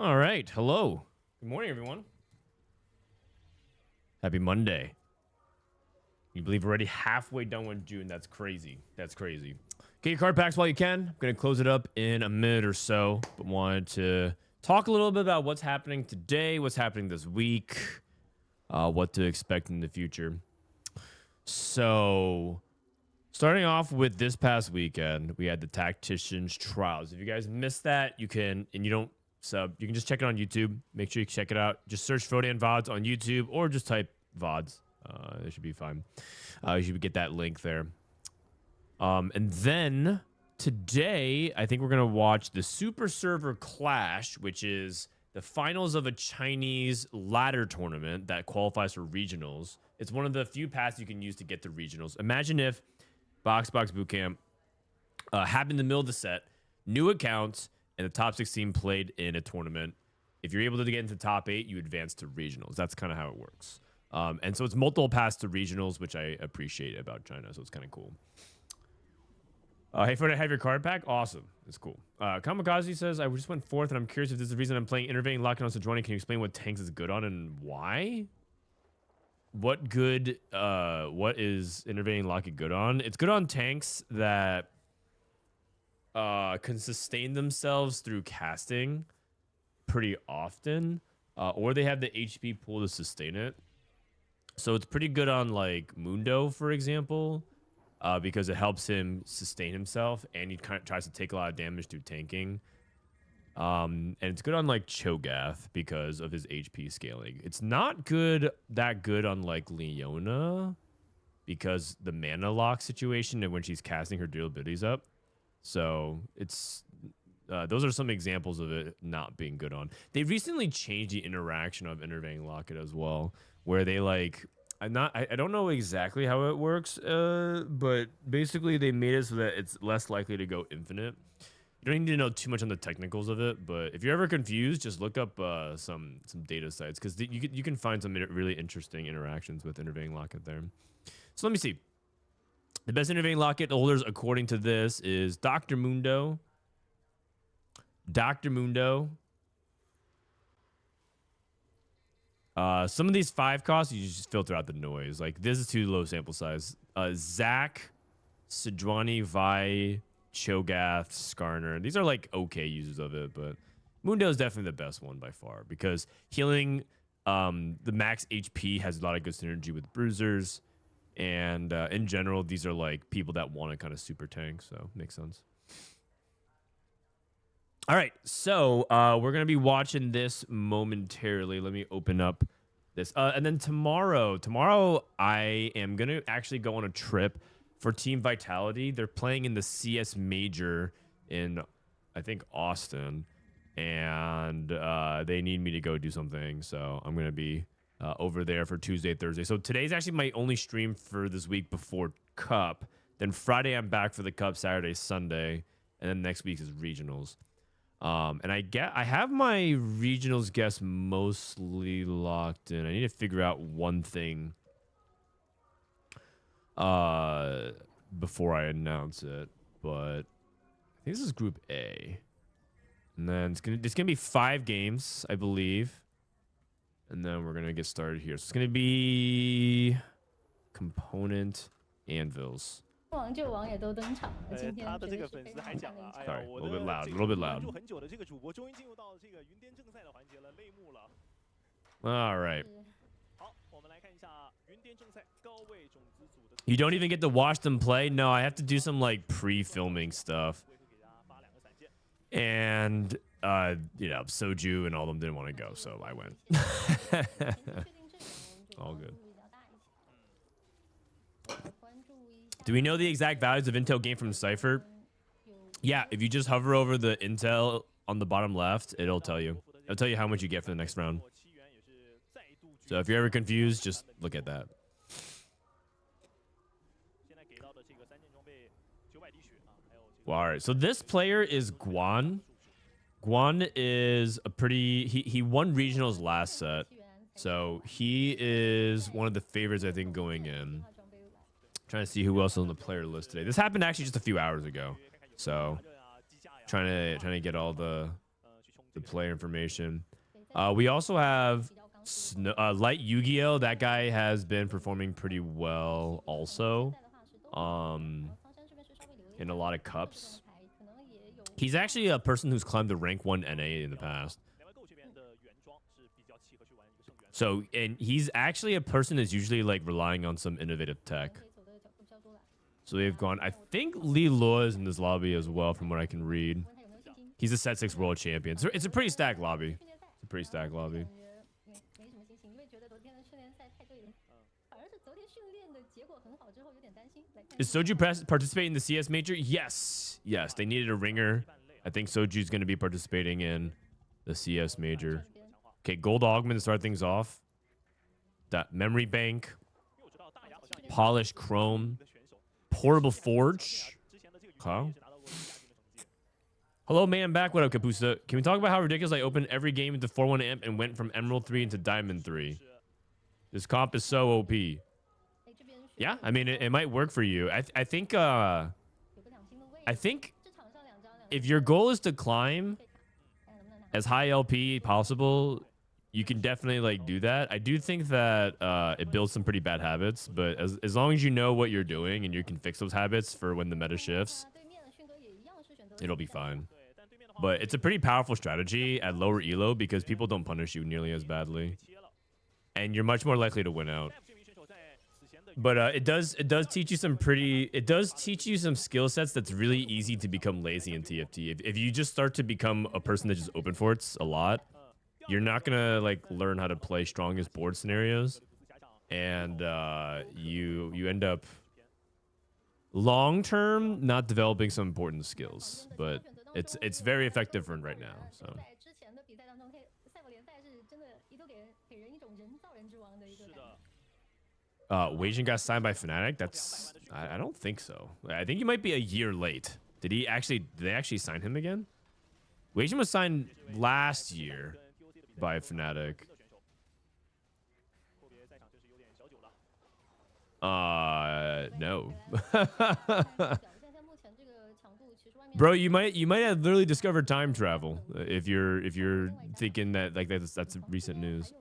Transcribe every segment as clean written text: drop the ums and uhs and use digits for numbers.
All right. Hello. Good morning, everyone. Happy Monday. Can you believe we're already halfway done with June? That's crazy. That's crazy. Get your card packs while you can. I'm going to close it up in a minute or so, but wanted to talk a little bit about what's happening today, what's happening this week, what to expect in the future. So, starting off with this past weekend, we had the Tactician's Trials. If you guys missed that, you can, and you don't sub, you can just check it on YouTube. Make sure you check it out. Just search Frodan VODs on YouTube or just type VODs. It should be fine. You should get that link there. And then today, I think we're going to watch the Super Server Clash, which is the finals of a Chinese ladder tournament that qualifies for regionals. It's one of the few paths you can use to get to regionals. Imagine if Box Bootcamp happened in the middle of the set, new accounts, and the top 16 played in a tournament. If you're able to get into the top 8, you advance to regionals. That's kind of how it works. And so it's multiple paths to regionals, which I appreciate about China, so it's kind of cool. Hey, Frodan, have your card pack? Awesome. It's cool. Kamikaze says, I just went fourth, and I'm curious if this is the reason I'm playing Intervening Lock-In on Sejuani. Can you explain what tanks is good on and why? What is Intervening Lock-In good on? It's good on tanks that can sustain themselves through casting pretty often, or they have the HP pool to sustain it. So it's pretty good on, like, Mundo, for example. Because it helps him sustain himself, and he kind of tries to take a lot of damage through tanking. And it's good on like Cho'Gath because of his HP scaling. It's not that good on like Leona because the mana lock situation and when she's casting her durabilities up. So it's those are some examples of it not being good on. They recently changed the interaction of Intervening Locket as well, where they like. I don't know exactly how it works, but basically they made it so that it's less likely to go infinite. You don't need to know too much on the technicals of it, but if you're ever confused, just look up some data sites because you can find some really interesting interactions with Intervening Locket there. So let me see. The best Intervening Locket holders according to this is Dr. Mundo. Some of these 5 costs, you just filter out the noise. Like, this is too low sample size. Zac, Sejuani, Vi, Cho'Gath, Skarner. These are, like, okay users of it, but Mundo is definitely the best one by far because healing the max HP has a lot of good synergy with bruisers. And in general, these are, like, people that want to kind of super tank, so makes sense. All right, so we're going to be watching this momentarily. Let me open up this. And then tomorrow I am going to actually go on a trip for Team Vitality. They're playing in the CS Major in, I think, Austin. And they need me to go do something. So I'm going to be over there for Tuesday, Thursday. So today's actually my only stream for this week before Cup. Then Friday I'm back for the Cup, Saturday, Sunday. And then next week is Regionals. And I have my regionals guess mostly locked in. I need to figure out one thing before I announce it, but I think this is Group A. And then it's gonna be 5 games, I believe. And then we're gonna get started here. So it's gonna be Component Anvils. Sorry, a little bit loud. All right. You don't even get to watch them play? No, I have to do some like pre-filming stuff. And Soju and all of them didn't want to go, so I went. All good. Do we know the exact values of intel gained from Cypher? Yeah, if you just hover over the intel on the bottom left, it'll tell you. It'll tell you how much you get for the next round. So if you're ever confused, just look at that. Well, all right, so this player is Guan. Guan is a pretty... He won regionals last set. So he is one of the favorites, I think, going in. Trying to see who else is on the player list today. This happened actually just a few hours ago. So trying to get all the the player information. We also have LightYgo. That guy has been performing pretty well also. In a lot of cups. He's actually a person who's climbed the rank 1 NA in the past. So, and he's actually a person that's usually like relying on some innovative tech. So they've gone, I think LiLuo is in this lobby as well, from what I can read. He's a set 6 world champion. So it's a pretty stacked lobby. It's a pretty stacked lobby. Is Soju participating in the CS major? Yes. Yes, they needed a ringer. I think Soju's going to be participating in the CS major. Okay, gold augment to start things off. That memory bank. Polished chrome. Portable forge. Okay. Hello, man. Back. What up, Kapusta? Can we talk about how ridiculous I opened every game into 4-1 amp and went from Emerald 3 into Diamond 3? This comp is so OP. Yeah, I mean, it might work for you. I think if your goal is to climb as high LP possible, you can definitely like do that. I do think that it builds some pretty bad habits, but as long as you know what you're doing and you can fix those habits for when the meta shifts, it'll be fine. But it's a pretty powerful strategy at lower elo because people don't punish you nearly as badly, and you're much more likely to win out. But it does teach you some skill sets that's really easy to become lazy in TFT. If you just start to become a person that just open forts a lot, you're not gonna like learn how to play strongest board scenarios, and you end up long term not developing some important skills. But it's very effective for right now. So. Weijin got signed by Fnatic. That's I don't think so. I think he might be a year late. Did they actually sign him again? Weijin was signed last year by Fnatic. No. Bro, you might have literally discovered time travel if you're thinking that like that's recent news.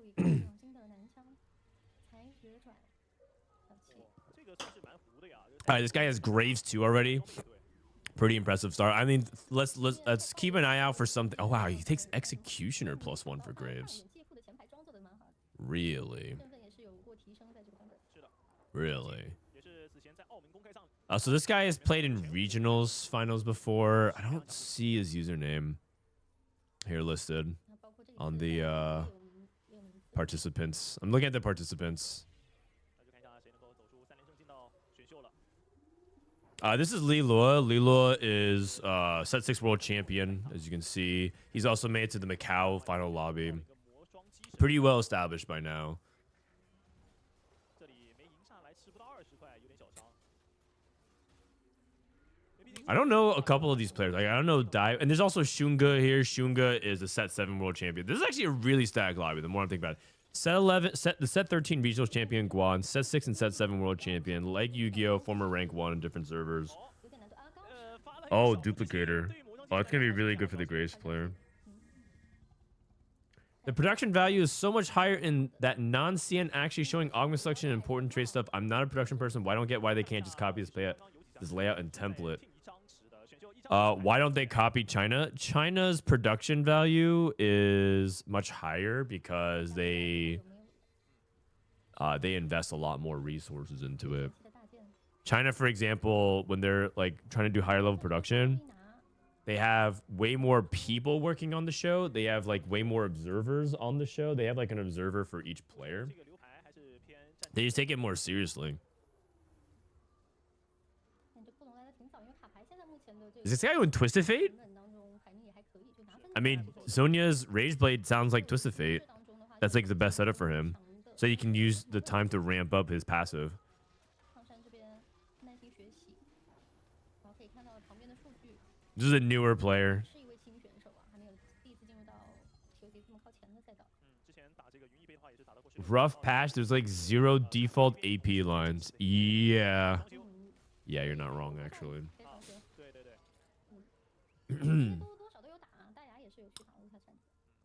All right, this guy has Graves 2 already. Pretty impressive start. I mean, let's keep an eye out for something. Oh wow, he takes Executioner +1 for Graves. Really? Really? So this guy has played in regionals finals before. I don't see his username here listed on the participants. I'm looking at the participants. This is LiLuo. LiLuo is set 6 world champion, as you can see. He's also made it to the Macau final lobby. Pretty well established by now. I don't know a couple of these players. Like I don't know DaYa, and there's also XunGe here. XunGe is a set 7 world champion. This is actually a really stacked lobby. The more I think about it. Set 11, the set 13 regional champion Guan, set 6 and set 7 world champion, LightYgo, former rank 1 in different servers. Oh, duplicator. Oh, it's gonna be really good for the Graves player. The production value is so much higher in that non-CN actually showing augment selection and important trade stuff. I'm not a production person. Why don't get why they can't just copy this layout and template. Why don't they copy China? China's production value is much higher because they invest a lot more resources into it. China, for example, when they're like trying to do higher level production, they have way more people working on the show. They have like way more observers on the show. They have like an observer for each player. They just take it more seriously. Is this guy doing Twisted Fate? I mean, Sonya's Rage Blade sounds like Twisted Fate. That's like the best setup for him. So you can use the time to ramp up his passive. This is a newer player. Rough patch, there's like 0 default AP lines. Yeah. Yeah, you're not wrong, actually.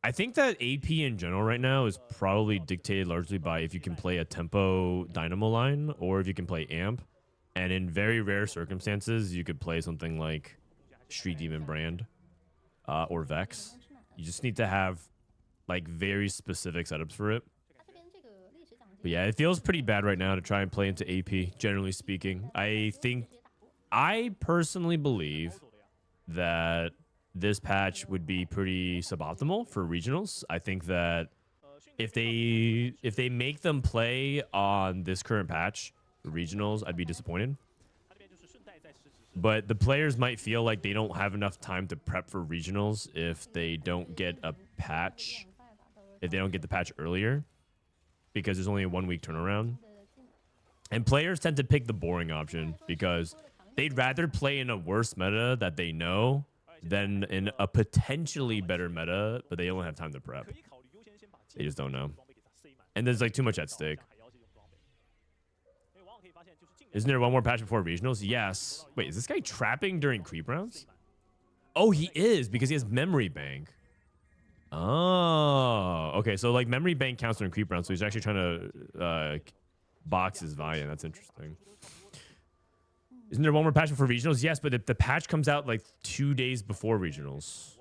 I think that AP in general right now is probably dictated largely by if you can play a tempo dynamo line or if you can play amp. And in very rare circumstances, you could play something like Street Demon Brand or Vex. You just need to have like very specific setups for it. But yeah, it feels pretty bad right now to try and play into AP, generally speaking. I personally believe that this patch would be pretty suboptimal for regionals. I think that if they make them play on this current patch, regionals, I'd be disappointed. But the players might feel like they don't have enough time to prep for regionals if they don't get a patch, if they don't get the patch earlier, because there's only a 1 week turnaround. And players tend to pick the boring option because they'd rather play in a worse meta that they know than in a potentially better meta, but they only have time to prep. They just don't know. And there's like too much at stake. Isn't there one more patch before regionals? Yes. Wait, is this guy trapping during creep rounds? Oh, he is, because he has memory bank. Oh, okay. So like memory bank counts during creep rounds, so he's actually trying to box his Valiant. That's interesting. Isn't there one more patch before regionals? Yes, but the patch comes out like 2 days before regionals.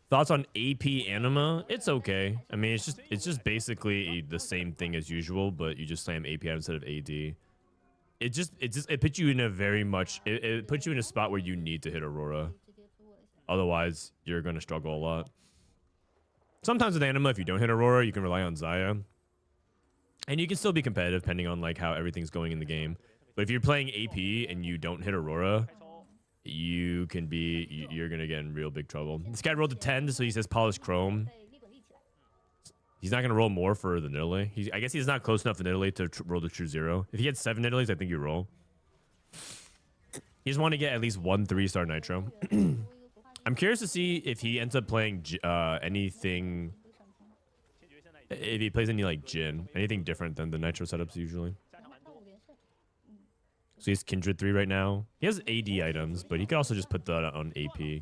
Thoughts on AP Anima? It's okay. I mean, it's just basically the same thing as usual, but you just slam AP instead of AD. It puts you in a it puts you in a spot where you need to hit Aurora. Otherwise, you're gonna struggle a lot. Sometimes with Anima, if you don't hit Aurora, you can rely on XiaoQi. And you can still be competitive depending on like how everything's going in the game. But if you're playing AP and you don't hit Aurora, you're gonna get in real big trouble. This guy rolled a 10, so he says polished chrome. He's not gonna roll more for the Nidalee. I guess he's not close enough to Nidalee to roll the true 0. If he had 7 Nidalees, I think you roll. You just want to get at least 1 3-star Nitro. I'm curious to see if he ends up playing anything. If he plays any like Jin, anything different than the Nitro setups usually. So he's Kindred 3 right now. He has AD items, but he could also just put that on AP. You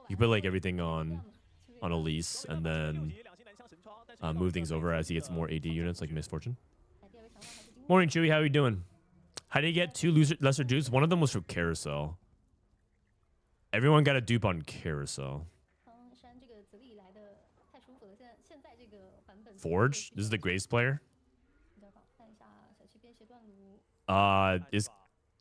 can put like everything on Elise and then move things over as he gets more AD units like Misfortune. Morning, Chewy. How are you doing? How did you get 2 lesser dupes? One of them was from Carousel. Everyone got a dupe on Carousel. Forge? This is the Graves player? Do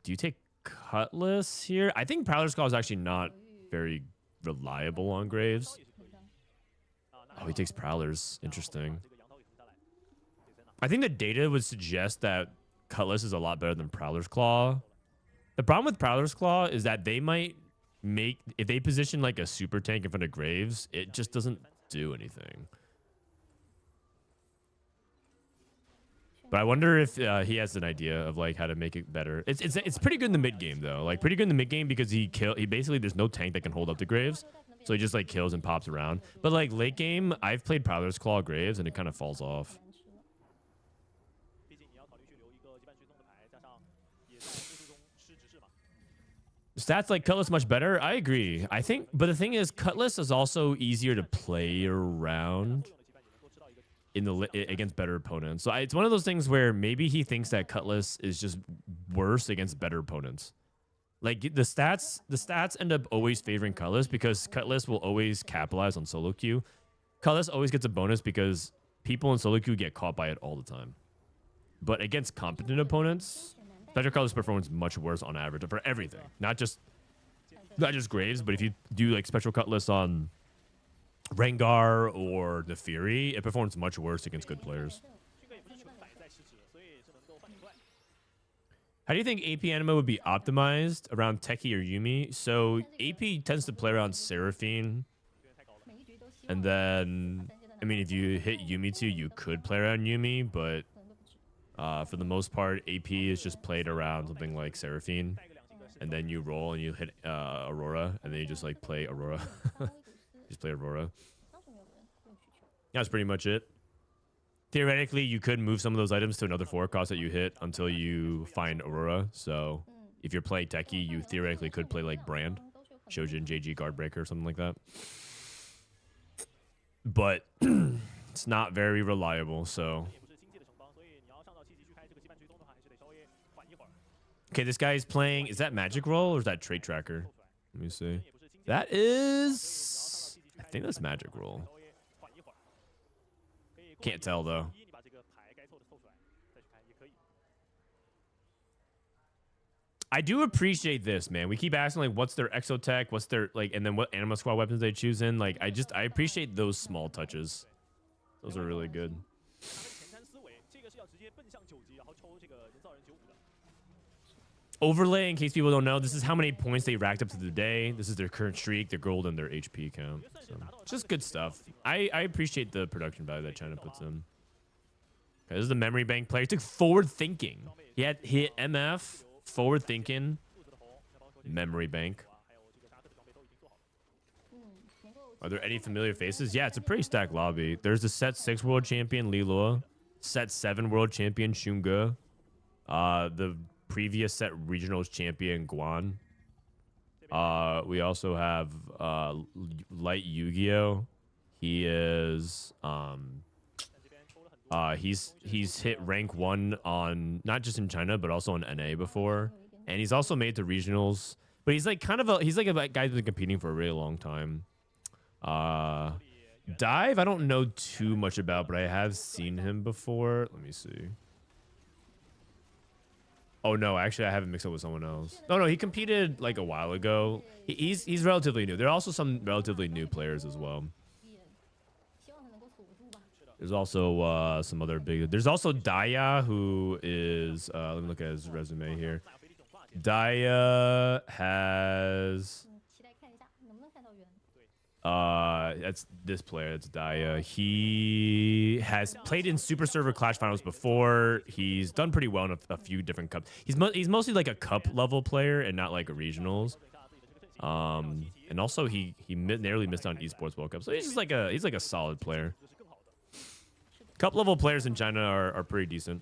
you take Cutlass here? I think Prowler's Claw is actually not very reliable on Graves. Oh, he takes Prowlers. Interesting. I think the data would suggest that Cutlass is a lot better than Prowler's Claw. The problem with Prowler's Claw is that they might if they position like a super tank in front of Graves, it just doesn't do anything. But I wonder if he has an idea of like how to make it better. It's pretty good in the mid game though. Like pretty good in the mid game because he basically there's no tank that can hold up the Graves, so he just like kills and pops around. But like late game, I've played Prowler's Claw Graves and it kind of falls off. Stats like Cutlass much better. I agree. I think, but the thing is, Cutlass is also easier to play around against better opponents. So it's one of those things where maybe he thinks that Cutlass is just worse against better opponents. Like the stats end up always favoring Cutlass because Cutlass will always capitalize on solo queue. Cutlass always gets a bonus because people in solo queue get caught by it all the time. But against competent opponents, Special Cutlass performs much worse on average for everything. Not just Graves, but if you do like Special Cutlass on Rengar or Nefiri, it performs much worse against good players. How do you think AP Anima would be optimized around Teki or Yuumi? So AP tends to play around Seraphine. And then, I mean, if you hit Yuumi too, you could play around Yuumi, but for the most part, AP is just played around something like Seraphine. And then you roll and you hit Aurora, and then you just like play Aurora. Just play Aurora. That's pretty much it. Theoretically, you could move some of those items to another 4 cost that you hit until you find Aurora. So if you're playing Techie, you theoretically could play like Brand, Shojin, JG, Guard Breaker, or something like that. But it's not very reliable, so. Okay, this guy is playing. Is that Magic Roll or is that Trait Tracker? Let me see. That is. I think that's Magic Roll. Can't tell though. I do appreciate this, man. We keep asking like, what's their exotech, what's their like, and then what Anima Squad weapons they choose in. Like, I appreciate those small touches. Those are really good. Overlay, in case people don't know, this is how many points they racked up to the day. This is their current streak, their gold, and their HP count. So, just good stuff. I appreciate the production value that China puts in. Okay, this is the memory bank player. He took forward thinking. He hit MF, forward thinking, memory bank. Are there any familiar faces? Yeah, it's a pretty stacked lobby. There's the set 6 world champion LiLuo, set 7 world champion XunGe, the previous set regionals champion Guan. We also have LightYgo. He is he's hit rank 1 on not just in China but also on NA before, and he's also made to regionals. But he's like kind of a guy who's been competing for a really long time. Dive, I don't know too much about, but I have seen him before. Let me see. Oh no, actually I haven't mixed up with someone else. No, he competed like a while ago. He's relatively new. There are also some relatively new players as well. There's also some other big. There's also DaYa, who is. Let me look at his resume here. DaYa has. That's this player. That's DaYa. He has played in Super Server Clash Finals before. He's done pretty well in a few different cups. He's mostly like a cup level player and not like a regionals. And also he narrowly missed on Esports World Cup. So he's like a solid player. Cup level players in China are pretty decent.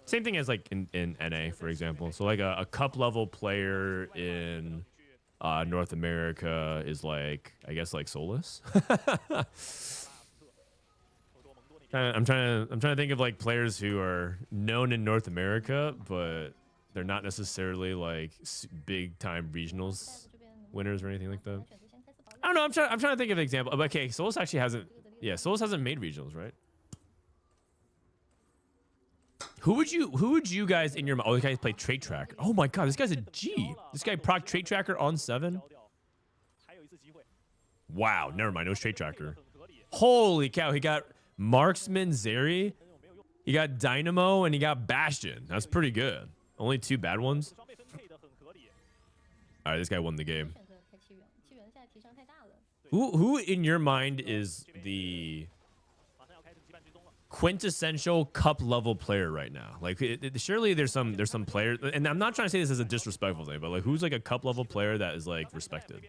Same thing as like in NA, for example. So like a cup level player in North America is like, I guess, like Solus. I'm trying to think of like players who are known in North America, but they're not necessarily like big time regionals winners or anything like that. I don't know. I'm trying to think of an example. Okay, Solus actually hasn't. Yeah, Solus hasn't made regionals, right? Who would you guys in your... Oh, this guy played Trait Tracker. Oh my god, this guy's a G. This guy proc Trait Tracker on 7. Wow, never mind. No Trait Tracker. Holy cow, he got Marksman Zeri. He got Dynamo and he got Bastion. That's pretty good. Only 2 bad ones. All right, this guy won the game. Who in your mind is the quintessential cup level player right now? Like, surely there's some players, and I'm not trying to say this as a disrespectful thing, but like, who's like a cup level player that is like respected?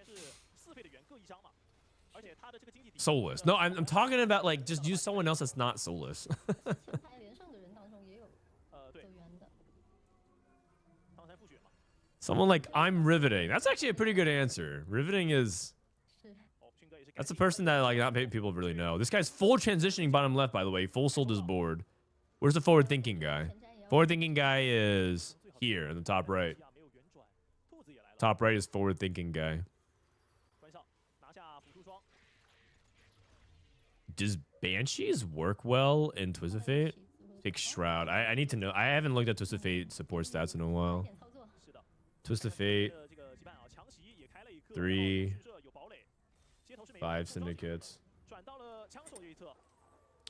Solus. No, I'm talking about like, just use someone else that's not Solus. Someone like I'm Riveting. That's actually a pretty good answer. Riveting is... That's a person that like not many people really know. This guy's full transitioning bottom left, by the way. Full sold his board. Where's the forward thinking guy? Forward thinking guy is here in the top right. Top right is forward thinking guy. Does Banshees work well in Twisted Fate? Take Shroud. I need to know. I haven't looked at Twisted Fate support stats in a while. Twisted Fate. 3. 5 syndicates.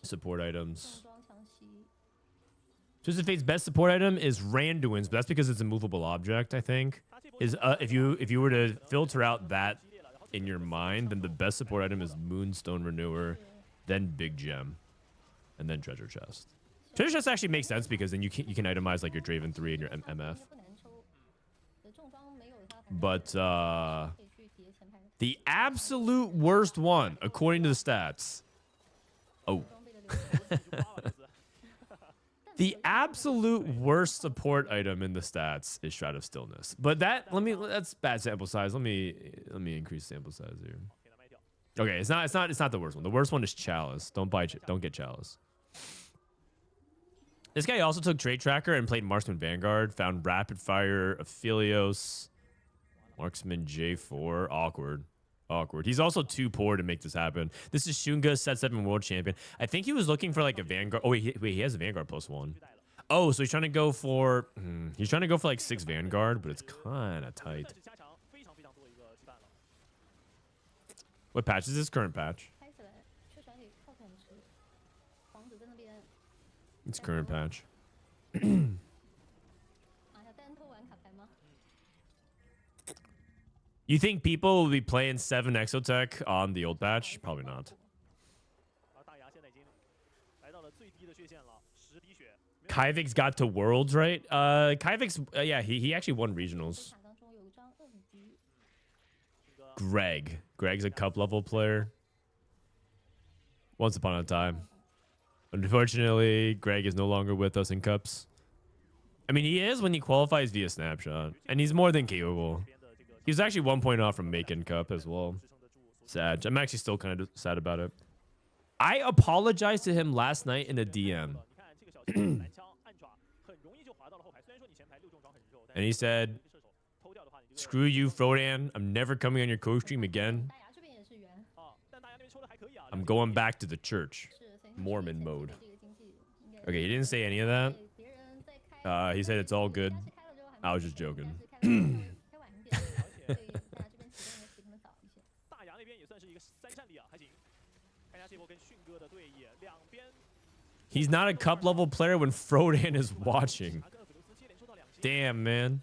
Support items. Twisted Fate's best support item is Randuin's, but that's because it's a movable object, I think. If you were to filter out that in your mind, then the best support item is Moonstone Renewer, then Big Gem, and then Treasure Chest. Treasure Chest actually makes sense because then you can itemize like your Draven 3 and your MF. But the absolute worst one, according to the stats. Oh. The absolute worst support item in the stats is Shroud of Stillness. But that's bad sample size. Let me increase sample size here. Okay, it's not the worst one. The worst one is Chalice. Don't get Chalice. This guy also took Trade Tracker and played Marksman Vanguard. Found Rapid Fire, Aphelios, Marksman J4. Awkward. He's also too poor to make this happen. This is XunGe, set 7 world champion. I think he was looking for like a Vanguard. Oh, wait, he has a Vanguard +1. Oh, so he's trying to go for like 6 Vanguard, but it's kind of tight. What patch is this? Current patch. It's current patch. You think people will be playing 7 Exotech on the old patch? Probably not. Kyvix got to Worlds, right? Kyvix, yeah, he actually won regionals. Greg's a cup level player. Once upon a time. Unfortunately, Greg is no longer with us in cups. I mean, he is when he qualifies via snapshot, and he's more than capable. He was actually 1 point off from making cup as well. Sad. I'm actually still kind of sad about it. I apologized to him last night in a DM. And he said, "Screw you, Frodan. I'm never coming on your co-stream again. I'm going back to the church. Mormon mode." Okay, he didn't say any of that. He said it's all good. I was just joking. He's not a cup level player when Frodan is watching. Damn, man.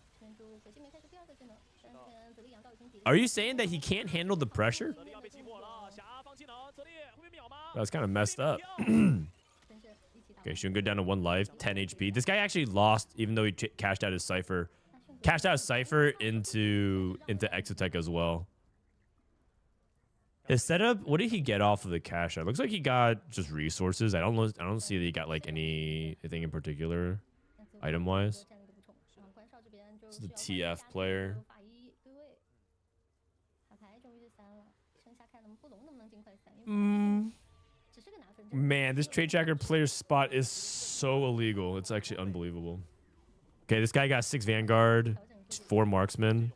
Are you saying that he can't handle the pressure? That's kind of messed up. Okay, XunGe down to 1 life, 10 HP. This guy actually lost, even though he cashed out his Cypher. Cashed out Cypher into Exotech as well. His setup, what did he get off of the cash out? Looks like he got just resources. I don't see that he got like anything in particular, item wise. This is the TF player. Man, this Trade Tracker player spot is so illegal. It's actually unbelievable. Okay, this guy got 6 Vanguard, 4 Marksman.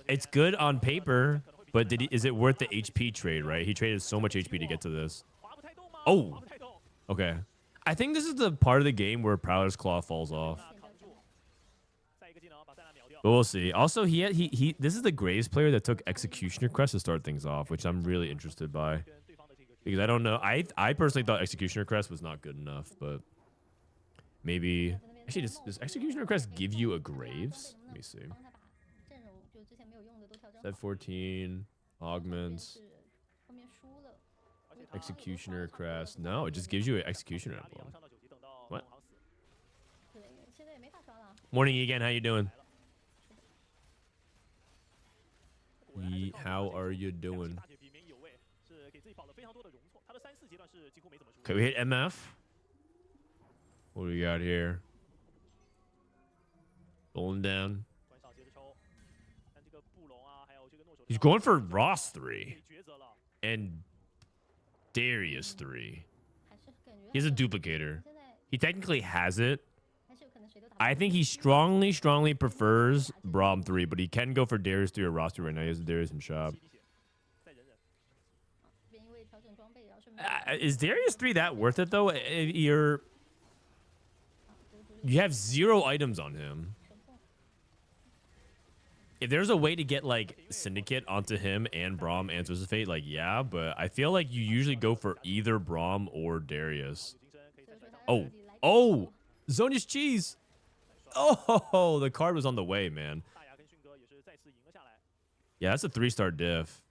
It's good on paper, but is it worth the HP trade, right? He traded so much HP to get to this. Oh, okay. I think this is the part of the game where Prowler's Claw falls off. But we'll see. Also, this is the Graves player that took Executioner Crest to start things off, which I'm really interested by. Because I don't know. I personally thought Executioner Crest was not good enough, but maybe... Actually, does Executioner Crest give you a Graves? Let me see. Set 14, Augments, Executioner Crest. No, it just gives you an Executioner emblem. What? Morning, Egan. How you doing? How are you doing? Okay, we hit MF. What do we got here? Rolling down. He's going for Ross 3 and Darius 3. He has a duplicator. He technically has it. I think he strongly prefers Braum 3, but he can go for Darius 3 or Ross 3 right now. He has Darius in shop. Is Darius 3 that worth it, though? You have 0 items on him. If there's a way to get, like, Syndicate onto him and Braum and Twisted Fate, like, yeah, but I feel like you usually go for either Braum or Darius. Oh, Zonia's cheese. Oh, the card was on the way, man. Yeah, that's a 3-star diff.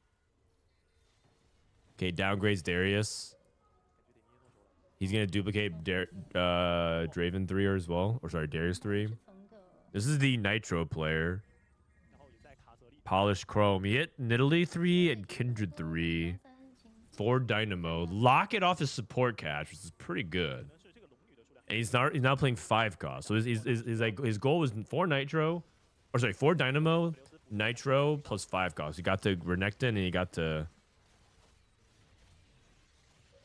Okay, downgrades Darius. He's going to duplicate Draven 3 as well. Or sorry, Darius 3. This is the Nitro player. Polished Chrome. He hit Nidalee 3 and Kindred 3. 4 Dynamo. Lock it off his support cache, which is pretty good. And he's not playing 5 cost. So his like his goal was 4 nitro, or sorry, 4 dynamo, nitro plus 5 cost. He got to Renekton and he got to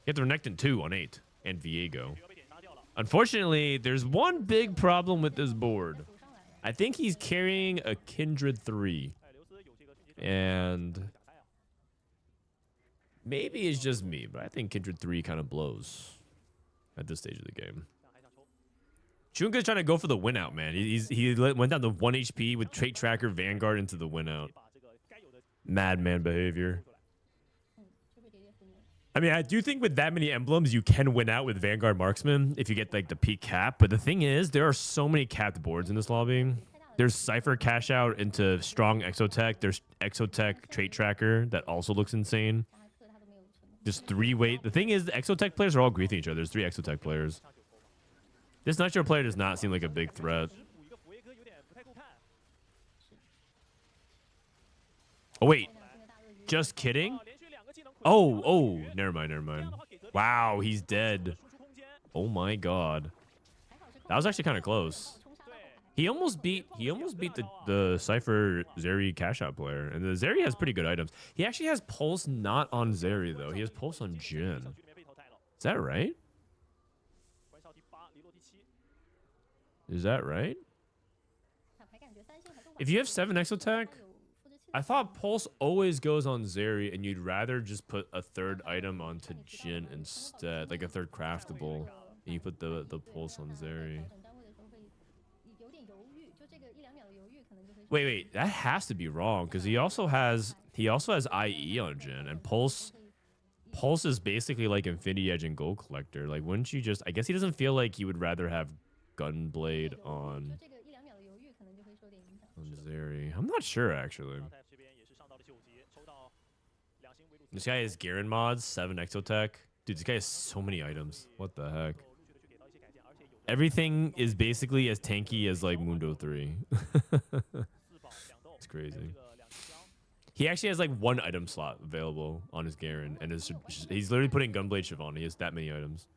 Renekton 2 on 8 and VOD. Unfortunately, there's one big problem with this board. I think he's carrying a Kindred 3. And maybe it's just me, but I think Kindred 3 kind of blows at this stage of the game. XunGe's trying to go for the win out, man. He went down to 1 HP with Trait Tracker Vanguard into the win out. Madman behavior. I mean, I do think with that many emblems, you can win out with Vanguard Marksman if you get like the peak cap. But the thing is, there are so many capped boards in this lobby. There's Cypher cash out into strong Exotech. There's Exotech Trait Tracker that also looks insane. There's 3 weight. The thing is, the Exotech players are all griefing each other. There's 3 Exotech players. This Nitro player does not seem like a big threat. Oh, wait. Just kidding? Oh, never mind. Wow, he's dead. Oh my god. That was actually kind of close. He almost beat the Cypher Zeri cash out player. And the Zeri has pretty good items. He actually has Pulse not on Zeri though. He has Pulse on Jhin. Is that right? Is that right? If you have 7 Exotech, I thought Pulse always goes on Zeri, and you'd rather just put a 3rd item onto Jhin instead, like a 3rd craftable, and you put the Pulse on Zeri. Wait, that has to be wrong because he also has IE on Jhin, and Pulse is basically like Infinity Edge and Gold Collector. Like, wouldn't you just? I guess he doesn't feel like he would rather have Gunblade on Zeri. I'm not sure actually. This guy has Garen mods, 7 Exotech. Dude, this guy has so many items. What the heck? Everything is basically as tanky as like Mundo 3. It's crazy. He actually has like 1 item slot available on his Garen, and he's literally putting Gunblade Siobhan. He has that many items.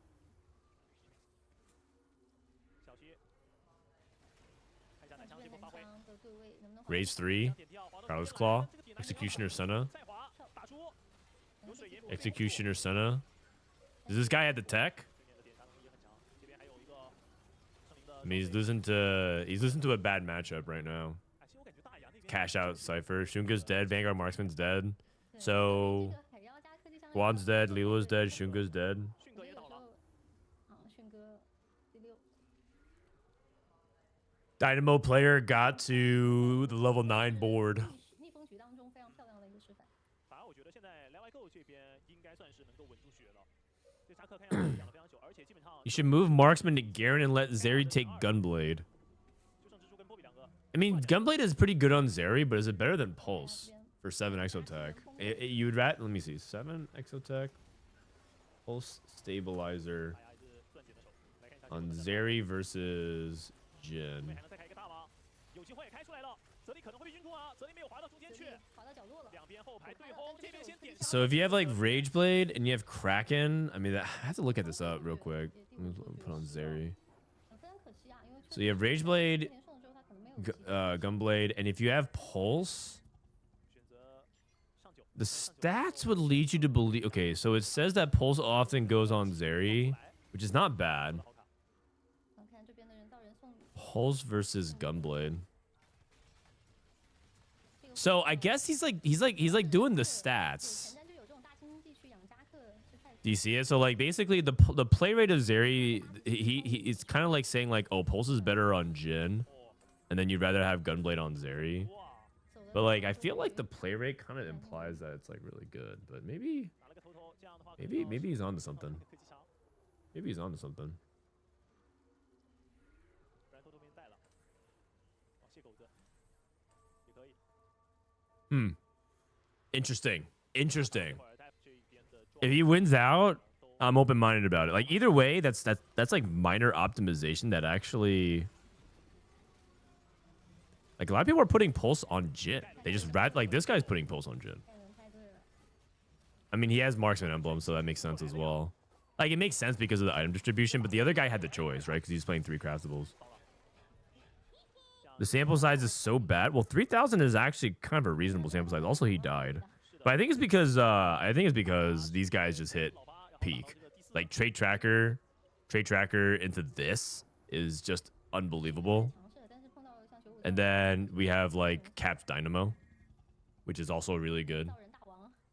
Raise 3, Prowler's Claw, Executioner Senna. Executioner Senna. Does this guy have the tech? I mean, he's losing to a bad matchup right now. Cash out Cypher. XunGe's dead. Vanguard Marksman's dead. So Guan's dead. LiLuo's dead. XunGe's dead. Dynamo player got to the level 9 board. You should move Marksman to Garen and let Zeri take Gunblade. I mean, Gunblade is pretty good on Zeri, but is it better than Pulse for 7 Exotech? You would let me see, 7 Exotech, Pulse Stabilizer on Zeri versus Jhin. So if you have like Rageblade and you have Kraken, I mean, I have to look at this up real quick. Let me put on Zeri. So you have Rageblade, Gunblade, and if you have Pulse, the stats would lead you to believe. Okay, so it says that Pulse often goes on Zeri, which is not bad. Pulse versus Gunblade. So I guess he's like doing the stats. Do you see it? So like basically the play rate of Zeri, it's kind of like saying like, oh, Pulse is better on Jhin, and then you'd rather have Gunblade on Zeri. But like I feel like the play rate kind of implies that it's like really good. But maybe he's onto something. Maybe he's onto something. Interesting. If he wins out, I'm open-minded about it. Like either way, that's like minor optimization that actually, like a lot of people are putting Pulse on Jhin. They just like this guy's putting Pulse on Jhin. I mean, he has Marksman emblem, so that makes sense as well. Like, it makes sense because of the item distribution, but the other guy had the choice, right? Because he's playing 3 craftables. The sample size is so bad. Well, 3,000 is actually kind of a reasonable sample size. Also, he died. But I think it's because these guys just hit peak. Like, trade tracker into this is just unbelievable. And then we have like Capped Dynamo, which is also really good.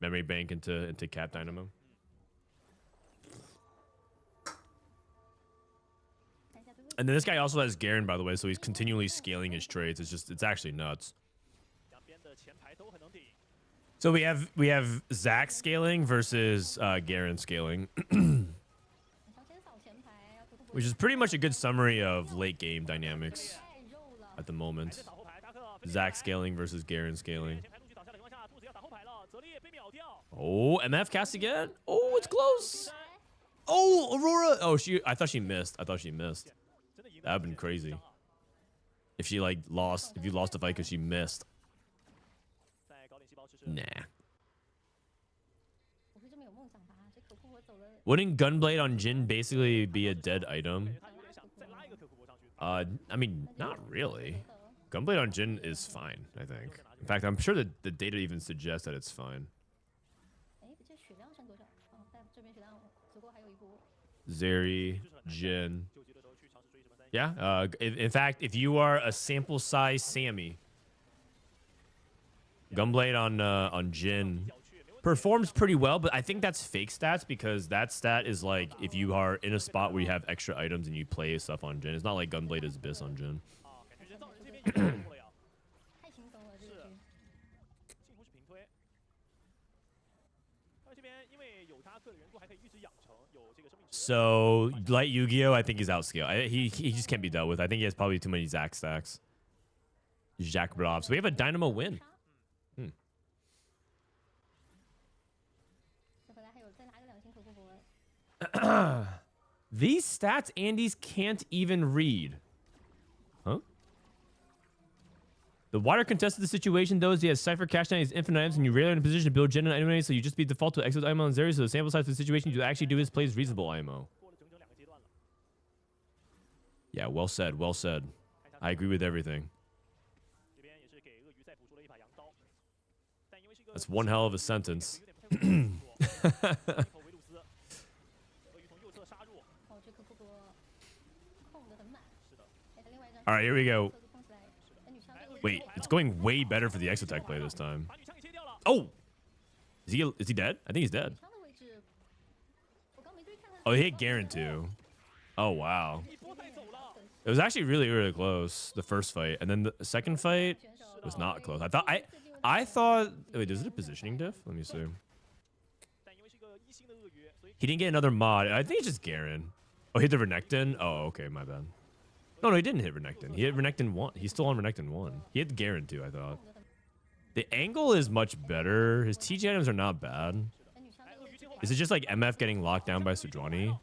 Memory bank into Capped Dynamo. And then this guy also has Garen, by the way, so he's continually scaling his trades. It's actually nuts. So we have Zach scaling versus Garen scaling, which is pretty much a good summary of late game dynamics at the moment. Zach scaling versus Garen scaling. Oh, MF cast again. Oh, it's close. Oh, Aurora. Oh, I thought she missed. That would have been crazy. If she like lost, if you lost the fight because she missed. Nah. Wouldn't Gunblade on Jin basically be a dead item? I mean, not really. Gunblade on Jin is fine, I think. In fact, I'm sure that the data even suggests that it's fine. Zeri, Jin. Yeah. In fact, if you are a sample size Sammy, Gunblade on Jin performs pretty well, but I think that's fake stats because that stat is like if you are in a spot where you have extra items and you play stuff on Jin. It's not like Gunblade is Biss on Jin. So LightYgo, I think he's outscaled. He just can't be dealt with. I think he has probably too many Zac stacks. Jacques Brabs. We have a Dynamo win. These stats Andes can't even read. Huh? The wider contested the situation, though, is he has Cypher cash down his infinite items, and you're rarely in a position to build Gen and IMO, so you just be default to Exos IMO and Zeri, so the sample size for the situation you actually do is plays reasonable IMO. Yeah, well said, well said. I agree with everything. That's one hell of a sentence. All right, here we go. Wait, it's going way better for the Exotech play this time. Oh! Is he dead? I think he's dead. Oh, he hit Garen too. Oh, wow. It was actually really, really close, the first fight. And then the second fight was not close. I thought... Wait, is it a positioning diff? Let me see. He didn't get another mod. I think it's just Garen. Oh, he hit the Renekton? Oh, okay, my bad. No, he didn't hit Renekton. He hit Renekton 1. He's still on Renekton 1. He hit Garen too, I thought. The angle is much better. His TG items are not bad. Is it just like MF getting locked down by Sejuani?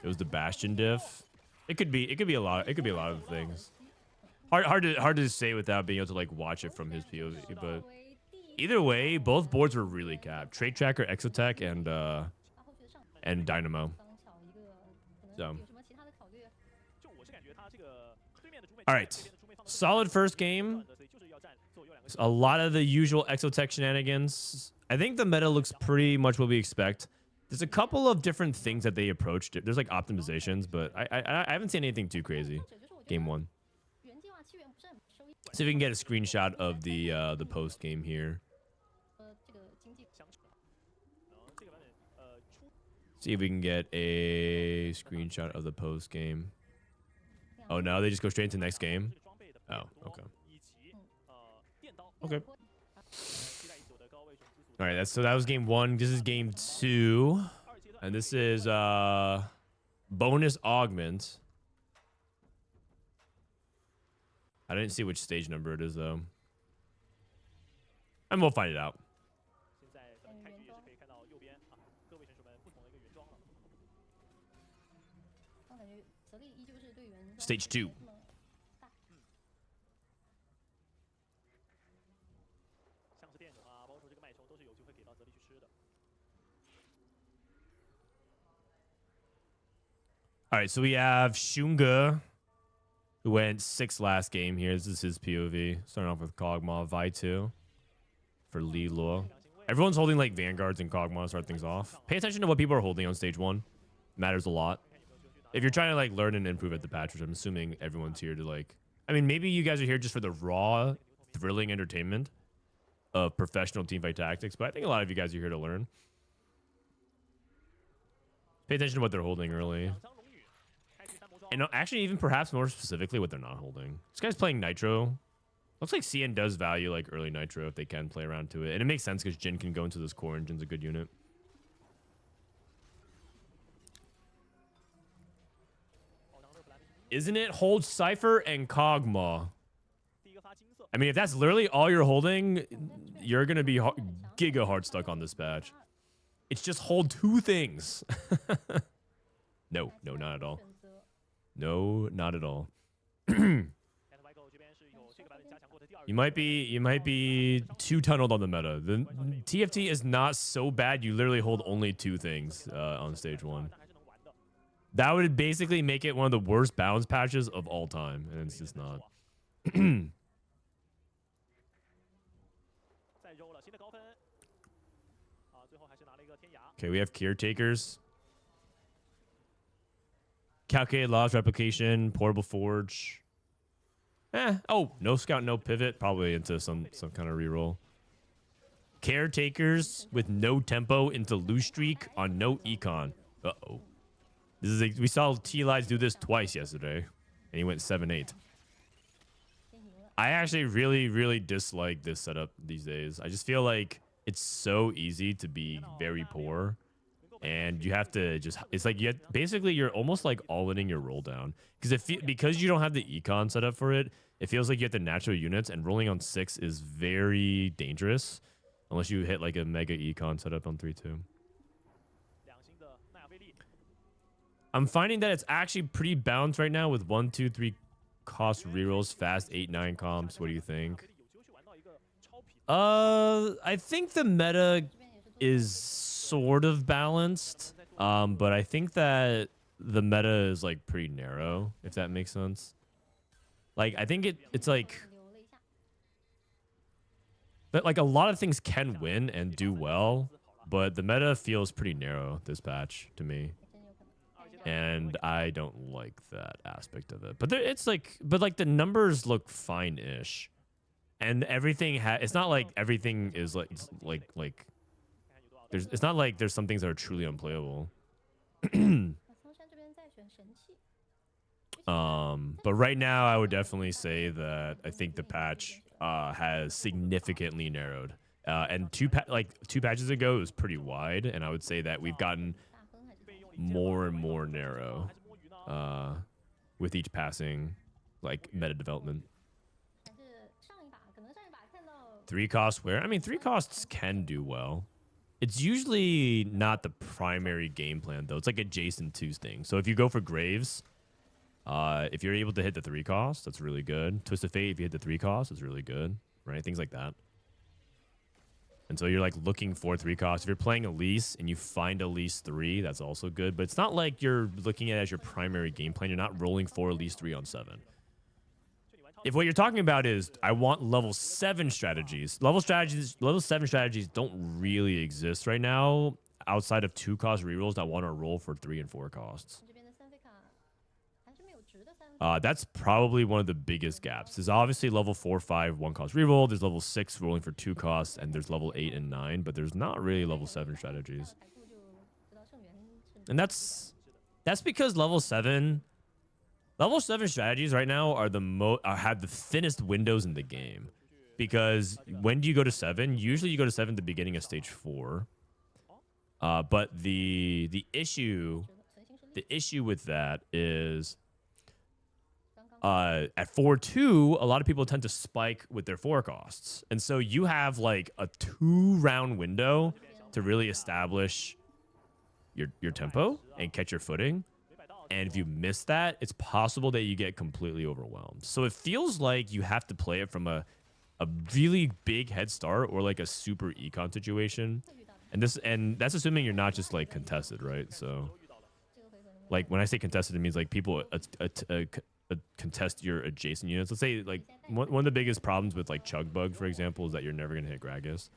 It was the Bastion diff. It could be a lot. It could be a lot of things. Hard to say without being able to like watch it from his POV, but either way, both boards were really capped. Trade Tracker, Exotech, and Dynamo. So, all right, solid first game. A lot of the usual Exotech shenanigans. I think the meta looks pretty much what we expect. There's a couple of different things that they approached. There's like optimizations, but I haven't seen anything too crazy. Game 1. See if we can get a screenshot of the post game here. See if we can get a screenshot of the post game. Oh no, they just go straight into next game. Oh, okay. Okay. All right, so that was game 1. This is game 2, and this is bonus augment. I didn't see which stage number it is though, and we'll find it out. Stage 2. All right, so we have XunGe, who went 6th last game here. This is his POV. Starting off with Kog'Maw, Vi 2 for LiLuo. Everyone's holding like Vanguards and Kog'Maw to start things off. Pay attention to what people are holding on stage 1. Matters a lot. If you're trying to like learn and improve at the patch, which I'm assuming everyone's here to like... I mean, maybe you guys are here just for the raw, thrilling entertainment of professional teamfight tactics, but I think a lot of you guys are here to learn. Pay attention to what they're holding early. And actually, even perhaps more specifically, what they're not holding. This guy's playing Nitro. Looks like CN does value like early Nitro if they can play around to it. And it makes sense because Jin can go into this core and Jin's a good unit. Isn't it hold Cypher and Kog'Maw? I mean, if that's literally all you're holding, you're going to be giga hard stuck on this patch. It's just hold 2 things. No, not at all. No, not at all. You might be too tunneled on the meta. The TFT is not so bad. You literally hold only 2 things on stage 1. That would basically make it one of the worst balance patches of all time, and it's just not. Okay, we have caretakers. Calculated loss, replication, portable forge. Oh, no scout, no pivot. Probably into some kind of reroll. Caretakers with no tempo into loose streak on no econ. Uh-oh. This is we saw T-Lies do this twice yesterday, and he went 7-8. I actually really dislike this setup these days. I just feel like it's so easy to be very poor, and you have to just, it's like basically you're almost like all-inning your roll down, because you don't have the econ set up for it. It feels like you have the natural units, and rolling on 6 is very dangerous unless you hit like a mega econ setup on 3-2. I'm finding that it's actually pretty balanced right now with 1, 2, 3 cost rerolls, fast 8, 9 comps. What do you think? I think the meta is sort of balanced, but I think that the meta is like pretty narrow, if that makes sense. Like, I think it's like, but like a lot of things can win and do well, but the meta feels pretty narrow this patch to me. And I don't like that aspect of it. But it's like, but the numbers look fine-ish, and everything it's not like everything is like there's, it's not like there's some things that are truly unplayable. But right now I would definitely say that I think the patch has significantly narrowed. And two patches ago it was pretty wide, and I would say that we've gotten more and more narrow with each passing like meta development. 3 costs where, I mean, 3 costs can do well. It's usually not the primary game plan though. It's like adjacent to things. So if you go for Graves, if you're able to hit the 3 cost, that's really good. Twist of Fate, if you hit the 3 cost, it's really good, right? Things like that. And so you're like looking for 3 costs. If you're playing Elise and you find Elise 3, that's also good. But it's not like you're looking at it as your primary game plan. You're not rolling for Elise 3 on 7. If what you're talking about is, I want level 7 strategies. Level 7 strategies don't really exist right now outside of 2 cost rerolls that want to roll for 3 and 4 costs. That's probably one of the biggest gaps. There's obviously level 4, 5, 1 cost reroll. There's level 6 rolling for 2 costs, and there's level 8 and 9, but there's not really level 7 strategies. And that's because level 7 strategies right now are have the thinnest windows in the game. Because when do you go to 7? Usually you go to 7 at the beginning of stage 4. But the issue with that is at 4-2, a lot of people tend to spike with their 4 costs. And so you have like a 2-round window to really establish your tempo and catch your footing. And if you miss that, it's possible that you get completely overwhelmed. So it feels like you have to play it from a really big head start or like a super econ situation. And that's assuming you're not just like contested, right? So like when I say contested, it means like people contest your adjacent units. Let's say like one of the biggest problems with like Chug Bug, for example, is that you're never gonna hit Gragas.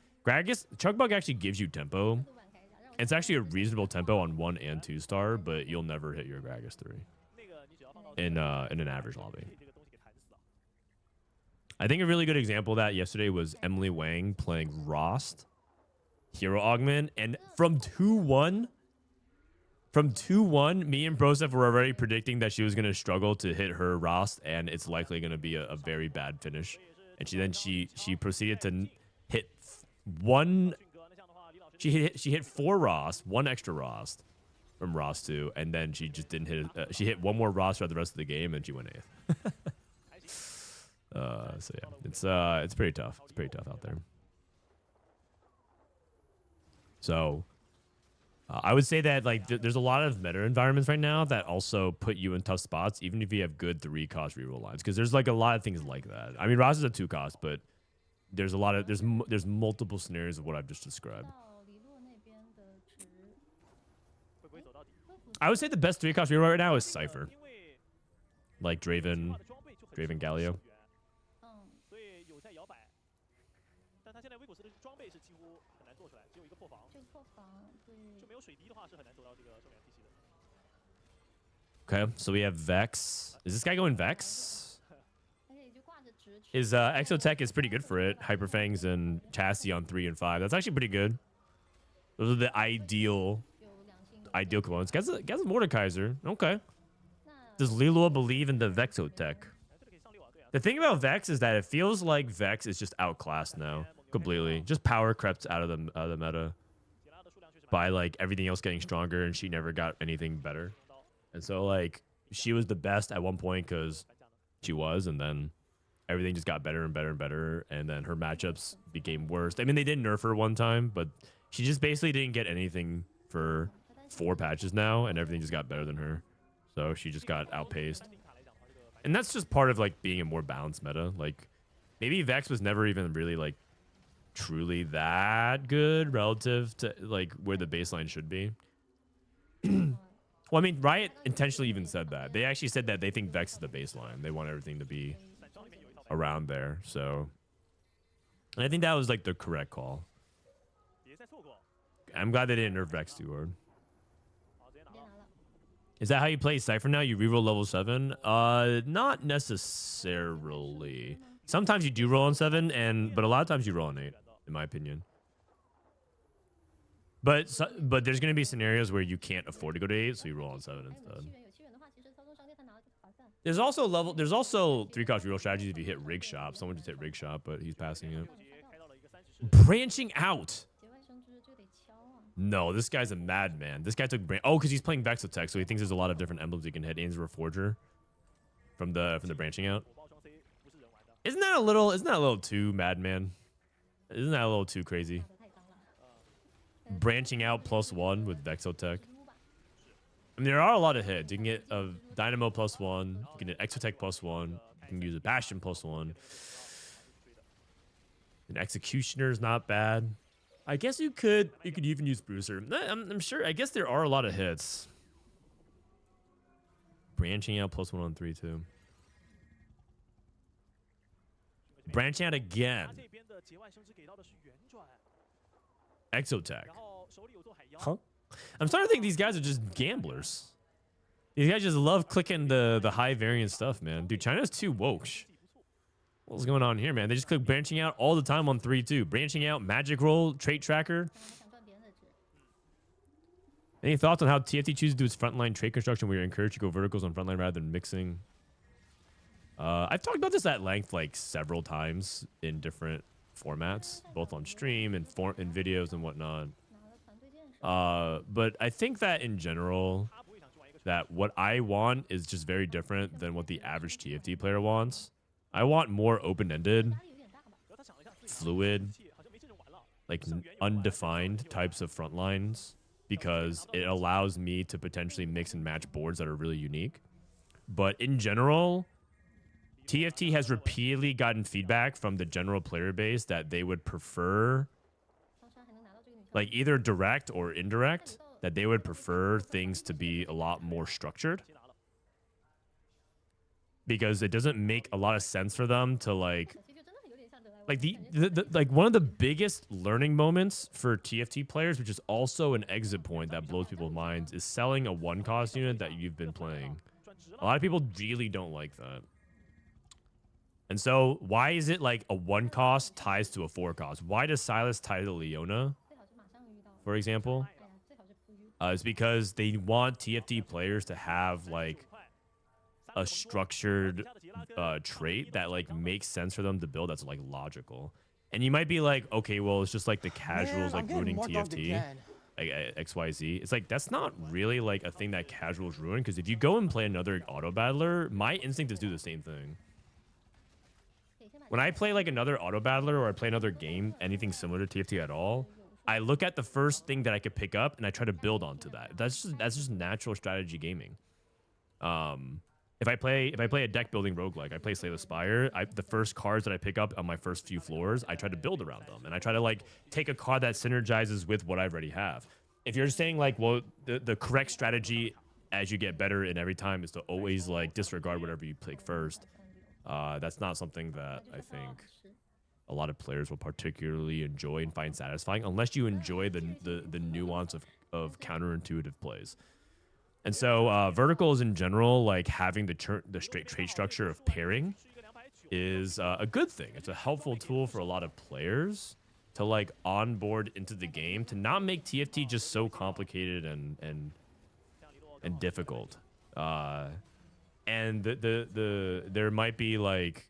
Chug Bug actually gives you tempo. It's actually a reasonable tempo on 1 and 2 star, but you'll never hit your Gragas 3 in an average lobby. I think a really good example of that yesterday was Emily Wang playing Rost, Hero Augment, and from 2-1, me and Broseph were already predicting that she was going to struggle to hit her Rost, and it's likely going to be a very bad finish. And she proceeded to hit one. She hit 4 Rost, 1 extra Rost from Rost 2, and then she just didn't hit it. She hit 1 more Rost throughout the rest of the game, and she went 8th. So yeah, it's pretty tough. It's pretty tough out there. So I would say that like there's a lot of meta environments right now that also put you in tough spots, even if you have good 3-cost reroll lines, because there's like a lot of things like that. I mean, Ross is a 2-cost, but there's a lot of there's multiple scenarios of what I've just described. I would say the best 3-cost reroll right now is Cypher, like Draven Galio. Okay, so we have Vex. Is this guy going Vex? His Exotech is pretty good for it. Hyperfangs and Chassis on 3 and 5. That's actually pretty good. Those are the ideal components. Guy's a Mordekaiser. Okay. Does LiLuo believe in the Vexotech? The thing about Vex is that it feels like Vex is just outclassed now. Completely. Just power crept out of the meta by like everything else getting stronger, and she never got anything better. And so like she was the best at one point because she was, and then everything just got better and better and better, and then her matchups became worse. I mean, they did nerf her one time, but she just basically didn't get anything for 4 patches now, and everything just got better than her. So she just got outpaced. And that's just part of like being a more balanced meta. Like maybe Vex was never even really like truly that good relative to like where the baseline should be. Well, I mean, Riot intentionally even said that. They actually said that they think Vex is the baseline. They want everything to be around there. So, and I think that was like the correct call. I'm glad they didn't nerf Vex too hard. Is that how you play Cypher now? You reroll level 7? Not necessarily. Sometimes you do roll on 7, but a lot of times you roll on 8, in my opinion. But there's going to be scenarios where you can't afford to go to 8, so you roll on 7 instead. There's also 3-cost reroll strategies if you hit Rig Shop. Someone just hit Rig Shop, but he's passing it. Branching out. No, this guy's a madman. This guy took because he's playing Vexotech, so he thinks there's a lot of different emblems he can hit. Ainsworth Forger from the branching out. Isn't that a little too madman? Isn't that a little too crazy? Branching out +1 with Vexotech. I mean, there are a lot of hits. You can get a Dynamo +1. You can get Exotech +1. You can use a Bastion +1. An Executioner is not bad. I guess you could even use Bruiser. I'm sure. I guess there are a lot of hits. Branching out +1 on 3 too. Branching out again. Exotech. Huh? I'm starting to think these guys are just gamblers. These guys just love clicking the high variance stuff, man. Dude, China's too woke. What's going on here, man? They just click branching out all the time on 3 too. Branching out, magic roll, trait tracker. Any thoughts on how TFT chooses to do its frontline trait construction where you're encouraged to go verticals on frontline rather than mixing? I've talked about this at length like several times in different formats, both on stream and in videos and whatnot. But I think that in general, that what I want is just very different than what the average TFT player wants. I want more open-ended, fluid, like undefined types of front lines because it allows me to potentially mix and match boards that are really unique. But in general, TFT has repeatedly gotten feedback from the general player base that they would prefer like either direct or indirect that they would prefer things to be a lot more structured, because it doesn't make a lot of sense for them to like like one of the biggest learning moments for TFT players, which is also an exit point that blows people's minds, is selling a 1-cost unit that you've been playing. A lot of people really don't like that. And so why is it like a 1-cost ties to a 4-cost? Why does Silas tie to Leona, for example? It's because they want TFT players to have like a structured trait that like makes sense for them to build, that's like logical. And you might be like, okay, well, it's just like the casuals like ruining TFT, like XYZ. It's like, that's not really like a thing that casuals ruin, because if you go and play another auto battler, my instinct is do the same thing. When I play like another auto battler or I play another game, anything similar to TFT at all, I look at the first thing that I could pick up and I try to build onto that. That's just natural strategy gaming. If I play a deck building roguelike, I play Slay the Spire, the first cards that I pick up on my first few floors, I try to build around them. And I try to like take a card that synergizes with what I already have. If you're saying like, well, the correct strategy as you get better in every time is to always like disregard whatever you pick first, that's not something that I think a lot of players will particularly enjoy and find satisfying, unless you enjoy the nuance of counterintuitive plays. And so verticals in general, like having the straight trade structure of pairing is a good thing. It's a helpful tool for a lot of players to like onboard into the game, to not make TFT just so complicated and difficult. And there might be like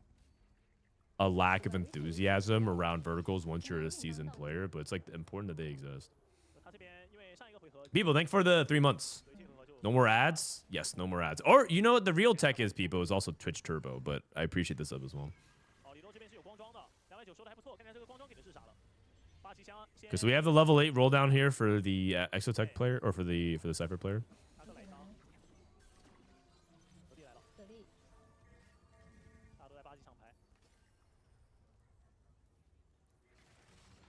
a lack of enthusiasm around verticals once you're a seasoned player, but it's like important that they exist. People, thanks for the 3 months. No more ads? Yes, no more ads. Or, you know what the real tech is, people, is also Twitch Turbo, but I appreciate this up as well. Okay, so we have the level 8 roll down here for the Exotech player, or for the Cypher player.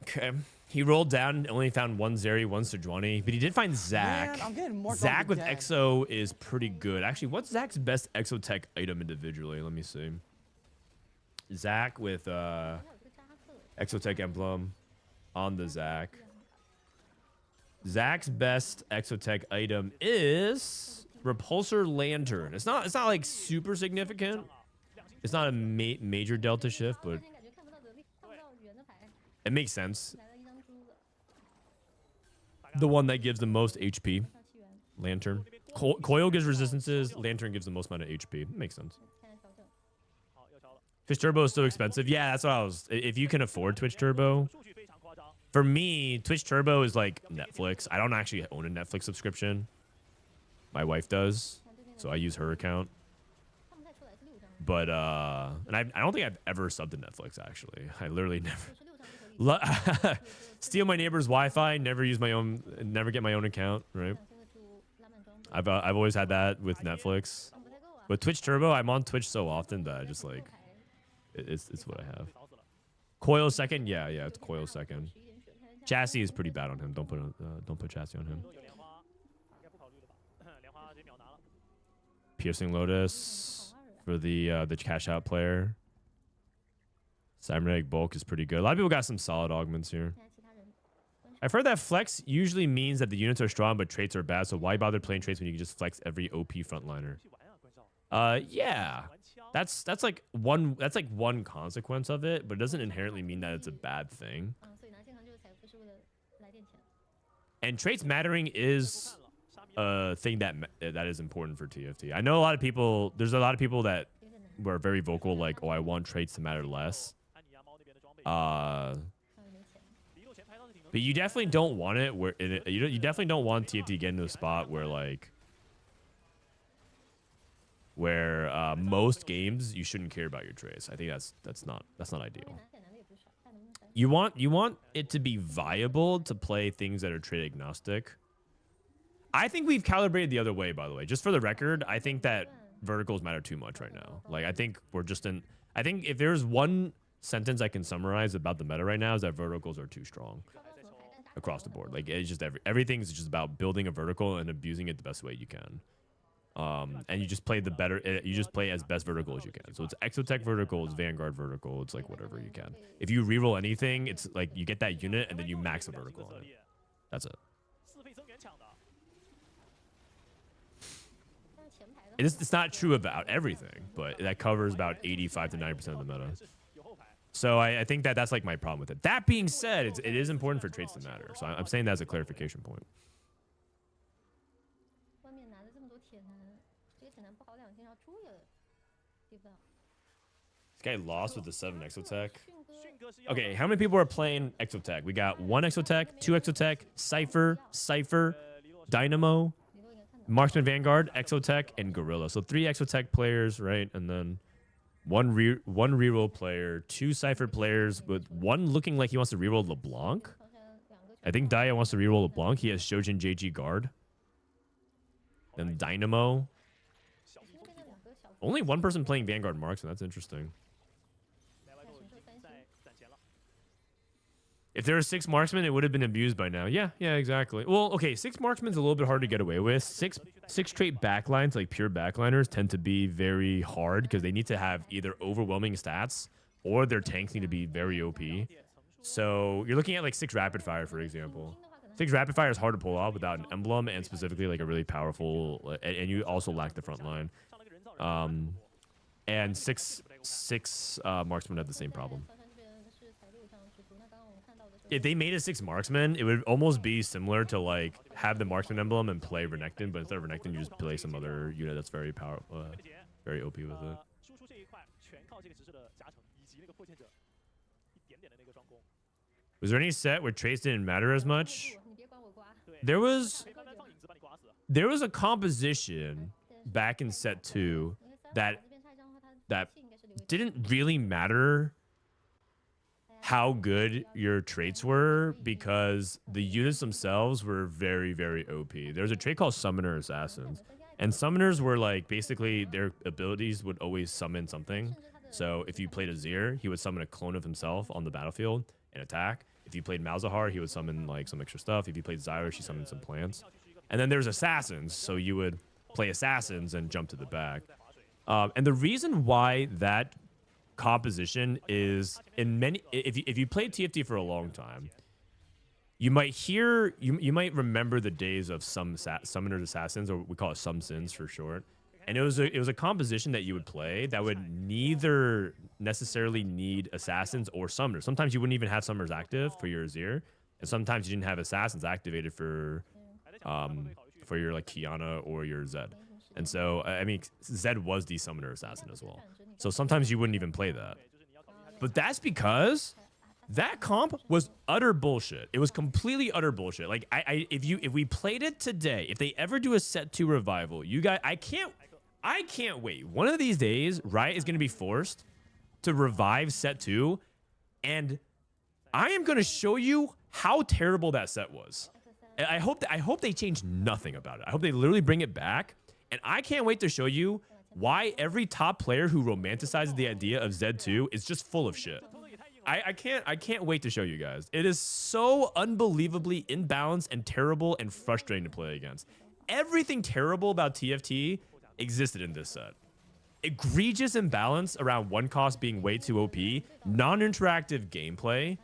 Okay. He rolled down and only found 1 Zeri, 1 Sejuani, but he did find Zach. Zach with Exo is pretty good. Actually, what's Zach's best Exotech item individually? Let me see. Zach with Exotech emblem on the Zach. Zach's best Exotech item is Repulsor Lantern. It's not like super significant. It's not a major delta shift, but it makes sense. The one that gives the most HP. Lantern. Coil gives resistances. Lantern gives the most amount of HP. Makes sense. Twitch Turbo is so expensive. Yeah, that's what I was. If you can afford Twitch Turbo. For me, Twitch Turbo is like Netflix. I don't actually own a Netflix subscription. My wife does. So I use her account. But, and I don't think I've ever subbed to Netflix, actually. I literally never. Steal my neighbor's Wi-Fi, never use my own, never get my own account, right? I've always had that with Netflix. With Twitch Turbo, I'm on Twitch so often that I just like, it's what I have. Coil second, yeah, it's Coil second. Chassis is pretty bad on him. Don't put Chassis on him. Piercing Lotus for the cash out player. Cybernetic Bulk is pretty good. A lot of people got some solid augments here. I've heard that flex usually means that the units are strong, but traits are bad. So why bother playing traits when you can just flex every OP frontliner? Yeah, that's like one consequence of it, but it doesn't inherently mean that it's a bad thing. And traits mattering is a thing that is important for TFT. I know a lot of people. There's a lot of people that were very vocal, like, "Oh, I want traits to matter less." But you definitely don't want it where you definitely don't want TFT to get into a spot where like most games you shouldn't care about your traits. I think that's not ideal. You want it to be viable to play things that are trait agnostic. I think we've calibrated the other way, by the way. Just for the record, I think that verticals matter too much right now. Like, I think we're just in. I think if there's one sentence I can summarize about the meta right now is that verticals are too strong. across the board. Like it's just everything's just about building a vertical and abusing it the best way you can. And you just play you just play as best vertical as you can. So it's Exotech vertical, it's Vanguard vertical, it's like whatever you can. If you reroll anything, it's like you get that unit and then you max the vertical on it. That's it. It's not true about everything, but that covers about 85 to 90% of the meta. So I think that's like my problem with it. That being said, it is important for traits to matter. So I'm saying that as a clarification point. This guy lost with the 7 Exotech. Okay, how many people are playing Exotech? We got 1 Exotech, 2 Exotech, Cypher, Dynamo, Marksman Vanguard, Exotech, and Gorilla. So 3 Exotech players, right? And then one reroll player, 2 Cypher players, with 1 looking like he wants to reroll LeBlanc. I think DaYa wants to reroll LeBlanc. He has Shojin JG Guard. Then Dynamo. Only 1 person playing Vanguard Marksman. That's interesting. If there were 6 marksmen, it would have been abused by now. Yeah, exactly. Well, okay, 6 marksmen's a little bit hard to get away with. Six trait backlines, like pure backliners, tend to be very hard because they need to have either overwhelming stats or their tanks need to be very OP. So you're looking at like 6 rapid fire, for example. 6 rapid fire is hard to pull off without an emblem and specifically like a really powerful, and you also lack the front line. And six marksmen have the same problem. If they made a 6 marksman, it would almost be similar to like have the marksman emblem and play Renekton, but instead of Renekton, you just play some other unit that's very powerful, very OP with it. Was there any set where traits didn't matter as much? There was a composition back in set 2 that didn't really matter how good your traits were because the units themselves were very, very OP. There's a trait called Summoner Assassins. And Summoners were like, basically, their abilities would always summon something. So if you played Azir, he would summon a clone of himself on the battlefield and attack. If you played Malzahar, he would summon like some extra stuff. If you played Zyra, she summoned some plants. And then there's Assassins. So you would play Assassins and jump to the back. And the reason why that composition is if you played TFT for a long time, you might remember the days of some Summoner's Assassins, or we call it some sins for short. And it was a composition that you would play that would neither necessarily need Assassins or Summoners. Sometimes you wouldn't even have Summoners active for your Azir, and sometimes you didn't have Assassins activated for your like Kiana or your Zed. And so I mean, Zed was the Summoner Assassin as well. So sometimes you wouldn't even play that. But that's because that comp was utter bullshit. It was completely utter bullshit. Like if we played it today, if they ever do a set 2 revival, you guys, I can't wait. One of these days, Riot is going to be forced to revive set 2, and I am going to show you how terrible that set was. I hope they change nothing about it. I hope they literally bring it back, and I can't wait to show you why every top player who romanticizes the idea of Z2 is just full of shit. I can't wait to show you guys. It is so unbelievably imbalanced and terrible and frustrating to play against. Everything terrible about TFT existed in this set. Egregious imbalance around 1 cost being way too OP, non-interactive gameplay,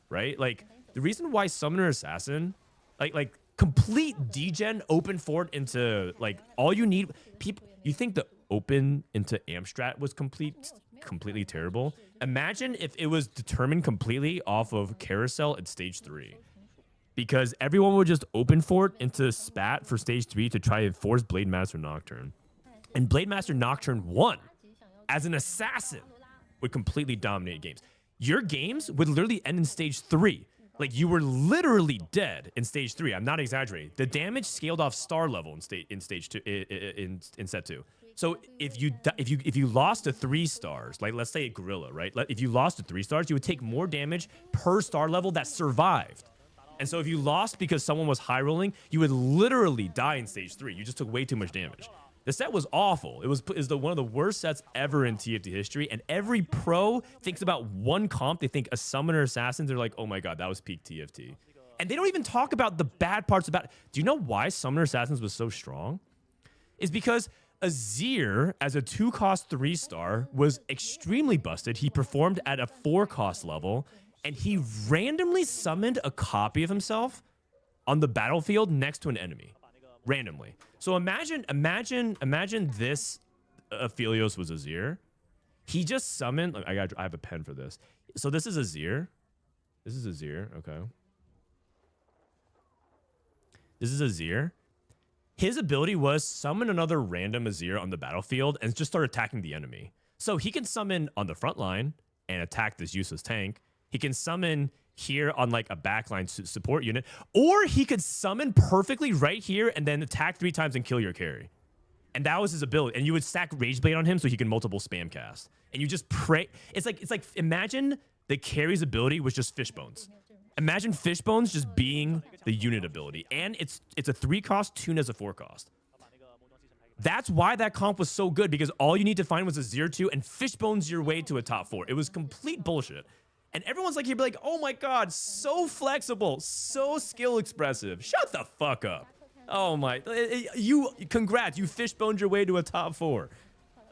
right? Like the reason why Summoner Assassin, like complete degen open fort into like all you need. People, you think the open into Amstrat was completely terrible? Imagine if it was determined completely off of Carousel at stage 3. Because everyone would just open fort into Spat for stage 3 to try and force Blade Master Nocturne. And Blade Master Nocturne won as an assassin, would completely dominate games. Your games would literally end in stage 3. Like you were literally dead in stage 3. I'm not exaggerating. The damage scaled off star level in stage 2 in set 2. So if you lost to 3 stars, like let's say a Gorilla, right? If you lost to 3 stars, you would take more damage per star level that survived. And so if you lost because someone was high rolling, you would literally die in stage 3. You just took way too much damage. The set was awful. It was one of the worst sets ever in TFT history. And every pro thinks about one comp. They think a Summoner Assassin. They're like, oh my god, that was peak TFT. And they don't even talk about the bad parts about it. Do you know why Summoner Assassins was so strong? Is because Azir, as a 2-cost 3-star, was extremely busted. He performed at a 4-cost level, and he randomly summoned a copy of himself on the battlefield next to an enemy. Randomly. So imagine this Aphelios was Azir. He just summoned... I have a pen for this. So this is Azir. This is Azir. Okay. This is Azir. His ability was summon another random Azir on the battlefield and just start attacking the enemy. So he can summon on the front line and attack this useless tank. He can summon here on like a backline support unit, or he could summon perfectly right here and then attack 3 times and kill your carry. And that was his ability. And you would stack Rage Blade on him so he can multiple spam cast. And you just pray. It's like imagine the carry's ability was just Fishbones. Imagine Fishbones just being the unit ability. And it's a 3-cost, Tune as a 4-cost. That's why that comp was so good, because all you need to find was a 0-2 and Fishbones your way to a top 4. It was complete bullshit. And everyone's like, he'd be like, oh my God, so flexible, so skill expressive. Shut the fuck up. Oh my, congrats, you Fishboned your way to a top 4.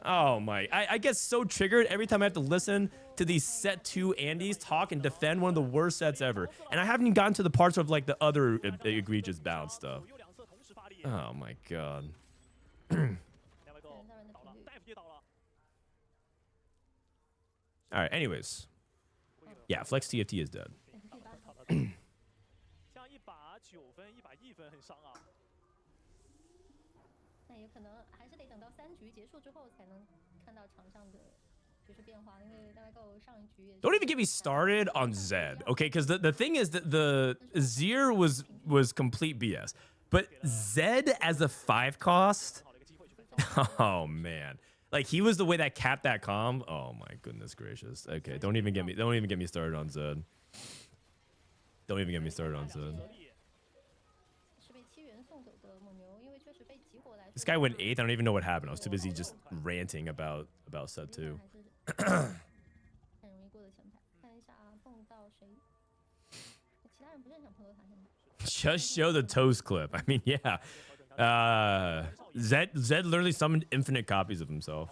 Oh my, I get so triggered every time I have to listen to these set 2 Andys talk and defend one of the worst sets ever. And I haven't even gotten to the parts of like the other egregious bounce stuff. Oh my God. All right, anyways. Yeah, Flex TFT is dead. Don't even get me started on Zed, okay? Because the thing is that the Azir was complete BS. But Zed as a 5-cost, oh man. Like he was the way that capped that comp. Oh my goodness gracious. Okay, don't even get me started on Zed. Don't even get me started on Zed. This guy went 8th. I don't even know what happened. I was too busy just ranting about set 2. Just show the toast clip. I mean, yeah. Zed literally summoned infinite copies of himself.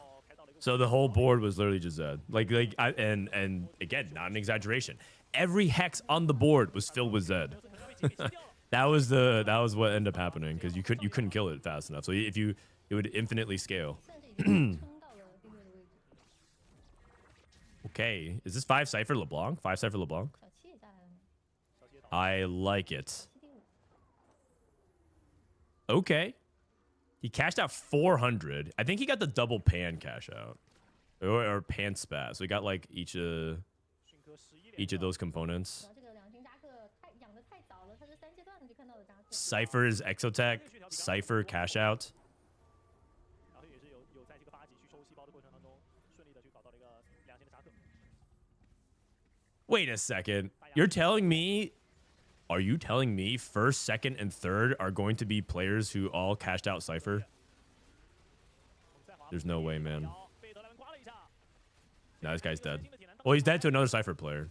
So the whole board was literally just Zed. And again, not an exaggeration. Every hex on the board was filled with Zed. That was what ended up happening, because you couldn't kill it fast enough. So it would infinitely scale. Okay, is this 5 Cypher LeBlanc? 5 Cypher LeBlanc? I like it. Okay. He cashed out 400. I think he got the double pan cash out. Or pan spat. So he got like each of those components. Cypher's Exotech. Cypher cash out. Wait a second. You're telling me... Are you telling me 1st, 2nd, and 3rd are going to be players who all cashed out Cypher? There's no way, man. No, this guy's dead. Well, he's dead to another Cypher player.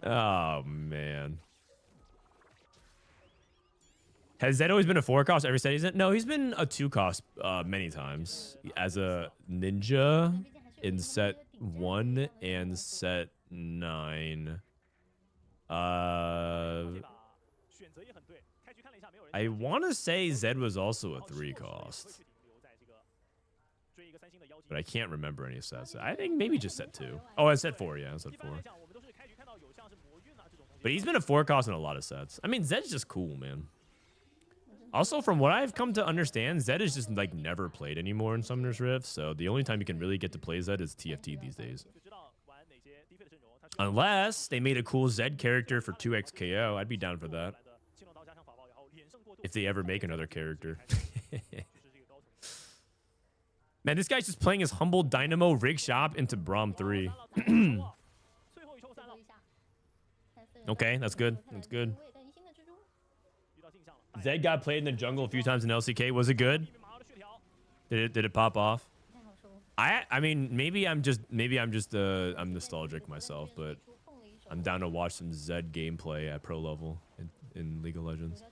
Oh, man. Has Zed always been a 4-cost every set he's in? No, he's been a 2-cost many times. As a ninja in set 1 and set 9. I want to say Zed was also a 3-cost. But I can't remember any sets. I think maybe just set 2. Oh, I said 4. Yeah, I said 4. But he's been a 4-cost in a lot of sets. I mean, Zed's just cool, man. Also, from what I've come to understand, Zed is just like never played anymore in Summoner's Rift. So the only time you can really get to play Zed is TFT these days. Unless they made a cool Zed character for 2x KO. I'd be down for that. If they ever make another character. Man, this guy's just playing his humble Dynamo rig shop into Braum 3. Okay, that's good. That's good. Zed got played in the jungle a few times in LCK. Was it good? Did it pop off? I mean, maybe I'm nostalgic myself, but I'm down to watch some Zed gameplay at pro level in League of Legends.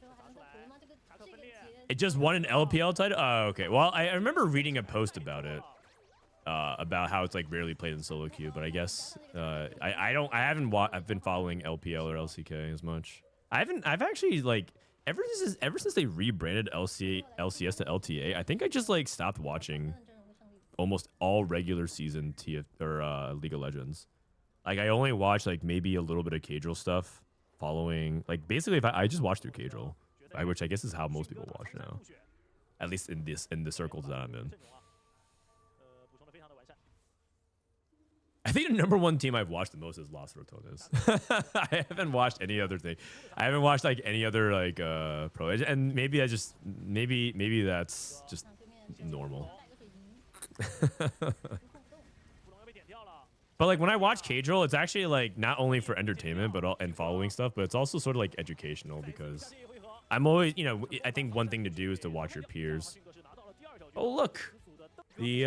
It just won an LPL title? Oh, okay. Well, I remember reading a post about it. About how it's like rarely played in solo queue, but I guess I've been following LPL or LCK as much. I've actually like ever since they rebranded LCS to LTA, I think I just like stopped watching almost all regular season League of Legends. Like I only watch like maybe a little bit of Cadral stuff following, like basically if I just watch through Cadral, which I guess is how most people watch now. At least in the circles that I'm in. I think the number one team I've watched the most is Los Rotones. I haven't watched any other thing. I haven't watched like any other like pro, and maybe maybe that's just normal. But like when I watch Cadral, it's actually like not only for entertainment and following stuff, but it's also sort of like educational because I'm always, you know, I think one thing to do is to watch your peers. Oh look, the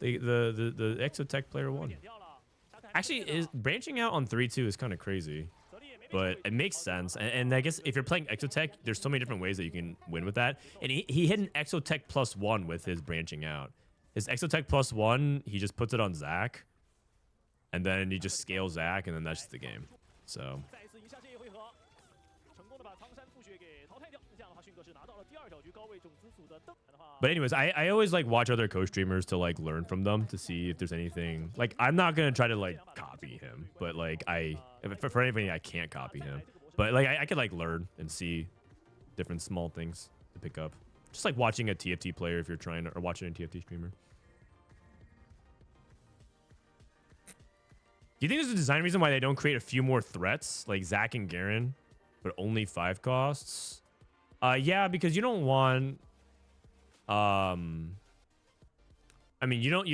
Exotech player won. Actually, is branching out on 3-2 is kind of crazy, but it makes sense. And I guess if you're playing Exotech, there's so many different ways that you can win with that. And he hit an Exotech +1 with his branching out. His Exotech +1, he just puts it on Zac, and then he just scales Zac, and then that's the game. So. But anyways, I always like watch other co-streamers to like learn from them to see if there's anything. Like I'm not gonna try to like copy him, but like for anything I can't copy him. But like I could like learn and see different small things to pick up. Just like watching a TFT player if you're trying to, or watching a TFT streamer. Do you think there's a design reason why they don't create a few more threats like Zac and Garen, but only 5 costs? Yeah, because you don't want. I mean, you don't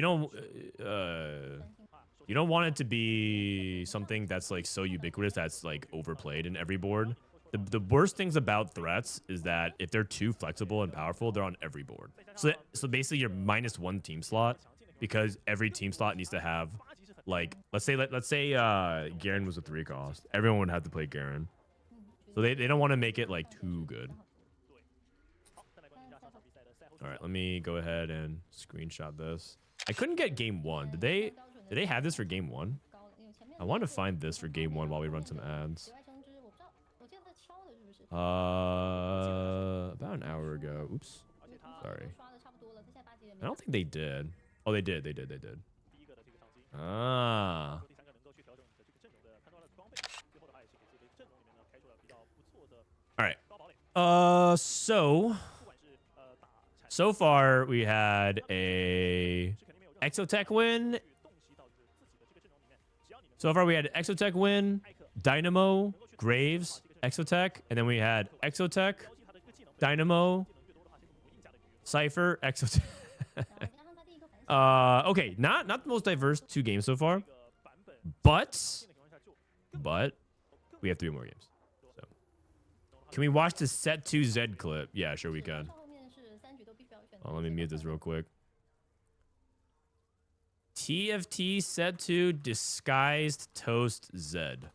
want it to be something that's like so ubiquitous that's like overplayed in every board. The worst things about threats is that if they're too flexible and powerful, they're on every board. So basically you're -1 team slot because every team slot needs to have like, let's say Garen was a 3 cost. Everyone would have to play Garen. So they don't want to make it like too good. All right, let me go ahead and screenshot this. I couldn't get game 1. Did they have this for game 1? I want to find this for game 1 while we run some ads. About an hour ago. Oops. Sorry. I don't think they did. Oh, they did. They did. Ah. All right. So far we had a Exotech win. So far we had Exotech win, Dynamo, Graves, Exotech, and then we had Exotech, Dynamo, Cypher, Exotech. Okay, not the most diverse 2 games so far, but we have 3 more games. So, can we watch the set 2 Zed clip? Yeah, sure we can. Oh, let me mute this real quick. TFT set 2 disguised toast Zed.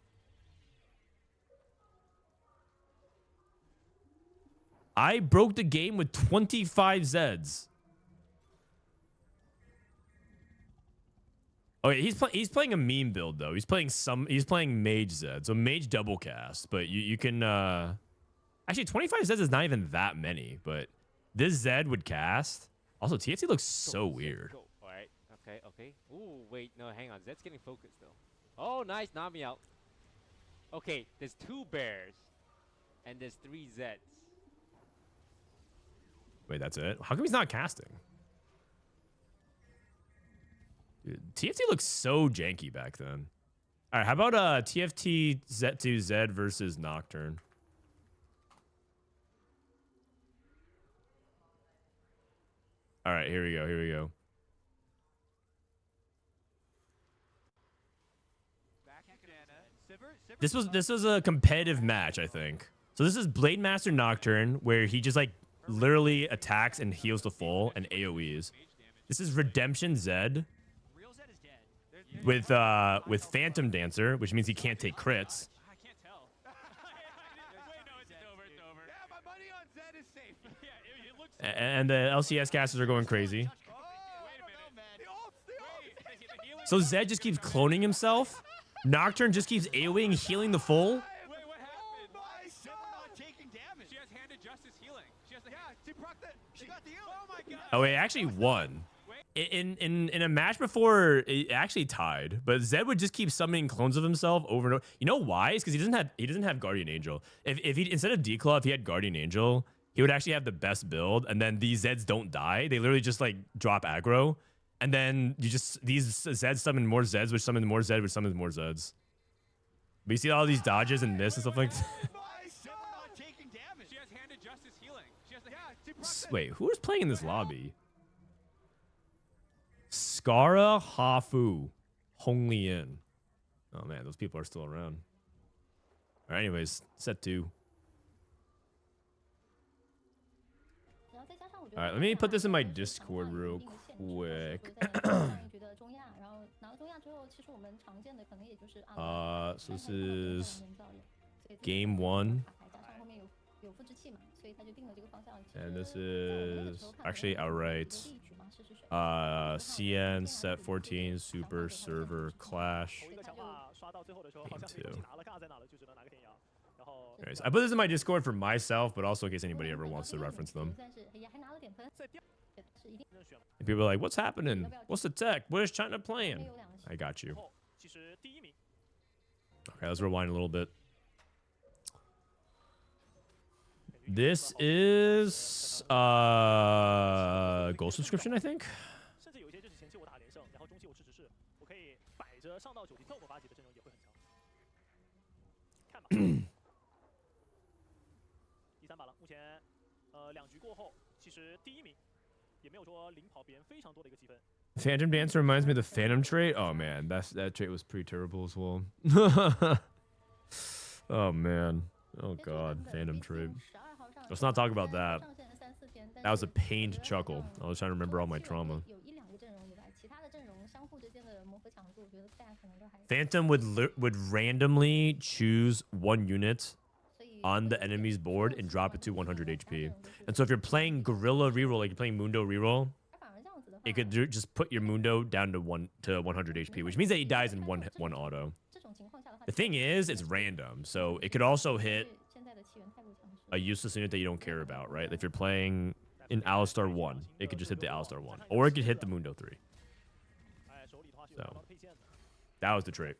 I broke the game with 25 Zeds. Oh, yeah, he's playing a meme build though. He's playing Mage Zed, so Mage double cast. But you can actually 25 Zeds is not even that many. But this Zed would cast. Also, TFT looks so weird. All right. Okay. Ooh, wait, no, hang on. Zed's getting focused though. Oh, nice, Nami out. Okay, there's 2 bears, and there's 3 Zeds. Wait, that's it? How come he's not casting? Dude, TFT looks so janky back then. All right, how about TFT Z2 Zed versus Nocturne? All right, here we go. This was a competitive match, I think. So this is Blade Master Nocturne, where he just like literally attacks and heals the full and AoEs. This is Redemption Zed. with Phantom Dancer, which means he can't take crits. I can't tell. Wait, no, it's over. It's over. Yeah, my money on Zed is safe. Yeah, it looks. And the LCS casters are going crazy. Oh, I don't know, man. The ults. The healing. So Zed just keeps cloning himself. Nocturne just keeps AoEing, healing the full. Wait, what happened? my Zed's God. not taking damage. She has handed justice healing. She has the She procced it. She got the heal. Oh my god. Oh, he actually won. In a match before, it actually tied. But Zed would just keep summoning clones of himself over and over. You know why? It's because he doesn't have Guardian Angel. If he instead of D-Claw, if he had Guardian Angel, he would actually have the best build. And then these Zeds don't die. They literally just like drop aggro. And then these Zeds summon more Zeds, which summon more Zed, which summons more Zeds. But you see all these dodges and miss and stuff like that. Zed's not taking damage. She has handed justice healing. She has the She procced it. Wait, who is playing in this lobby? Skara, Hafu, Hong Lian. Oh man, those people are still around. All right, anyways, set 2. All right, let me put this in my Discord real quick. So this is game 1. And this is actually outright. CN set 14 Super Server Clash. Game 2. Anyways, I put this in my Discord for myself, but also in case anybody ever wants to reference them. And people are like, "What's happening? What's the tech? What is China playing?" I got you. Okay, let's rewind a little bit. This is gold subscription, I think. Phantom Dancer reminds me of the Phantom trait. Oh man, that trait was pretty terrible as well. Oh man. Oh god, Phantom trait. Let's not talk about that. That was a pain to chuckle. I was trying to remember all my trauma. Phantom would randomly choose one unit on the enemy's board and drop it to 100 HP. And so if you're playing Gorilla Reroll, like you're playing Mundo Reroll, it could just put your Mundo down to 100 HP, which means that he dies in one auto. The thing is, it's random, so it could also hit a useless unit that you don't care about, right? If you're playing in Alistar 1, it could just hit the Alistar 1. Or it could hit the Mundo 3. So, that was the trait.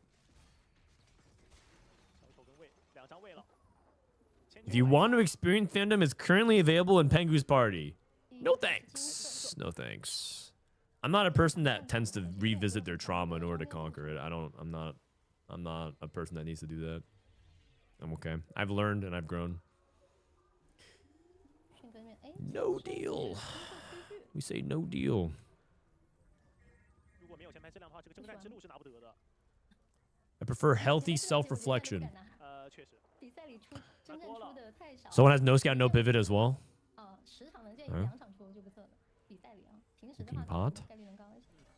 If you want to experience Phantom, it's currently available in Pengu's Party. No thanks. No thanks. I'm not a person that tends to revisit their trauma in order to conquer it. I'm not a person that needs to do that. I'm okay. I've learned and I've grown. No deal. We say no deal. I prefer healthy self-reflection. Someone has no scout, no pivot as well. Cooking pot.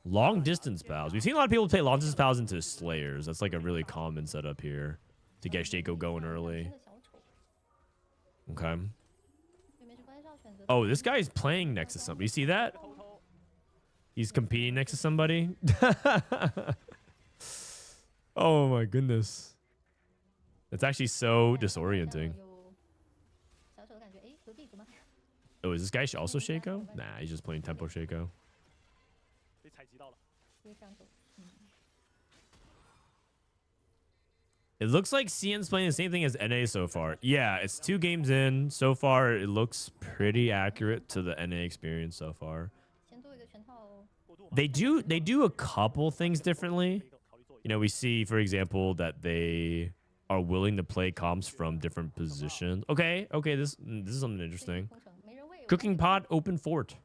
Long distance pals. We've seen a lot of people play long distance pals into Slayers. That's like a really common setup here to get XiaoQi going early. Okay. Oh, this guy is playing next to somebody. You see that? He's competing next to somebody. Oh my goodness. It's actually so disorienting. Oh, is this guy also Shaco? Nah, he's just playing Tempo Shaco. It looks like CN's playing the same thing as NA so far. Yeah, it's 2 games in. So far, it looks pretty accurate to the NA experience so far. They do a couple things differently. You know, we see, for example, that they are willing to play comps from different positions. Okay, this is something interesting. Cooking pot, open fort.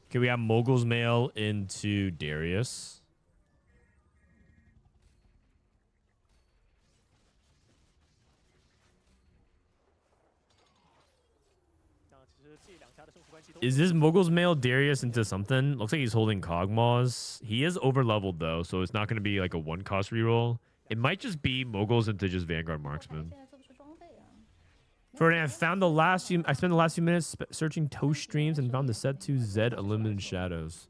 Okay, we have Mogul's Mail into Darius. Is this Mogul's male Darius into something? Looks like he's holding Kog'Maws. He is over leveled though, so it's not going to be like a 1-cost reroll. It might just be Moguls into just Vanguard Marksman. Frodan, I spent the last few minutes searching Toast streams and found the set 2 Zed Unlimited Shadows.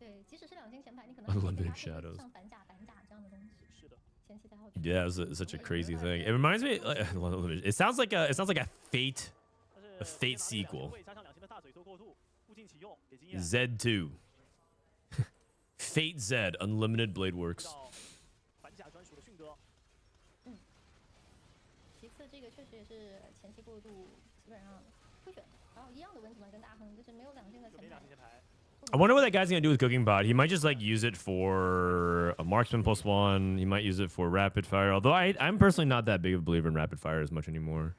Unlimited Shadows. Yeah, it's such a crazy thing. It reminds me. It sounds like a Fate sequel. Z2. Fate Z Unlimited Blade Works. I wonder what that guy's gonna do with Cooking Bot. He might just like use it for a marksman +1. He might use it for rapid fire. Although I'm personally not that big of a believer in rapid fire as much anymore.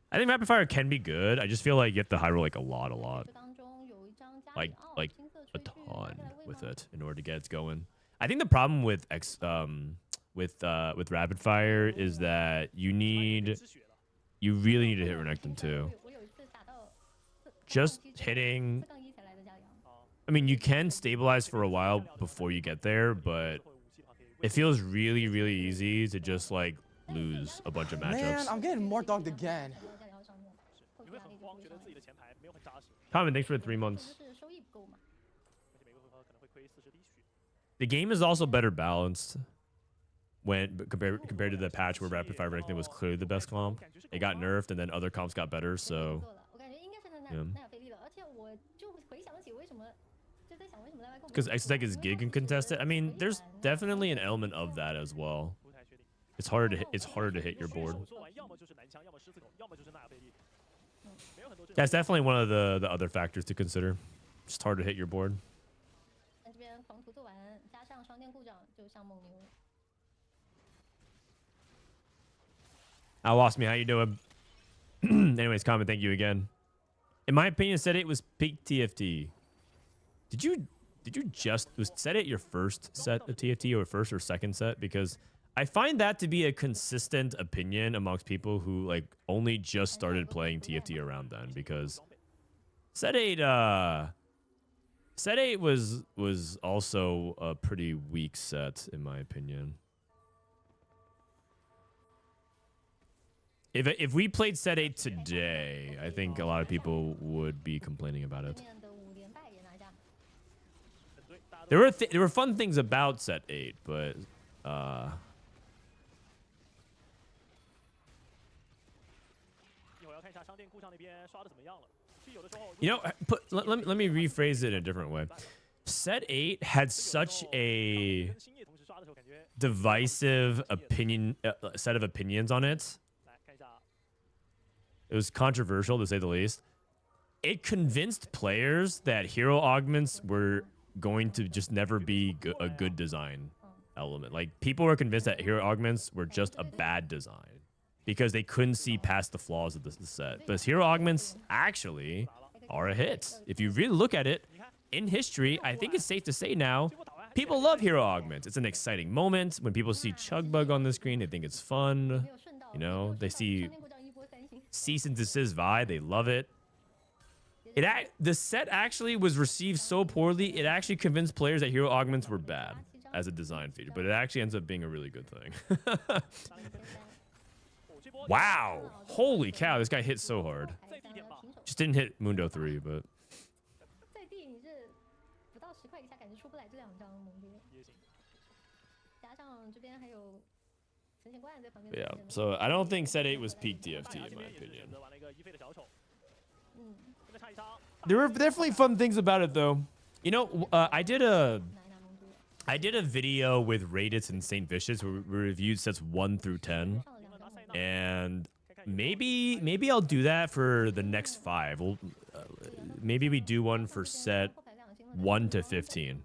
I think rapid fire can be good. I just feel like you have to high roll like a lot. Like a ton with it in order to get it going. I think the problem with rapid fire is that you really need to hit Renekton too. Just hitting. I mean, you can stabilize for a while before you get there, but it feels really, really easy to just like lose a bunch of matchups. Man, I'm getting more dogged again. Common, thanks for the 3 months. The game is also better balanced when compared to the patch where Rapid Fire Renekton was clearly the best comp. It got nerfed and then other comps got better, so yeah. Because Exotech is gig and contested. I mean, there's definitely an element of that as well. It's harder to hit your board. That's definitely one of the other factors to consider. Just hard to hit your board. I lost me. How you doing? Anyways, comment. Thank you again. In my opinion, Set 8 was peak TFT. Did you was Set 8 your first set of TFT or first or second set? Because I find that to be a consistent opinion amongst people who like only just started playing TFT around then. Because Set 8 was also a pretty weak set in my opinion. If we played Set 8 today, I think a lot of people would be complaining about it. There were fun things about Set 8, but you know, let me rephrase it in a different way. Set 8 had such a divisive opinion set of opinions on it. It was controversial to say the least. It convinced players that hero augments were going to just never be a good design element. Like people were convinced that hero augments were just a bad design because they couldn't see past the flaws of the set. But hero augments actually are a hit. If you really look at it in history, I think it's safe to say now, people love hero augments. It's an exciting moment when people see Chugbug on the screen. They think it's fun. You know, they see cease and desist vibe. They love it. The set actually was received so poorly, it actually convinced players that hero augments were bad as a design feature, but it actually ends up being a really good thing. Wow. Holy cow, this guy hit so hard. Just didn't hit Mundo 3, but... Yeah, so I don't think Set 8 was peak TFT in my opinion. There were definitely fun things about it though. You know, I did a video with Raditz and Saint Vicious where we reviewed sets 1 through 10, and maybe I'll do that for the next 5. Maybe we do one for set 1 to 15,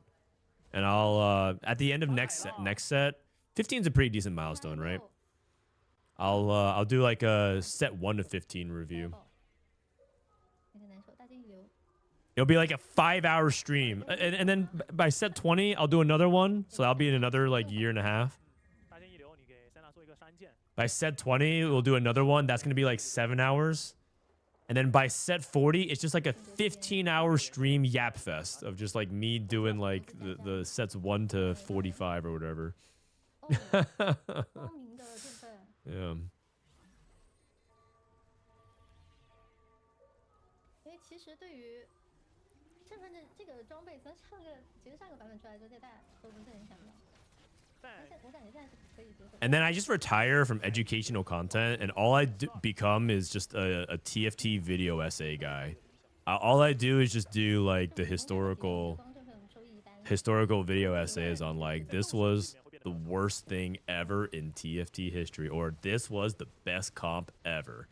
and I'll at the end of next set. 15 is a pretty decent milestone, right? I'll do like a set 1 to 15 review. It'll be like a 5-hour stream, and then by set 20, I'll do another one. So I'll be in another like year and a half. By set 20, we'll do another one. That's gonna be like 7 hours. And then by set 40, it's just like a 15-hour stream yap fest of just like me doing like the sets 1 to 45 or whatever. Yeah. 因为其实对于震撼这个装备，从其实上个版本出来之后，大家都不是很想要。我感觉现在是可以接受。 And then I just retire from educational content, and all I become is just a TFT video essay guy. All I do is just do like the historical video essays on like this was the worst thing ever in TFT history, or this was the best comp ever.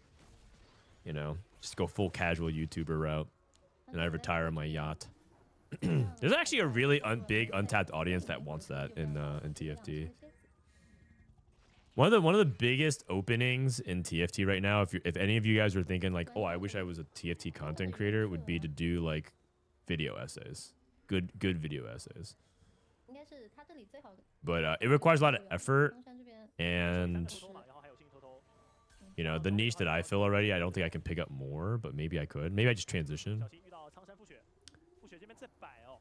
You know, just go full casual YouTuber route, and I retire on my yacht. There's actually a really big untapped audience that wants that in TFT. One of the biggest openings in TFT right now, if any of you guys are thinking like, oh, I wish I was a TFT content creator, would be to do like video essays, good video essays. But it requires a lot of effort, and you know, the niche that I fill already, I don't think I can pick up more, but maybe I could. Maybe I just transition.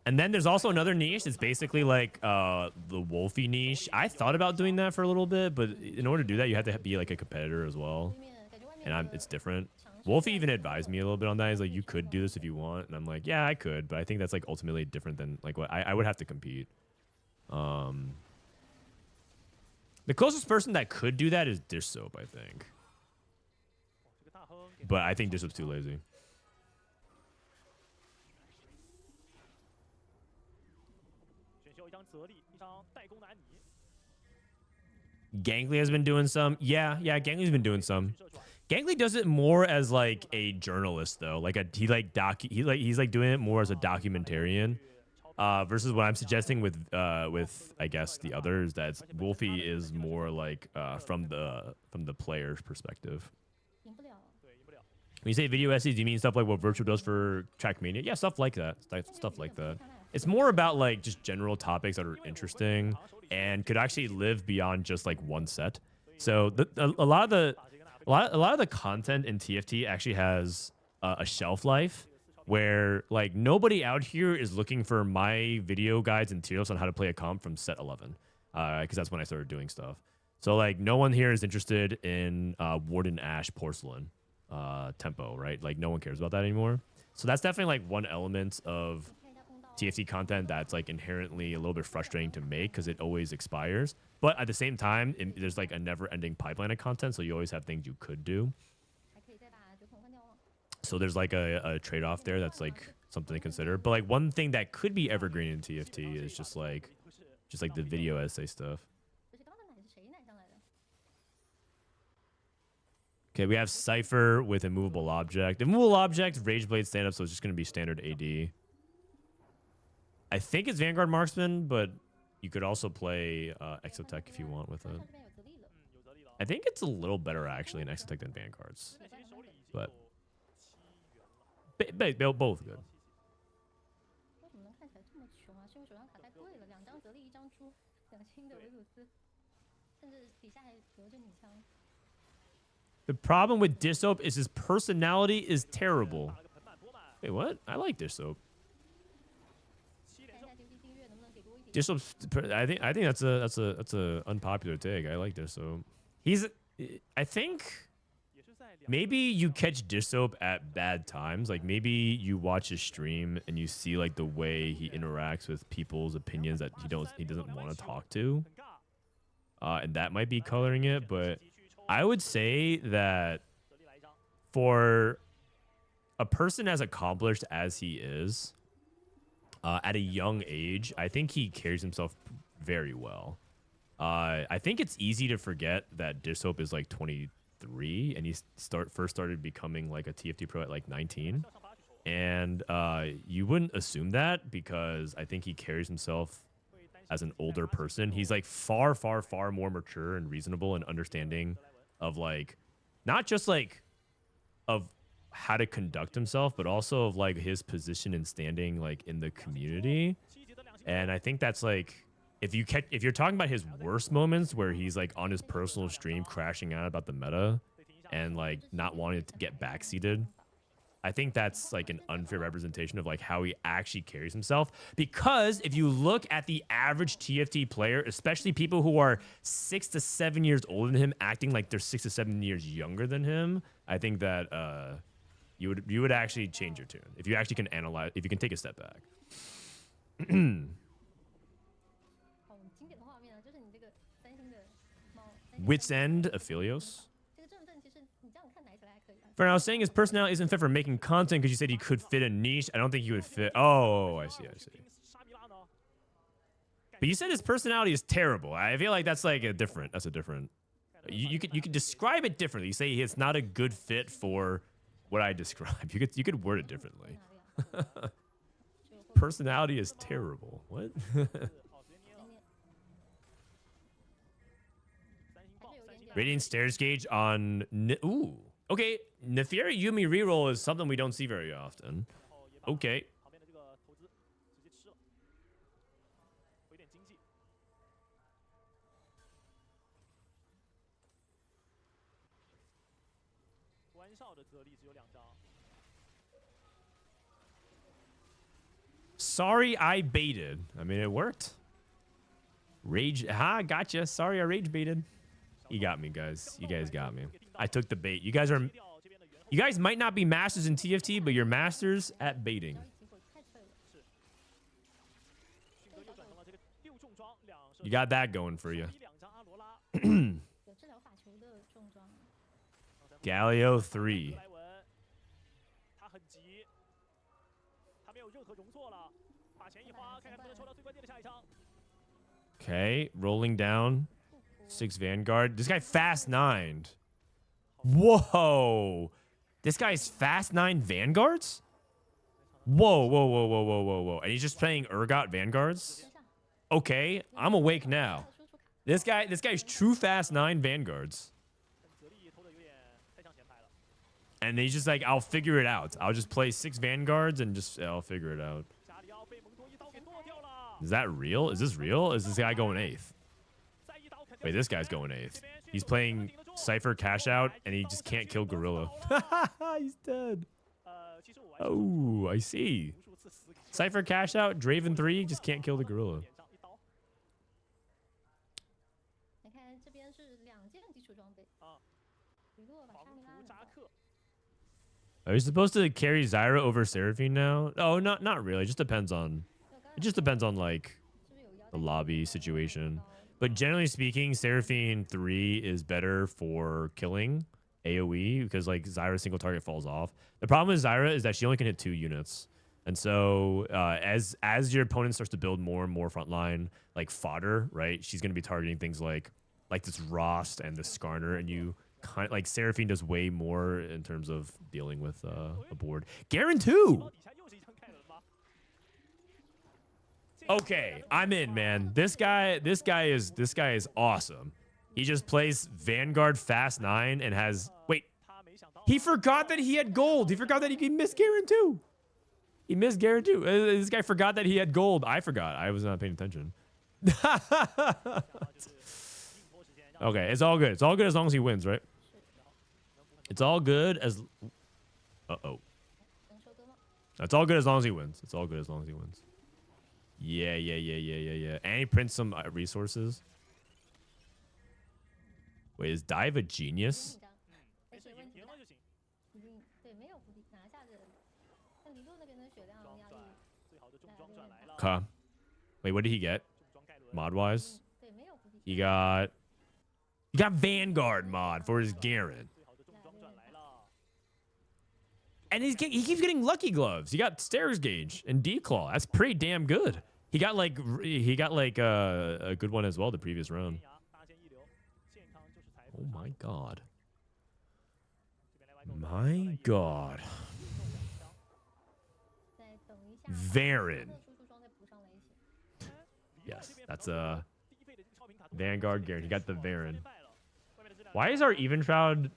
And then there's also another niche that's basically like the Wolfie niche. I thought about doing that for a little bit, but in order to do that, you have to be like a competitor as well. And it's different. Wolfie even advised me a little bit on that. He's like, you could do this if you want. And I'm like, yeah, I could. But I think that's like ultimately different than like what I would have to compete. The closest person that could do that is Dish Soap, I think. But I think Dish Soap's too lazy. Gangly has been doing some. Yeah, Gangly's been doing some. Gangly does it more as like a journalist though. Like he's like doing it more as a documentarian. Versus what I'm suggesting with I guess the others, that Wolfie is more like from the player's perspective. When you say video essays, do you mean stuff like what Virtual does for Trackmania? Yeah, stuff like that. Stuff like that. It's more about like just general topics that are interesting and could actually live beyond just like one set. So a lot of the content in TFT actually has a shelf life where like nobody out here is looking for my video guides and tutorials on how to play a comp from set 11, because that's when I started doing stuff. So like no one here is interested in Warden Ash Porcelain tempo, right? Like no one cares about that anymore. So that's definitely like one element of TFT content that's like inherently a little bit frustrating to make because it always expires. But at the same time, there's like a never-ending pipeline of content, so you always have things you could do. So there's like a trade-off there that's like something to consider. But like one thing that could be evergreen in TFT is just like the video essay stuff. Okay, we have Cypher with Immovable Object. Immovable Object, Rageblade stand-up, so it's just going to be standard AD. I think it's Vanguard Marksman, but you could also play Exotech if you want with it. I think it's a little better actually in Exotech than Vanguard's, but both good. The problem with Dish Soap is his personality is terrible. Wait, what? I like Dish Soap. Dish Soap's, I think that's a unpopular take. I like Dish Soap. I think maybe you catch Dish Soap at bad times. Like maybe you watch his stream and you see like the way he interacts with people's opinions that he doesn't want to talk to, and that might be coloring it. But I would say that for a person as accomplished as he is, at a young age, I think he carries himself very well. I think it's easy to forget that Dish Soap is like 23 and he first started becoming like a TFT pro at like 19. And you wouldn't assume that because I think he carries himself as an older person. He's like far, far, far more mature and reasonable and understanding of like, not just like of how to conduct himself, but also of like his position and standing like in the community. And I think that's like, if you're talking about his worst moments where he's like on his personal stream crashing out about the meta and like not wanting to get backseated, I think that's like an unfair representation of like how he actually carries himself. Because if you look at the average TFT player, especially people who are 6 to 7 years older than him, acting like they're 6 to 7 years younger than him, I think that you would actually change your tune if you actually can analyze, if you can take a step back. 哦，经典的画面啊，就是你这个三星的猫。Wits End Aphelios. 这个振奋其实你这样看来起来还可以啊。 For now, saying his personality isn't fit for making content because you said he could fit a niche. I don't think he would fit. Oh, I see. But you said his personality is terrible. I feel like that's like a different. That's a different. You could describe it differently. You say it's not a good fit for what I described. You could word it differently. Personality is terrible. What? Rating stairs gauge on. Ooh. Okay. Neferi Yumi reroll is something we don't see very often. Okay. Sorry, I baited. I mean, it worked. Rage. Ha, gotcha. Sorry, I rage baited. You got me, guys. You guys got me. I took the bait. You guys might not be masters in TFT, but you're masters at baiting. You got that going for you. Galio 3. Okay, rolling down. 6 Vanguard. This guy fast 9'd. Whoa. This guy's fast 9 Vanguards? Whoa. And he's just playing Urgot Vanguards? Okay, I'm awake now. This guy's true fast 9 Vanguards. And he's just like, I'll figure it out. I'll just play 6 Vanguards and I'll figure it out. Is that real? Is this real? Is this guy going 8th? Wait, this guy's going 8th. He's playing Cypher Cash Out, and he just can't kill Gorilla. He's dead. Oh, I see. Cypher Cash Out, Draven 3, just can't kill the Gorilla. Are you supposed to carry Zyra over Seraphine now? Oh, not really. It just depends on like the lobby situation. But generally speaking, Seraphine 3 is better for killing AoE because like Zyra's single target falls off. The problem with Zyra is that she only can hit 2 units. And so as your opponent starts to build more and more frontline like fodder, right? She's going to be targeting things like this Rost and the Skarner, and you kind of like Seraphine does way more in terms of dealing with a board. Garen 2. Okay, I'm in, man. This guy is awesome. He just plays Vanguard fast 9 and has he forgot that he had gold. He forgot that he missed Garen 2. He missed Garen 2. This guy forgot that he had gold. I forgot. I was not paying attention. Okay, it's all good. It's all good as long as he wins, right? It's all good as It's all good as long as he wins. It's all good as long as he wins. Yeah. And he prints some resources. Wait, is Dive a genius? Huh. Wait, what did he get? Mod-wise? He got Vanguard mod for his Garen. And he keeps getting lucky gloves. He got stairs gauge and D-claw. That's pretty damn good. He got like a good one as well the previous round. Oh my god. My god. Varen. Yes, that's a Vanguard Garen. He got the Varen. Why is our Even Shroud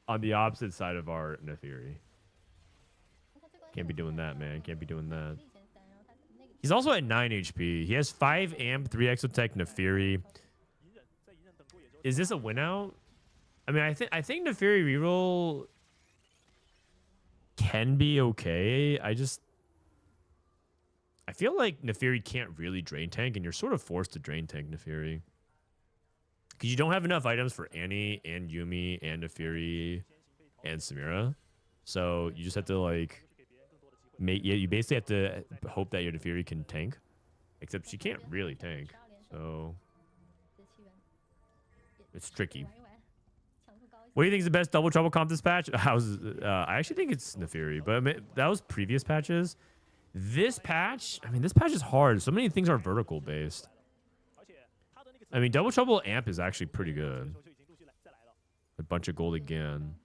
on the opposite side of our Neferi? Can't be doing that, man. Can't be doing that. He's also at 9 HP. He has 5 amp, 3 exotech, Neferi. Is this a win out? I mean, I think Neferi reroll. can be okay. I feel like Neferi can't really drain tank, and you're sort of forced to drain tank Neferi. Because you don't have enough items for Annie and Yumi and Neferi and Samira. So you just have to like you basically have to hope that your Neferi can tank. Except she can't really tank. So it's tricky. What do you think is the best double trouble comp this patch? I actually think it's Neferi, but I mean, that was previous patches. This patch, I mean, this patch is hard. So many things are vertical based. I mean, double trouble amp is actually pretty good. A bunch of gold again.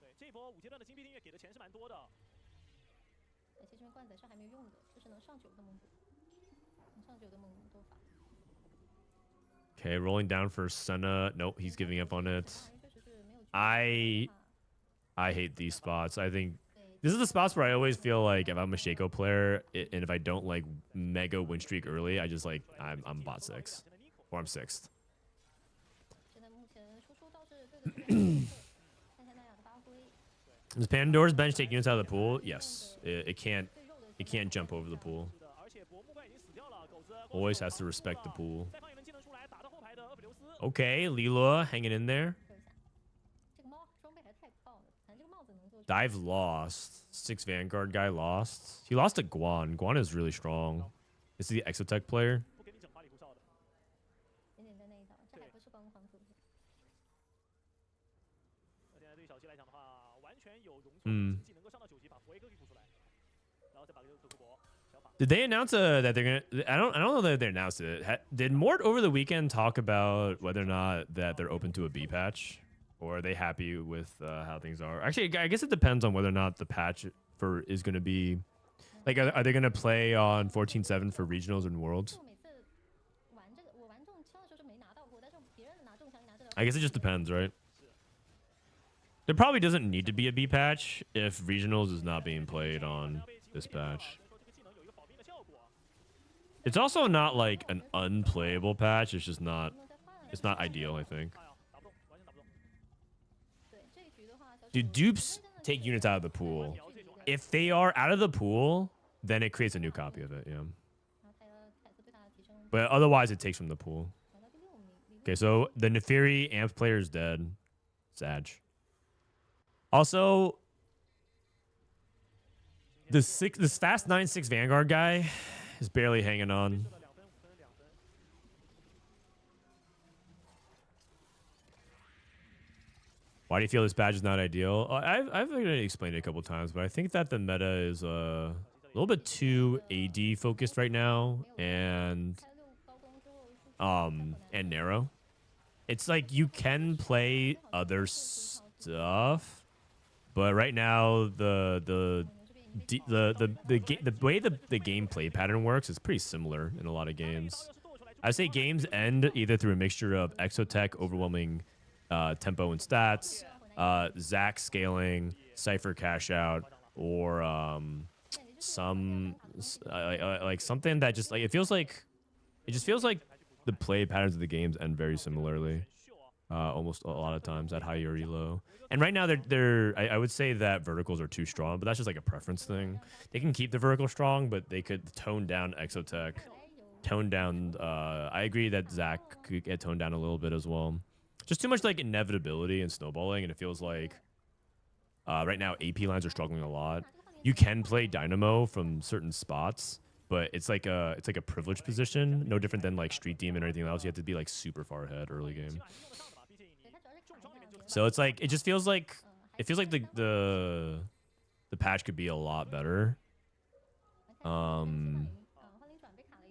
Okay, rolling down for Senna. Nope, he's giving up on it. I hate these spots. I think this is the spots where I always feel like if I'm a Shaco player and if I don't like mega win streak early, I just like I'm bot 6 or I'm 6th. Does Pandora's bench take units out of the pool? Yes, it can't jump over the pool. Always has to respect the pool. Okay, LiLuo hanging in there. Dive lost. 6 Vanguard guy lost. He lost to Guan. Guan is really strong. This is the Exotech player. Did they announce that they're gonna? I don't know that they announced it. Did Mort over the weekend talk about whether or not that they're open to a B patch, or are they happy with how things are? Actually, I guess it depends on whether or not the patch is going to be like. Are they going to play on 14.7 for regionals and worlds? I guess it just depends, right? There probably doesn't need to be a B patch if regionals is not being played on this patch. It's also not like an unplayable patch. It's just not. It's not ideal, I think. Do dupes take units out of the pool? If they are out of the pool, then it creates a new copy of it. Yeah. But otherwise, it takes from the pool. Okay, so the Neferi amp player is dead. Sag. Also, this fast 9-6 Vanguard guy is barely hanging on. Why do you feel this badge is not ideal? I've already explained it a couple times, but I think that the meta is a little bit too AD focused right now and narrow. It's like you can play other stuff, but right now the way the gameplay pattern works is pretty similar in a lot of games. I say games end either through a mixture of Exotech overwhelming tempo and stats, Zac scaling, Cypher cash out, or some like something that just like it just feels like the play patterns of the games end very similarly, almost a lot of times at high or low. And right now I would say that verticals are too strong, but that's just like a preference thing. They can keep the vertical strong, but they could tone down Exotech, tone down. I agree that Zac could get toned down a little bit as well. Just too much like inevitability and snowballing, and it feels like right now AP lines are struggling a lot. You can play Dynamo from certain spots, but it's like a privileged position, no different than like Street Demon or anything else. You have to be like super far ahead early game. So it's like it feels like the patch could be a lot better. And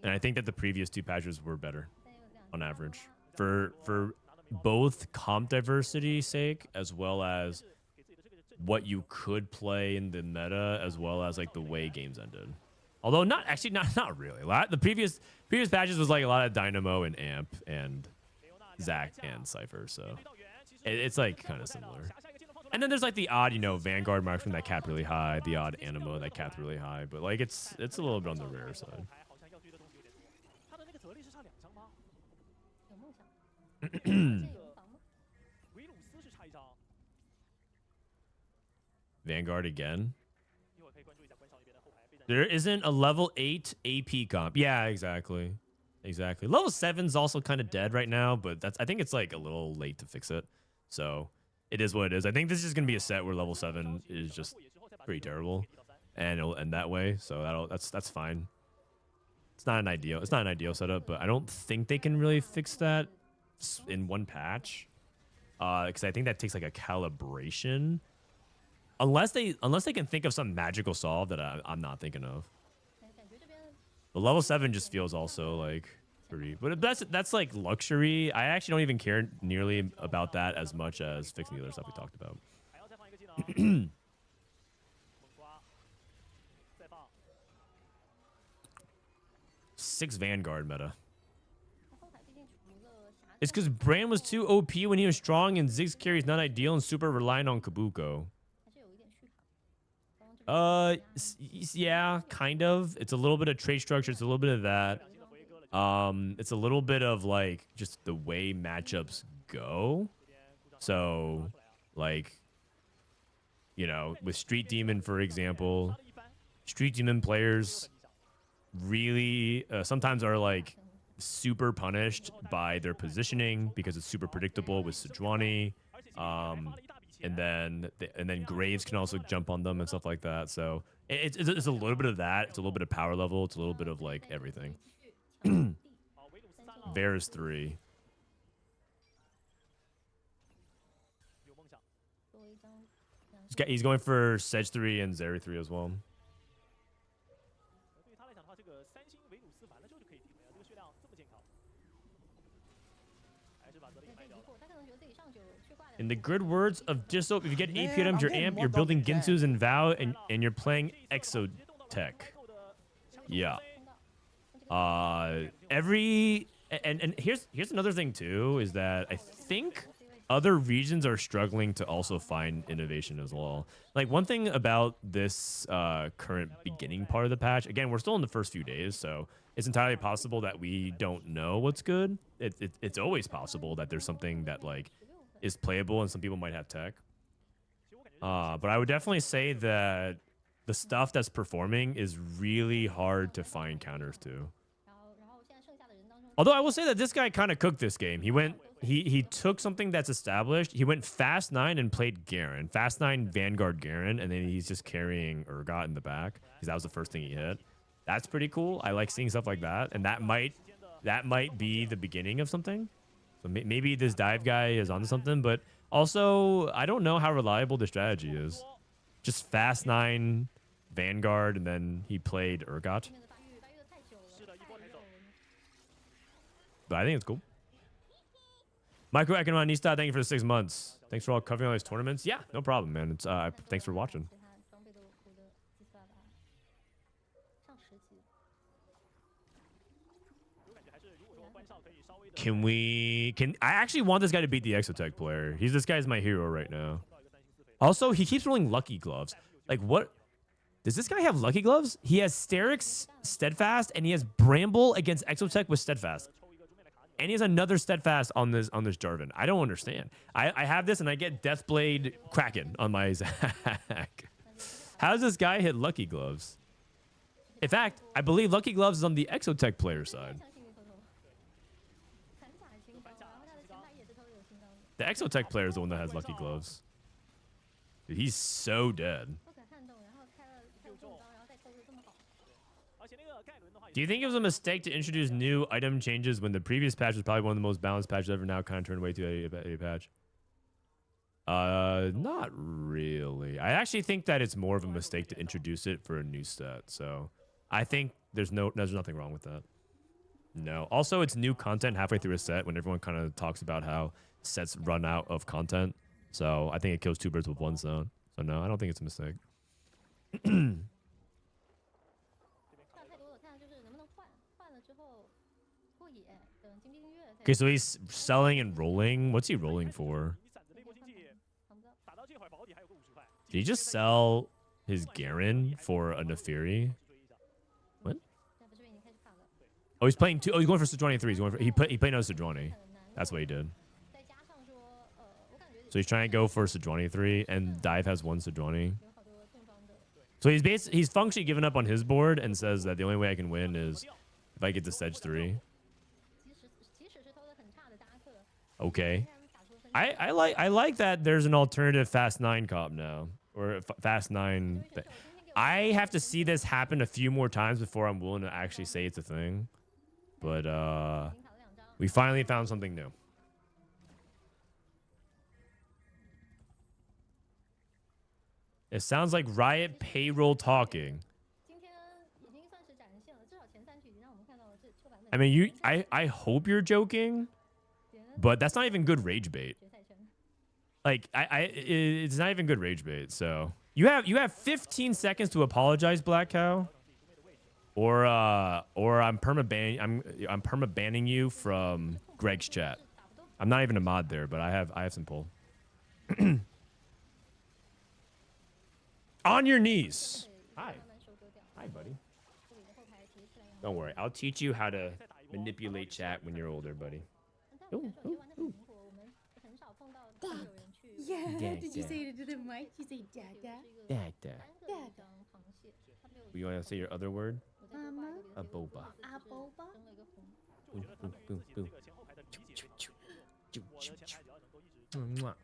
I think that the previous 2 patches were better on average for both comp diversity sake as well as what you could play in the meta as well as like the way games ended. Although not really. The previous patches was like a lot of Dynamo and Amp and Zac and Cypher, so it's like kind of similar. And then there's like the odd, Vanguard marksman that capped really high, the odd Animo that capped really high, but like it's a little bit on the rare side. Vanguard again. There isn't a level 8 AP comp. Yeah, exactly. Exactly. Level 7's also kind of dead right now, but I think it's like a little late to fix it. So it is what it is. I think this is going to be a set where level 7 is just pretty terrible, and it'll end that way. So that's fine. It's not an ideal setup, but I don't think they can really fix that in one patch. Because I think that takes like a calibration. Unless they can think of some magical solve that I'm not thinking of. The level 7 just feels also like pretty, but that's like luxury. I actually don't even care nearly about that as much as fixing the other stuff we talked about. 6 Vanguard meta. It's because Bran was too OP when he was strong, and Ziggs carry is not ideal and super reliant on Kabuko. Yeah, kind of. It's a little bit of trade structure. It's a little bit of that. It's a little bit of like just the way matchups go. So, like, you know, with Street Demon, for example, Street Demon players really sometimes are like super punished by their positioning because it's super predictable with Sejuani. And then Graves can also jump on them and stuff like that. So it's a little bit of that. It's a little bit of power level. It's a little bit of like everything. Varus 3. He's going for Sedge 3 and Zeri 3 as well. In the good words of Disso, if you get AP items, your amp, you're building Ginsus and Vow, and you're playing Exotech. Yeah. And here's another thing too, is that I think other regions are struggling to also find innovation as well. Like one thing about this current beginning part of the patch, again, we're still in the first few days, so it's entirely possible that we don't know what's good. It's always possible that there's something that like is playable and some people might have tech. But I would definitely say that the stuff that's performing is really hard to find counters to. Although I will say that this guy kind of cooked this game. He took something that's established. He went Fast 9 and played Garen. Fast 9 Vanguard Garen, and then he's just carrying Urgot in the back because that was the first thing he hit. That's pretty cool. I like seeing stuff like that, and that might be the beginning of something. So maybe this dive guy is onto something, but also I don't know how reliable the strategy is. Just Fast 9 Vanguard, and then he played Urgot. But I think it's cool. Microeconomista, thank you for the 6 months. Thanks for all covering all these tournaments. Yeah, no problem, man. It's thanks for watching. I actually want this guy to beat the Exotech player. This guy's my hero right now. Also, he keeps rolling lucky gloves. Like, what? Does this guy have lucky gloves? He has Sterix Steadfast, and he has Bramble against Exotech with Steadfast. And he has another Steadfast on this Jarvan. I don't understand. I have this, and I get Deathblade Kraken on my Zac. How does this guy hit lucky gloves? In fact, I believe lucky gloves is on the Exotech player side. The Exotech player is the one that has lucky gloves. Dude, he's so dead. Do you think it was a mistake to introduce new item changes when the previous patch was probably one of the most balanced patches ever, now kind of turned way to a patch? Not really. I actually think that it's more of a mistake to introduce it for a new set. So I think there's nothing wrong with that. No. Also, it's new content halfway through a set when everyone kind of talks about how sets run out of content. So I think it kills 2 birds with 1 stone. So no, I don't think it's a mistake. Okay, so he's selling and rolling. What's he rolling for? Did he just sell his Garen for a Neferi? What? Oh, he's playing 2. Oh, he's going for Sejuani 3. He played no Sejuani. That's what he did. So he's trying to go for Sejuani 3, and Dive has 1 Sejuani. So he's functionally given up on his board and says that the only way I can win is if I get to Sedge 3. Okay. I like that there's an alternative Fast 9 comp now. Or Fast 9. I have to see this happen a few more times before I'm willing to actually say it's a thing. But we finally found something new. It sounds like Riot payroll talking. I mean, I hope you're joking, but that's not even good rage bait. Like it's not even good rage bait. So you have 15 seconds to apologize, Black Cow, or I'm perma banning you from Greg's chat. I'm not even a mod there, but I have some pull. On your knees. Hi, buddy. Don't worry, I'll teach you how to manipulate chat when you're older, buddy. Ooh. Yeah, did you say it into the mic? You say dada? Dada. You want to say your other word? A boba. A boba? Boom, boom, boom, boom. Mwah.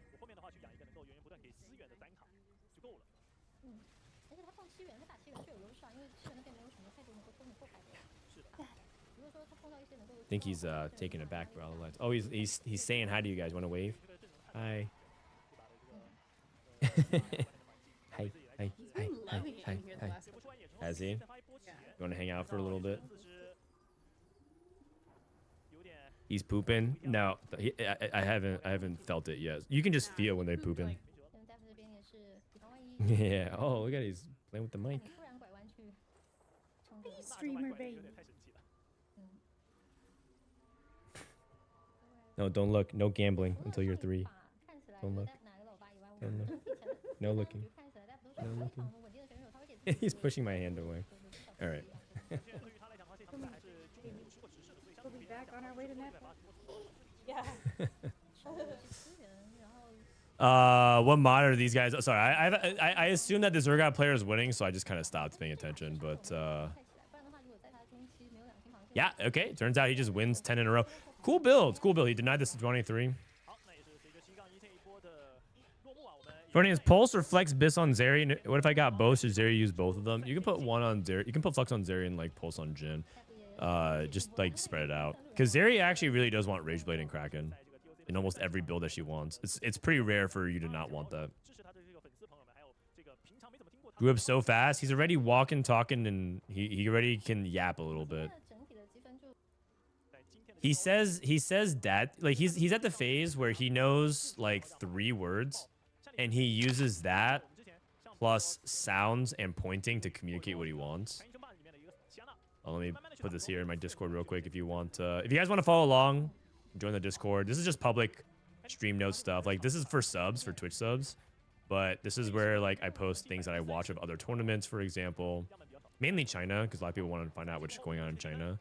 I think he's taking it back, bro. Oh, he's saying hi to you guys. Want to wave? Hi. Hi. Has he? You want to hang out for a little bit? He's pooping. No, I haven't felt it yet. You can just feel when they pooping. Yeah. Oh, look at he's playing with the mic. Streamer baby. No, don't look. No gambling until you're 3. Don't look. Don't look. No looking. No looking. He's pushing my hand away. All right. We'll be back on our way to Netflix. Yeah. What mod are these guys? Sorry, I assume that this Urgot player is winning, so I just kind of stopped paying attention. But yeah, okay. Turns out he just wins 10 in a row. Cool build. Cool build. He denied this to 23. Funny is Pulse or Flex Bis on Zeri. What if I got both? Should Zeri use both of them? You can put one on Zeri. You can put Flex on Zeri and like Pulse on Jin. Just like spread it out. Because Zeri actually really does want Rageblade and Kraken in almost every build that she wants. It's pretty rare for you to not want that. Grew up so fast. He's already walking, talking, and he already can yap a little bit. He says that like he's at the phase where he knows like 3 words, and he uses that plus sounds and pointing to communicate what he wants. Let me put this here in my Discord real quick. If you want, if you guys want to follow along, join the Discord. This is just public stream notes stuff. Like this is for subs, for Twitch subs, but this is where like I post things that I watch of other tournaments, for example, mainly China, because a lot of people want to find out what's going on in China.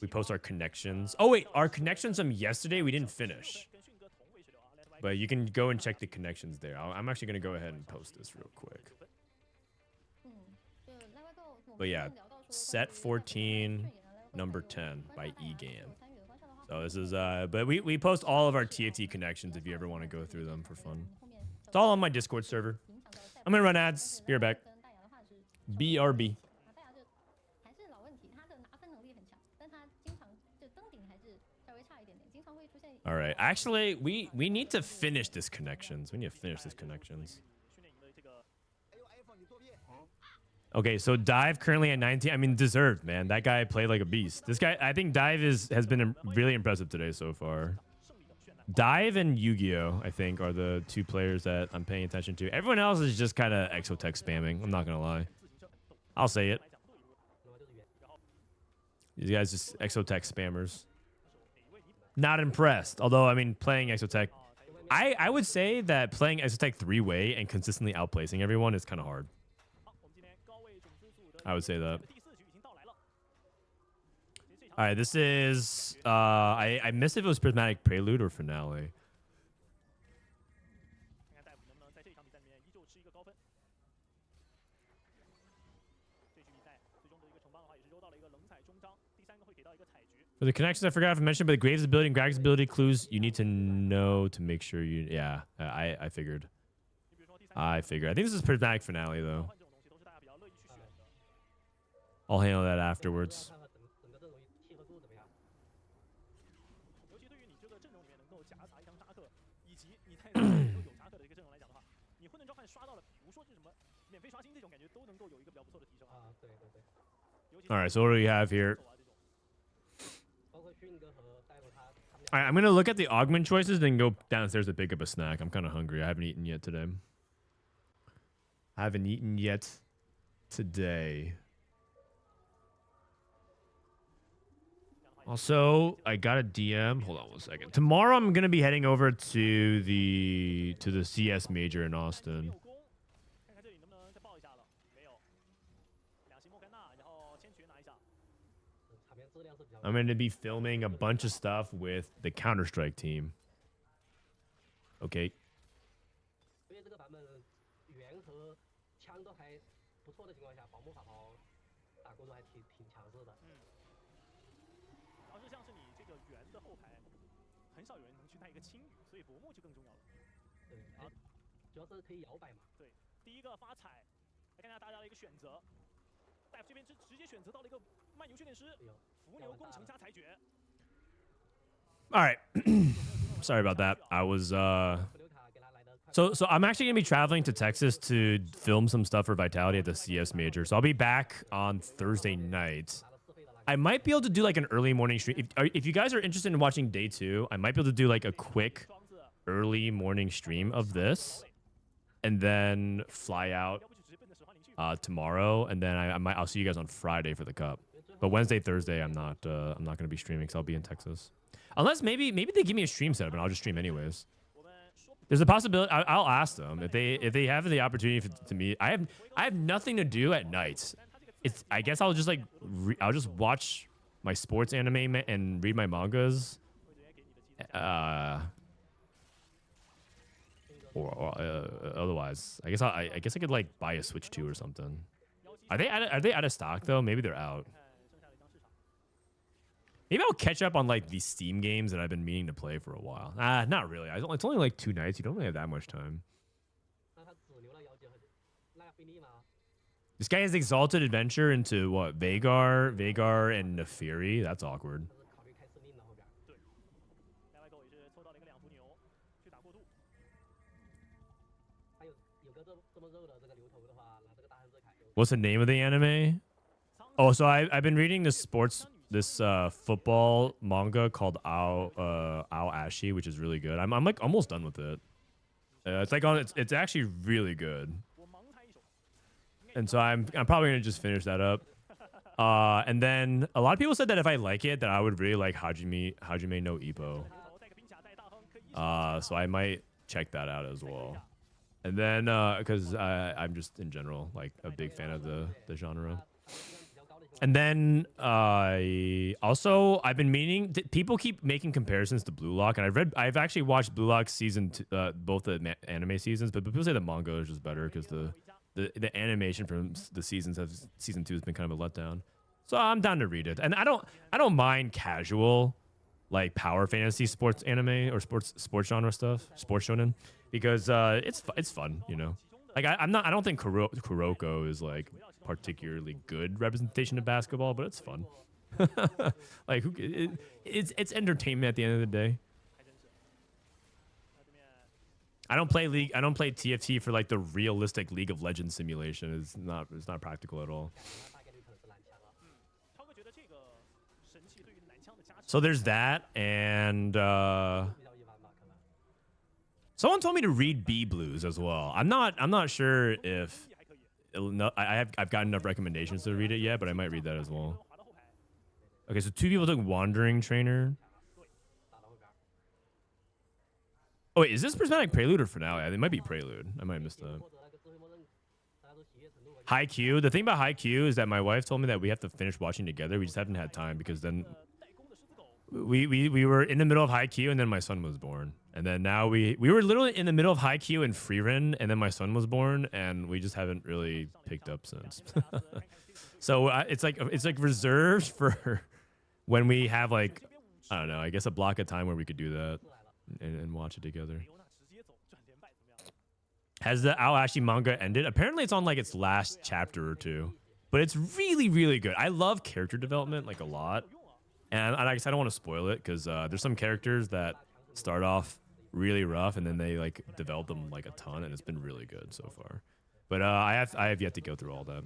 We post our connections. Oh wait, our connections from yesterday we didn't finish, but you can go and check the connections there. I'm actually gonna go ahead and post this real quick. But yeah, set 14, number 10 by EGAN. So this is but we post all of our TFT connections if you ever want to go through them for fun. It's all on my Discord server. I'm gonna run ads. Be right back. BRB. All right. Actually, we need to finish this connections. We need to finish this connections. Okay, so Dive currently at 19. I mean, deserved, man. That guy played like a beast. This guy, I think Dive has been really impressive today so far. Dive and Yu-Gi-Oh, I think, are the 2 players that I'm paying attention to. Everyone else is just kind of Exotech spamming. I'm not going to lie. I'll say it. These guys just Exotech spammers. Not impressed. Although, I mean, playing Exotech... I would say that playing Exotech 3-way and consistently outplacing everyone is kind of hard. I would say that. All right, this is... I missed if it was Prismatic Prelude or Finale. For the connections, I forgot if I mentioned, but the Graves ability and Grag's ability clues you need to know to make sure you. Yeah, I figured. I figured. I think this is Prismatic finale though. I'll handle that afterwards. All right, so what do we have here? All right, I'm gonna look at the augment choices, then go downstairs to pick up a snack. I'm kind of hungry. I haven't eaten yet today. I haven't eaten yet today. Also, I got a DM. Hold on 1 second. Tomorrow, I'm gonna be heading over to the CS major in Austin. I'm going to be filming a bunch of stuff with the Counter-Strike team. Okay. All right. Sorry about that. I was so I'm actually gonna be traveling to Texas to film some stuff for Vitality at the CS major. So I'll be back on Thursday night. I might be able to do like an early morning stream. If you guys are interested in watching day 2, I might be able to do like a quick early morning stream of this, and then fly out tomorrow, and then I'll see you guys on Friday for the cup. But Wednesday, Thursday, I'm not gonna be streaming because I'll be in Texas. Unless maybe they give me a stream setup and I'll just stream anyways. There's a possibility. I'll ask them if they have the opportunity to meet. I have nothing to do at nights. I guess I'll just like I'll just watch my sports anime and read my mangas. Or otherwise, I guess I could like buy a Switch 2 or something. Are they out of stock though? Maybe they're out. Maybe I'll catch up on like these Steam games that I've been meaning to play for a while. Not really. It's only like 2 nights. You don't really have that much time. This guy has exalted adventure into what? Vagar, and Neferi. That's awkward. What's the name of the anime? Oh, so I've been reading this football manga called Ao Ashi, which is really good. I'm like almost done with it. It's actually really good. And so I'm probably gonna just finish that up. And then a lot of people said that if I like it, that I would really like Hajime no Ippo. So I might check that out as well. And then because I'm just in general like a big fan of the genre. And then I've been meaning people keep making comparisons to Blue Lock, and I've actually watched Blue Lock both the anime seasons, but people say the manga is just better because the animation from the season 2 has been kind of a letdown. So I'm down to read it, and I don't mind casual like power fantasy sports anime or sports genre stuff, sports shonen, because it's fun, you know. Like I don't think Kuroko is like particularly good representation of basketball, but it's fun. Like it's entertainment at the end of the day. I don't play TFT for like the realistic League of Legends simulation. It's not practical at all. So there's that, and someone told me to read B Blues as well. I'm not sure if I've gotten enough recommendations to read it yet, but I might read that as well. Okay, so 2 people took Wandering Trainer. Oh wait, is this Prismatic Prelude or Finale? It might be Prelude. I might have missed that. Haikyuu. The thing about Haikyuu is that my wife told me that we have to finish watching together. We just haven't had time because then we were in the middle of Haikyuu and then my son was born. And then now we were literally in the middle of Haikyuu and Frieren, and then my son was born, and we just haven't really picked up since. So it's like reserved for when we have like, I don't know, I guess a block of time where we could do that and watch it together. Has the Aoashi manga ended? Apparently it's on like its last chapter or two, but it's really, really good. I love character development like a lot. And I guess I don't want to spoil it because there's some characters that start off really rough and then they like develop them like a ton, and it's been really good so far. But I have yet to go through all that.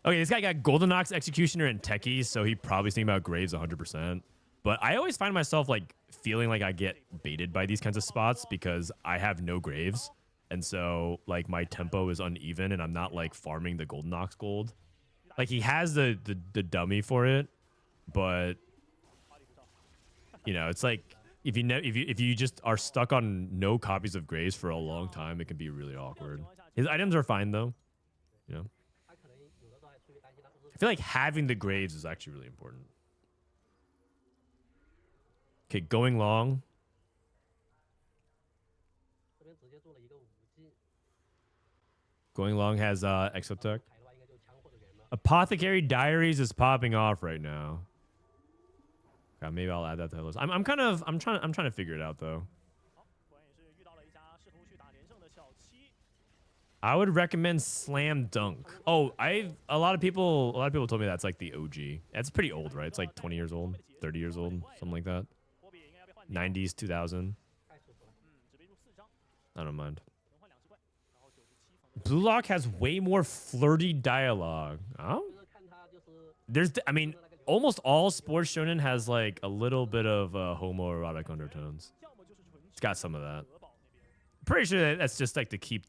Okay, this guy got Golden Ox, Executioner, and Techies, so he probably's thinking about Graves 100%. But I always find myself like feeling like I get baited by these kinds of spots because I have no Graves. And so like my tempo is uneven and I'm not like farming the Golden Ox gold. Like he has the dummy for it, but you know, it's like if you just are stuck on no copies of Graves for a long time, it can be really awkward. His items are fine though, you know. I feel like having the Graves is actually really important. Okay, going long. Going long has Exotech. Apothecary Diaries is popping off right now. God, maybe I'll add that to the list. I'm trying to figure it out though. I would recommend Slam Dunk. Oh, a lot of people told me that's like the OG. That's pretty old, right? It's like 20 years old, 30 years old, something like that. 90s, 2000. I don't mind. Blue Lock has way more flirty dialogue. Oh? I mean, almost all sports shonen has like a little bit of homoerotic undertones. It's got some of that. Pretty sure that's just like to keep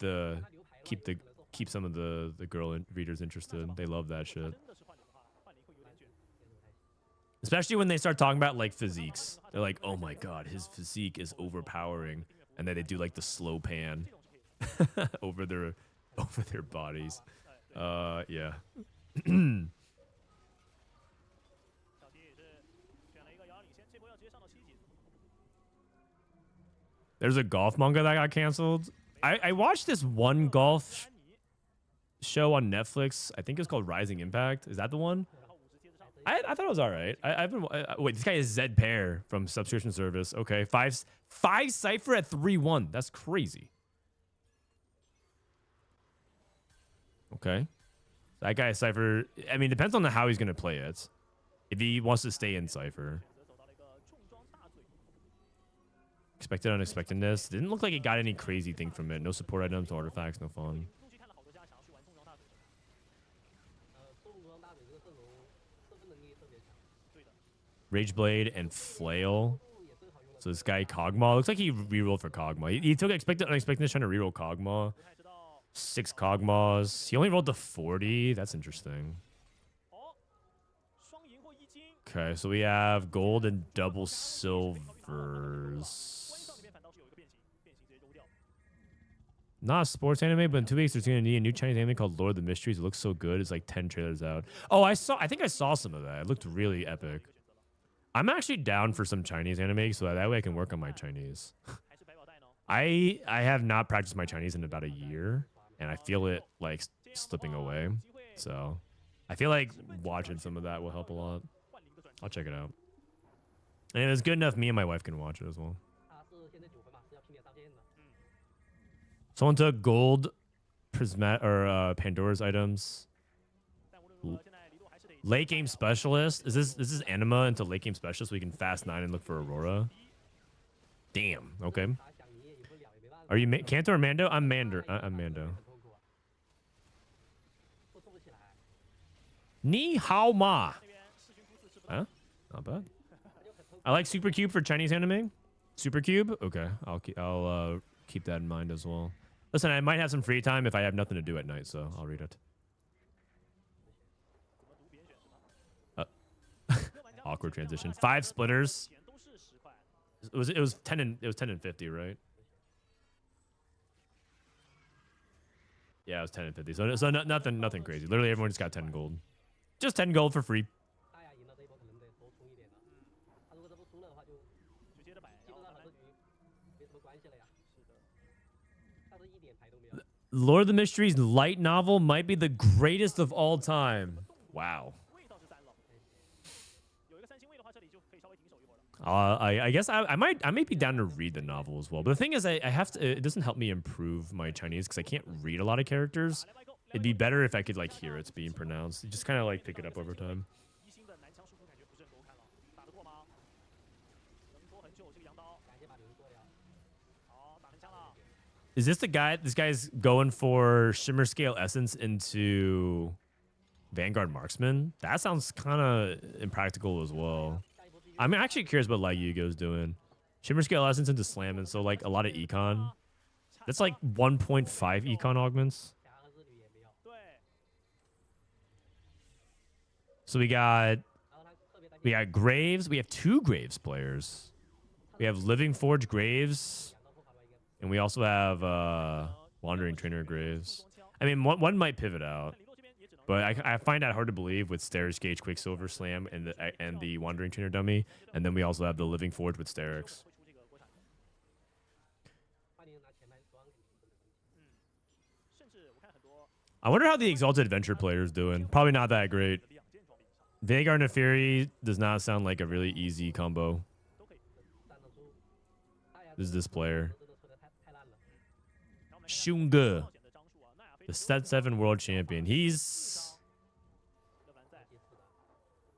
some of the girl readers interested. They love that shit. Especially when they start talking about like physiques. They're like, oh my god, his physique is overpowering. And then they do like the slow pan over their bodies. Yeah. There's a golf manga that got canceled. I watched this one golf show on Netflix. I think it's called Rising Impact. Is that the one? I thought it was all right. Wait, this guy is Zed Pair from subscription service. Okay, five Cypher at 3-1. That's crazy. Okay, that guy is Cypher. I mean, depends on how he's gonna play it. If he wants to stay in Cypher. Expected unexpectedness. Didn't look like it got any crazy thing from it. No support items, no artifacts, no fun. Rageblade and Flail. So this guy Kog'Maw looks like he rerolled for Kog'Maw. He took expected unexpectedness trying to reroll Kog'Maw. 6 Kog'Maws. He only rolled to 40. That's interesting. Okay, so we have gold and double silvers. Not a sports anime, but in 2 weeks there's going to be a new Chinese anime called Lord of the Mysteries. It looks so good. It's like 10 trailers out. Oh, I think I saw some of that. It looked really epic. I'm actually down for some Chinese anime, so that way I can work on my Chinese. I have not practiced my Chinese in about a year, and I feel it like slipping away. So I feel like watching some of that will help a lot. I'll check it out. And if it's good enough, me and my wife can watch it as well. Someone took gold Prismatic or Pandora's items. Late game specialist. Is this anima into late game specialist so we can fast 9 and look for Aurora? Damn. Okay. Are you Kanto or Mando? I'm Mando. I'm Mando. Ni hao ma. Huh? Not bad. I like Super Cube for Chinese anime. Super Cube. Okay. I'll keep that in mind as well. Listen, I might have some free time if I have nothing to do at night, so I'll read it. Awkward transition. 5 splitters. It was 10 and 50, right? Yeah, it was 10 and 50. So nothing crazy. Literally everyone just got 10 gold. Just 10 gold for free. Lord of the Mysteries light novel might be the greatest of all time. Wow. I guess I might be down to read the novel as well. But the thing is, I have to. It doesn't help me improve my Chinese because I can't read a lot of characters. It'd be better if I could like hear it's being pronounced. Just kind of like pick it up over time. Is this the guy? This guy's going for Shimmer Scale Essence into Vanguard Marksman? That sounds kind of impractical as well. I'm actually curious what LightYgo's doing. Shimmer Scale Essence into Slamming, so like a lot of econ. That's like 1.5 econ augments. So we got Graves. We have 2 Graves players. We have Living Forge Graves. And we also have Wandering Trainer Graves. I mean, one might pivot out. But I find that hard to believe with Stairs Gauge Quicksilver Slam and the Wandering Trainer dummy. And then we also have the Living Forge with Sterix. I wonder how the Exalted Adventure player is doing. Probably not that great. Vagar Neferi does not sound like a really easy combo. This is this player. XunGe, the Set 7 World Champion. He's...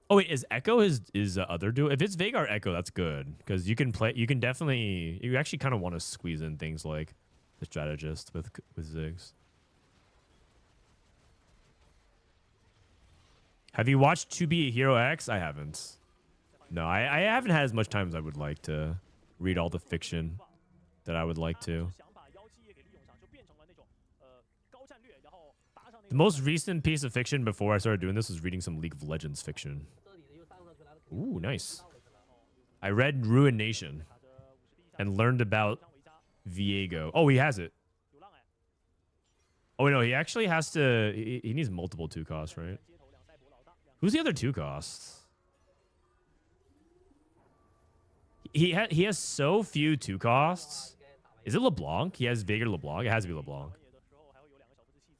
Oh wait, is Echo his other duo? If it's Vagar Echo, that's good because you can play. You can definitely. You actually kind of want to squeeze in things like the Strategist with Ziggs. Have you watched To Be a Hero X? I haven't. No, I haven't had as much time as I would like to read all the fiction that I would like to. The most recent piece of fiction before I started doing this was reading some League of Legends fiction. Ooh, nice. I read Ruin Nation and learned about VOD. Oh, he has it. Oh, no, he actually has to... He needs multiple 2 costs, right? Who's the other 2 costs? He has so few 2 costs. Is it LeBlanc? He has Vagar LeBlanc. It has to be LeBlanc.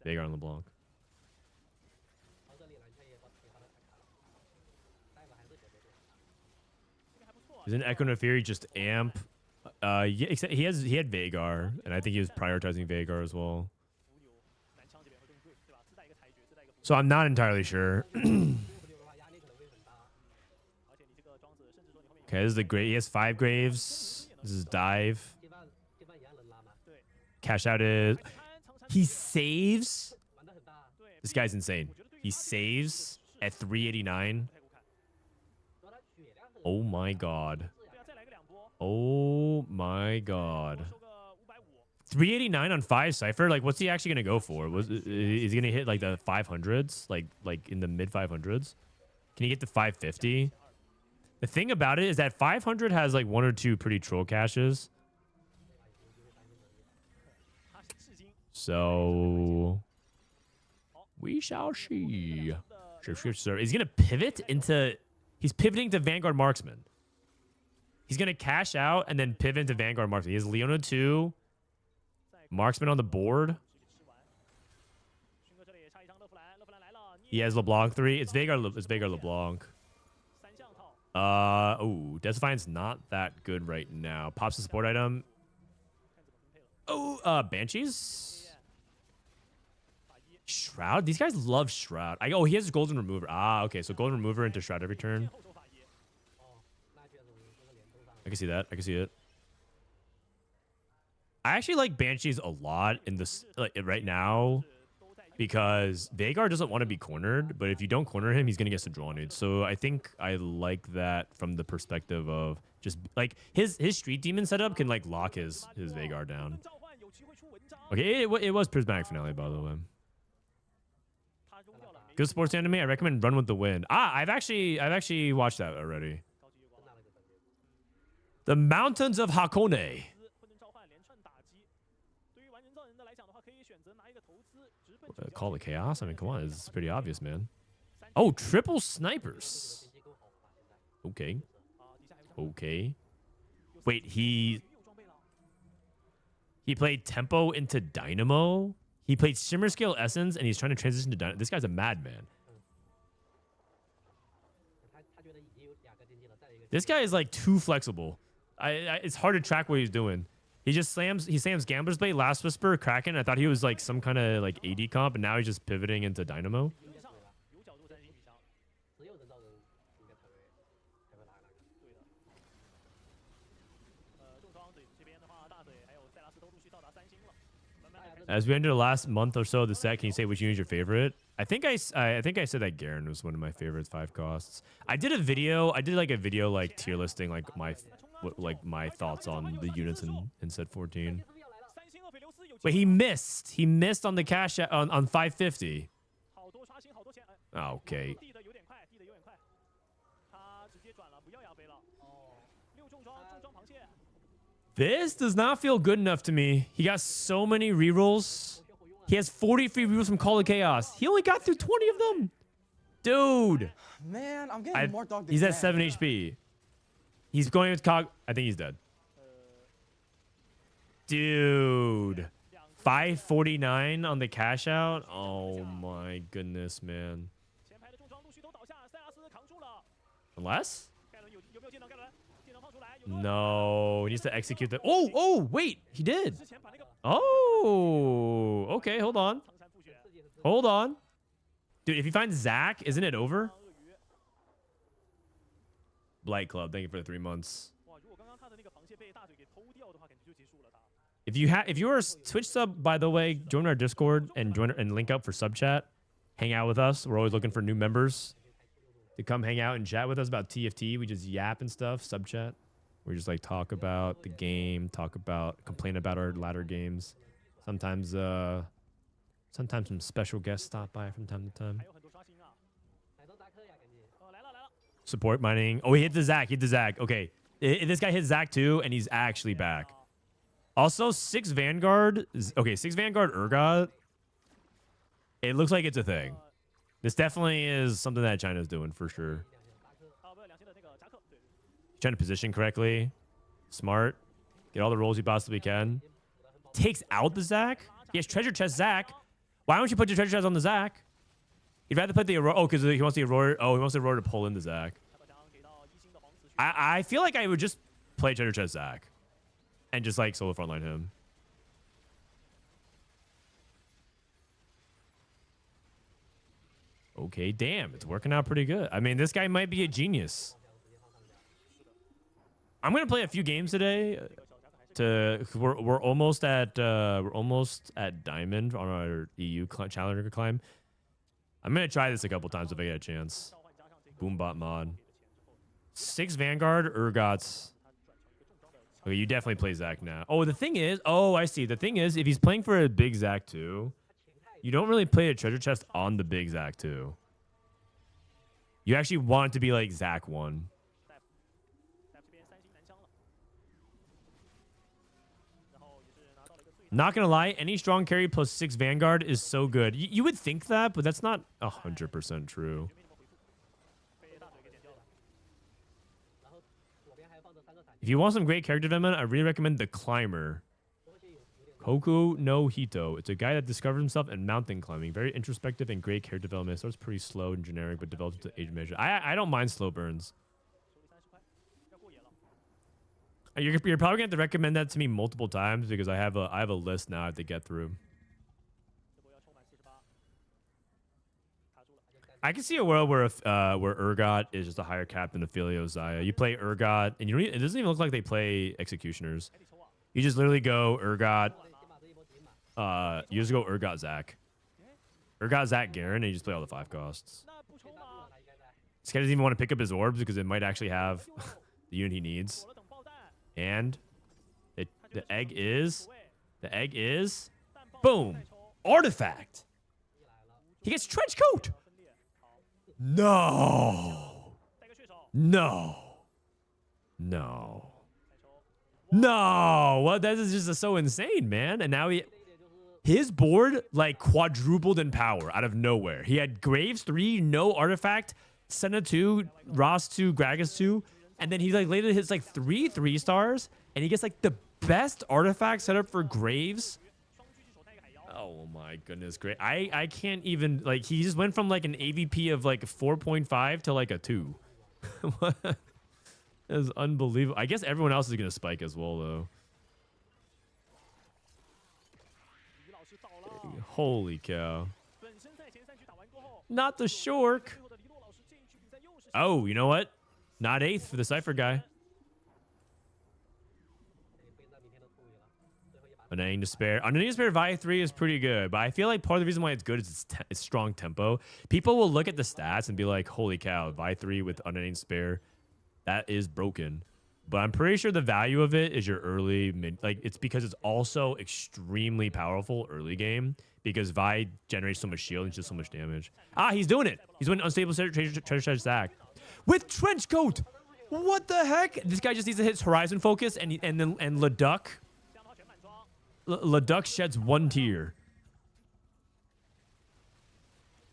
Vagar and LeBlanc. Isn't Echo Neferi just amp? Yeah, except he had Vagar, and I think he was prioritizing Vagar as well. So I'm not entirely sure. Okay, this is the great. He has 5 Graves. This is Dive. Cash out is. He saves. This guy's insane. He saves at 389. Oh my god. Oh my god. 389 on 5 Cypher? Like, what's he actually going to go for? Is he going to hit, like, the 500s? Like in the mid-500s? Can he get to 550? The thing about it is that 500 has, like, 1 or 2 pretty troll caches. So... we shall see. He's going to pivot into... He's pivoting to Vanguard Marksman. He's going to cash out and then pivot into Vanguard Marksman. He has Leona 2. Marksman on the board. He has LeBlanc 3. It's Vagar LeBlanc. Oh, Deathdefiant's not that good right now. Pops a support item. Oh, Banshees. Shroud? These guys love Shroud. Oh, he has Golden Remover. Ah, okay. So Golden Remover into Shroud every turn. I can see that. I can see it. I actually like Banshees a lot in this right now because Vagar doesn't want to be cornered, but if you don't corner him, he's going to get Sojourned. So I think I like that from the perspective of just like his Street Demon setup can like lock his Vagar down. Okay, it was Prismatic Finale, by the way. Good sports anime. I recommend Run with the Wind. Ah, I've actually watched that already. The Mountains of Hakone. Call the Chaos? I mean, come on. It's pretty obvious, man. Oh, triple snipers. Okay. Okay. Wait, he played Tempo into Dynamo? He played Shimmer Scale Essence, and he's trying to transition to Dynamo. This guy's a madman. This guy is like too flexible. It's hard to track what he's doing. He slams Gambler's Blade, Last Whisper, Kraken. I thought he was like some kind of like AD comp, and now he's just pivoting into Dynamo. As we enter the last month or so of the set, can you say which unit is your favorite? I think I said that Garen was one of my favorites, 5 costs. I did like a video like tier listing like my thoughts on the units in set 14. But he missed on the cash on 550. Okay. This does not feel good enough to me. He got so many rerolls. He has 43 rerolls from Call of Chaos. He only got through 20 of them. Dude. Man, I'm getting more dogged He's again. at 7 HP. He's going with Cog. I think he's dead. Dude. 549 on the cash out. Oh my goodness, man. Unless? No, he needs to execute the. Oh, wait, he did. Oh, okay, hold on. Dude, if he finds Zach, isn't it over? Blight Club, thank you for the 3 months. If you are a Twitch sub, by the way, join our Discord and link up for sub chat. Hang out with us. We're always looking for new members to come hang out and chat with us about TFT. We just yap and stuff, sub chat. We just like talk about the game, complain about our ladder games. Sometimes some special guests stop by from time to time. Support mining. Oh, he hit the Zach. Okay. This guy hit Zach too, and he's actually back. Also, 6 Vanguard. Okay, 6 Vanguard Urgot. It looks like it's a thing. This definitely is something that China's doing for sure. Trying to position correctly. Smart. Get all the rolls you possibly can. Takes out the Zach. He has treasure chest Zach. Why don't you put your treasure chest on the Zach? He'd rather put the Aurora. Oh, because he wants the Aurora. Oh, he wants the Aurora to pull in the Zach. I feel like I would just play treasure chest Zach. And just like solo frontline him. Okay, damn. It's working out pretty good. I mean, this guy might be a genius. I'm gonna play a few games today. We're almost at Diamond on our EU Challenger climb. I'm gonna try this a couple times if I get a chance. Boombot mod. 6 Vanguard Urgots. Okay, you definitely play Zach now. Oh, the thing is, I see. The thing is, if he's playing for a big Zach 2, you don't really play a treasure chest on the big Zach 2. You actually want it to be like Zach 1. Not gonna lie, any strong carry plus 6 Vanguard is so good. You would think that, but that's not 100% true. If you want some great character development, I really recommend The Climber. Koku no Hito. It's a guy that discovered himself in mountain climbing. Very introspective and great character development. Starts pretty slow and generic, but develops to age measure. I don't mind slow burns. You're probably gonna have to recommend that to me multiple times because I have a list now I have to get through. I can see a world where Urgot is just a higher cap than Ophelio Xia. You play Urgot, and it doesn't even look like they play Executioners. You just literally go Urgot. You just go Urgot Zach. Urgot Zach Garen, and you just play all the 5 costs. This guy doesn't even want to pick up his orbs because it might actually have the unit he needs. And the egg is boom, artifact. He gets trench coat. No. Well, that is just so insane, man. And now his board like quadrupled in power out of nowhere. He had Graves 3, no artifact, Senna 2, Ross 2, Gragas 2. And then he like later hits like 3 3-stars, and he gets like the best artifact set up for Graves. Oh my goodness, great! I can't even like he just went from like an AVP of like 4.5 to like a 2. That is unbelievable. I guess everyone else is gonna spike as well, though. Holy cow! Not the Shork. Oh, you know what? Not 8th for the Cypher guy. Unending Despair. Unending Despair Vi 3 is pretty good, but I feel like part of the reason why it's good is it's strong tempo. People will look at the stats and be like, holy cow, Vi 3 with Unending Despair, that is broken. But I'm pretty sure the value of it is your early mid. Like, it's because it's also extremely powerful early game because Vi generates so much shield and just so much damage. Ah, he's doing it. He's doing Unstable Treasure Stack with Trench Coat. What the heck? This guy just needs to hit Horizon Focus and Leduc. Leduc sheds 1 tier.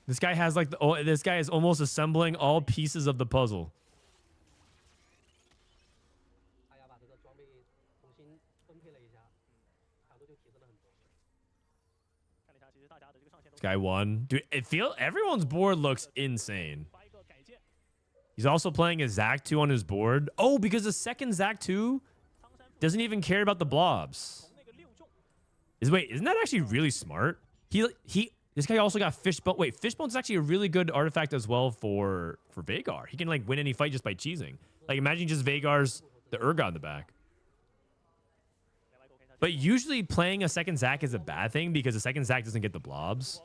This guy has like this guy is almost assembling all pieces of the puzzle. This guy won. Dude, everyone's board looks insane. He's also playing a Zac 2 on his board. Oh, because the second Zac 2 doesn't even care about the blobs. Wait, isn't that actually really smart? This guy also got Fishbone. Wait, Fishbone's actually a really good artifact as well for Veigar. He can like win any fight just by cheesing. Like imagine just Veigar's the Urgot in the back. But usually playing a second Zac is a bad thing because the second Zac doesn't get the blobs.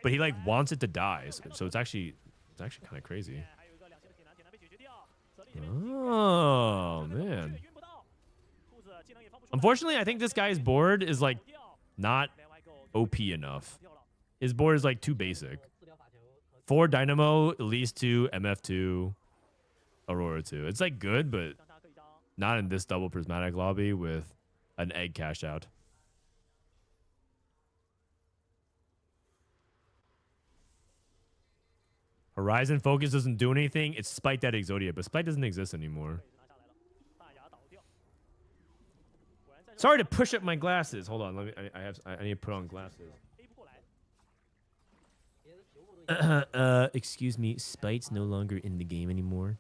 But he like wants it to die. So it's actually kind of crazy. Oh man. Unfortunately, I think this guy's board is like not OP enough. His board is like too basic. 4 Dynamo, Elise 2, MF2, Aurora 2. It's like good, but not in this double prismatic lobby with an egg cash out. Horizon Focus doesn't do anything. It's spiked at Exodia, but Spike doesn't exist anymore. Sorry to push up my glasses. Hold on, I need to put on glasses. Excuse me, Spite's no longer in the game anymore.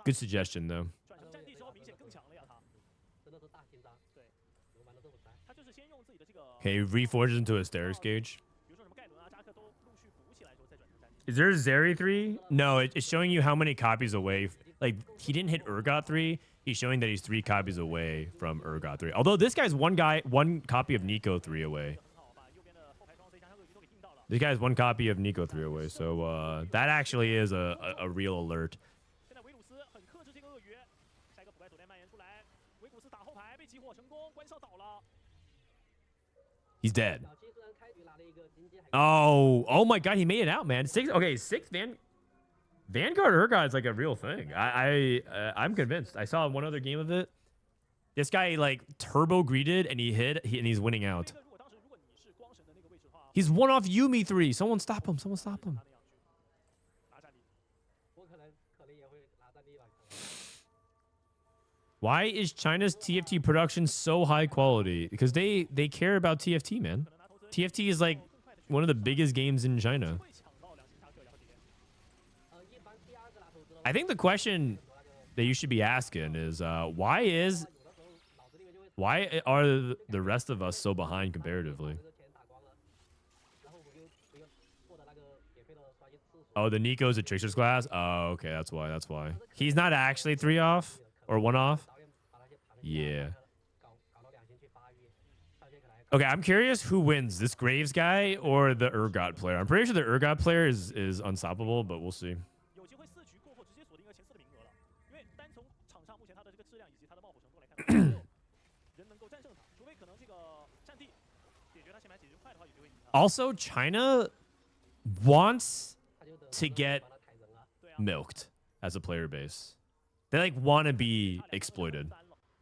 Good suggestion, though. Okay, reforges into a Asterix Gauge. Is there a Zeri 3? No, it's showing you how many copies away. Like, he didn't hit Urgot 3. He's showing that he's 3 copies away from Urgot 3. Although this guy's one copy of Nico 3 away. This guy's 1 copy of Nico 3 away. So that actually is a real alert. He's dead. Oh my god, he made it out, man. 6th Vanguard Urgot is like a real thing. I'm convinced. I saw one other game of it. This guy like turbo greeted and he hit and he's winning out. He's 1 off Yumi 3. Someone stop him. Someone stop him. Why is China's TFT production so high quality? Because they care about TFT, man. TFT is like one of the biggest games in China. I think the question that you should be asking is why are the rest of us so behind comparatively? Oh, the Nico's a Trickster's class? Oh, okay, that's why. He's not actually 3 off or 1 off? Yeah. Okay, I'm curious who wins, this Graves guy or the Urgot player. I'm pretty sure the Urgot player is unstoppable, but we'll see. Also, China wants to get milked as a player base. They like want to be exploited.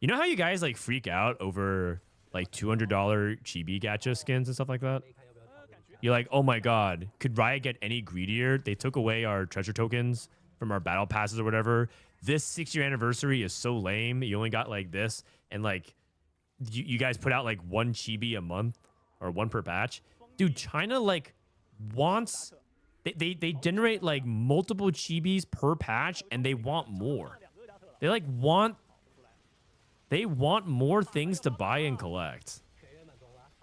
You know how you guys like freak out over like $200 chibi gacha skins and stuff like that? You're like, oh my god, could Riot get any greedier? They took away our treasure tokens from our battle passes or whatever. This 6-year anniversary is so lame. You only got like this, and like you guys put out like 1 chibi a month or 1 per batch. Dude, China like wants they generate like multiple chibis per patch and they want more. They like want more things to buy and collect.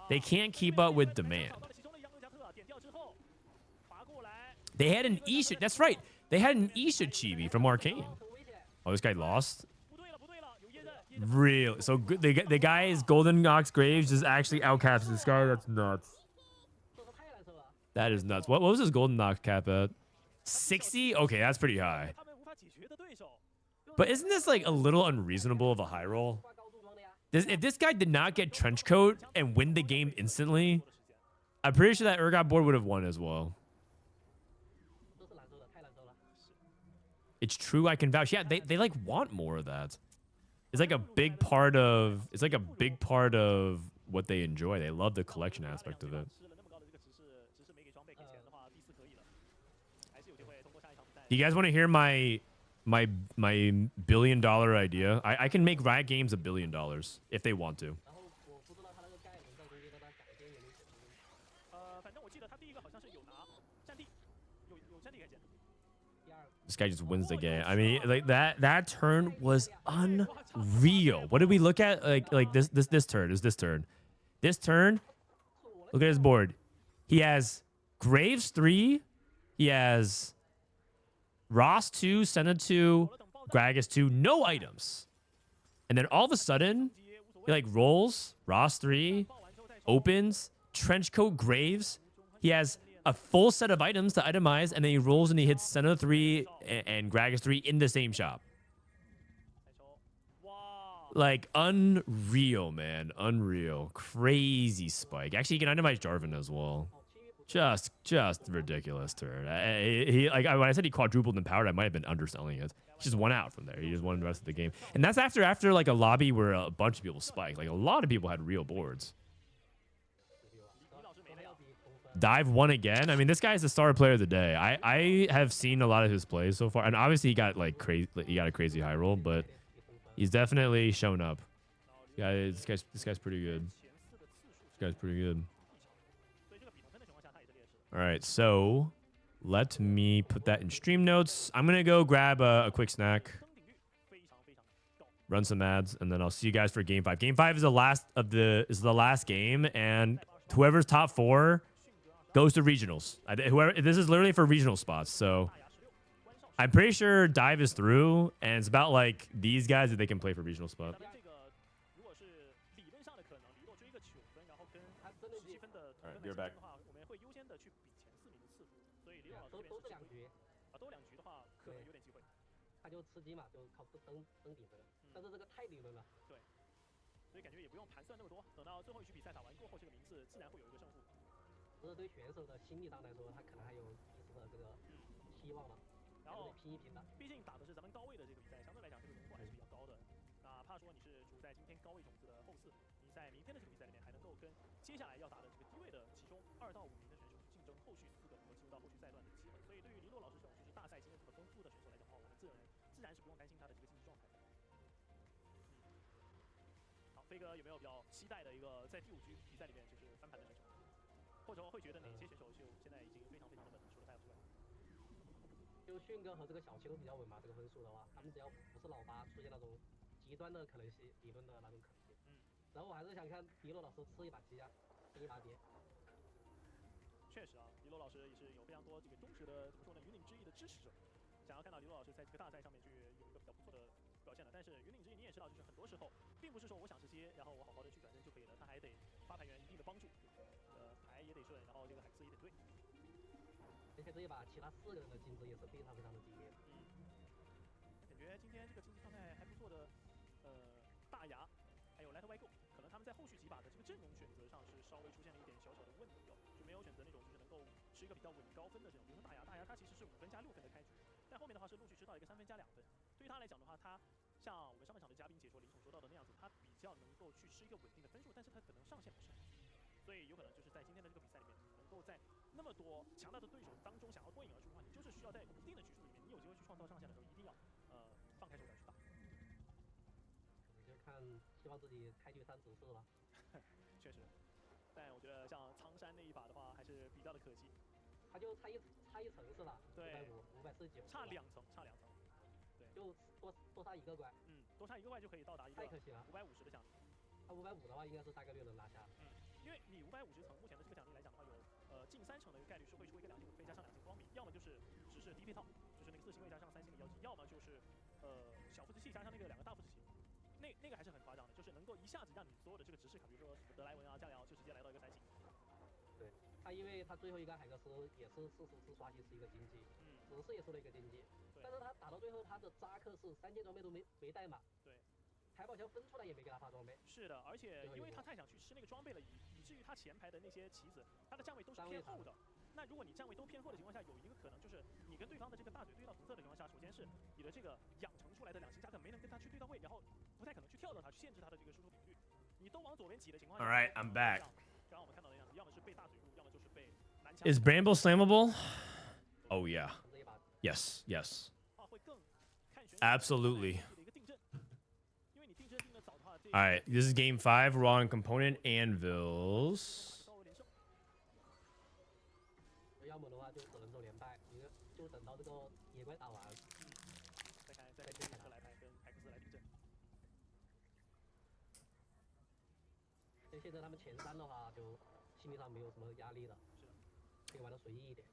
They can't keep up with demand. They had an Isha. That's right. They had an Isha chibi from Arcane. Oh, this guy lost? Real. So the guy's Golden Ox Graves is actually outcapped this guy. That's nuts. That is nuts. What was his Golden Ox cap at? 60? Okay, that's pretty high. But isn't this like a little unreasonable of a high roll? If this guy did not get trench coat and win the game instantly, I'm pretty sure that Urgot board would have won as well. It's true, I can vouch. Yeah, they like want more of that. It's like a big part of what they enjoy. They love the collection aspect of it. You guys want to hear my $1 billion idea? I can make Riot Games $1 billion if they want to. This guy just wins the game. I mean, like that turn was unreal. What did we look at? Like this turn is this turn. This turn, look at his board. He has Graves 3. He has Ross 2, Senna 2, Gragas 2, no items. And then all of a sudden, he like rolls Ross 3, opens, Trenchcoat Graves. He has a full set of items to itemize, and then he rolls and he hits Senna 3 and Gragas 3 in the same shop. Like, unreal, man. Unreal. Crazy spike. Actually, he can itemize Jarvan as well. Just ridiculous turn. He like when I said he quadrupled in power, I might have been underselling it. He just won out from there. He just won the rest of the game. And that's after like a lobby where a bunch of people spiked. Like a lot of people had real boards. Dive won again. I mean, this guy's the star player of the day. I have seen a lot of his plays so far, and obviously he got like crazy. He got a crazy high roll, but he's definitely shown up. Yeah, this guy's pretty good. This guy's pretty good. All right, so let me put that in stream notes. I'm gonna go grab a quick snack, run some ads, and then I'll see you guys for game 5. Game 5 is the last game, and whoever's top 4 goes to regionals. This is literally for regional spots. So I'm pretty sure Dive is through, and it's about like these guys that they can play for regional spot. All right, you're back.飞哥有没有比较期待的一个在第5局比赛里面就是翻盘的选手，或者会觉得哪些选手就现在已经非常的稳，除了他之外？就迅哥和这个小七都比较稳嘛，这个分数的话，他们只要不是老八出现那种极端的可能性，理论的那种可能性。然后我还是想看迪洛老师吃一把鸡啊，吃一把碟。确实啊，迪洛老师也是有非常多这个忠实的怎么说呢，云岭之弈的支持者，想要看到迪洛老师在这个大赛上面去有一个比较不错的表现的。但是云岭之弈你也知道，就是很多时候并不是说我想吃街，然后我好好的去转身就可以了，他还得发牌员一定的帮助，牌也得顺，然后这个海刺也得对。而且这一把其他4个人的竞争也是非常非常的激烈。感觉今天这个竞技状态还不错的，DaYa还有LightYgo，可能他们在后续几把的这个阵容选择上是稍微出现了一点小小的问题哦，就没有选择那种就是能够吃一个比较稳高分的这种，比如说DaYa他其实是5分加6分的开局，但后面的话是陆续吃到一个3分加2分。对于他来讲的话，他像我们上半场的嘉宾解说林总说到的那样子，他比较能够去吃一个稳定的分数，但是他可能上限不是很高，所以有可能就是在今天的这个比赛里面，你能够在那么多强大的对手当中想要脱颖而出的话，你就是需要在一定的局数里面，你有机会去创造上限的时候，一定要放开手脚去打。可能就看希望自己开局3指示吧。确实，但我觉得像苍山那一把的话，还是比较的可惜。他就差一层是吧？对549，差2层，差2层。对，就多差一个怪。多差1个怪就可以到达一个太可惜了550的奖励。他550的话，应该是大概率能拿下。因为你550层目前的这个奖励来讲的话，有近3成的一个概率是会出一个2星5飞加上2星光笔，要么就是只是低配套，就是那个4星位加上3星的妖姬，要么就是小副职器加上那个2个大副职器。那个还是很夸张的，就是能够一下子让你所有的这个直视卡，比如说什么德莱文啊、酱瑶，就直接来到一个3星。对，他因为他最后一个海格斯也是40次刷新是一个经济，直视也是了一个经济，但是他打到最后他的扎克是3件装备都没带满。对。海宝桥分出来也没给他发装备。是的，而且因为他太想去吃那个装备了，以至于他前排的那些棋子，他的站位都是偏后的。那如果你站位都偏后的情况下，有一个可能就是你跟对方的这个大嘴对到同色的情况下，首先是你的这个养成出来的2星加克没能跟他去对到位，然后不太可能去跳到他，去限制他的这个输出频率。你都往左边挤的情况下 All right, I'm back. 刚刚我们看到的样子，要么是被大嘴入，要么就是被南墙。Is Bramble slammable? Oh yeah. Yes, yes. Absolutely. All right, this is game 5. We're on component Anvils. 要么的话就只能走连败，就等到这个野怪打完，再跟凯特来排，跟海克斯来对阵。现在他们前3的话，就心理上没有什么压力了，可以玩的随意一点。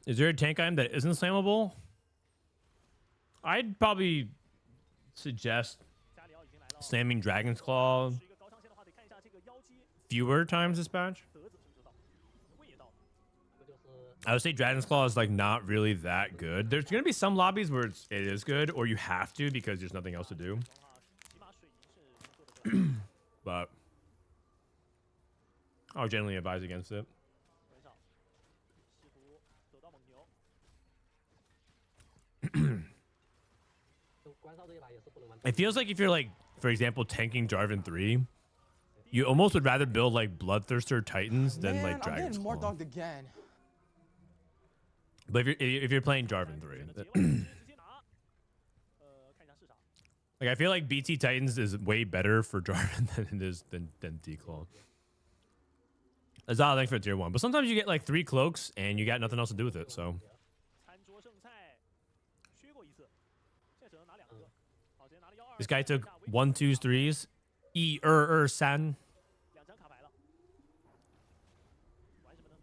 Is there a tank item that isn't slammable? I'd probably suggest slamming Dragon's Claw fewer times this patch. I would say Dragon's Claw is like not really that good. There's gonna be some lobbies where it is good, or you have to because there's nothing else to do. But I would generally advise against it. It feels like if you're like, for example, tanking Jarvan 3, you almost would rather build like Bloodthirster Titans than like Dragon's I'm getting more Claw. dogged again. But if you're playing Jarvan 3, like I feel like BT Titans is way better for Jarvan than it is than D-Claw. That's all I think for tier 1. But sometimes you get like 3 cloaks and you got nothing else to do with it, so. This guy took 1, 2, 3s. San.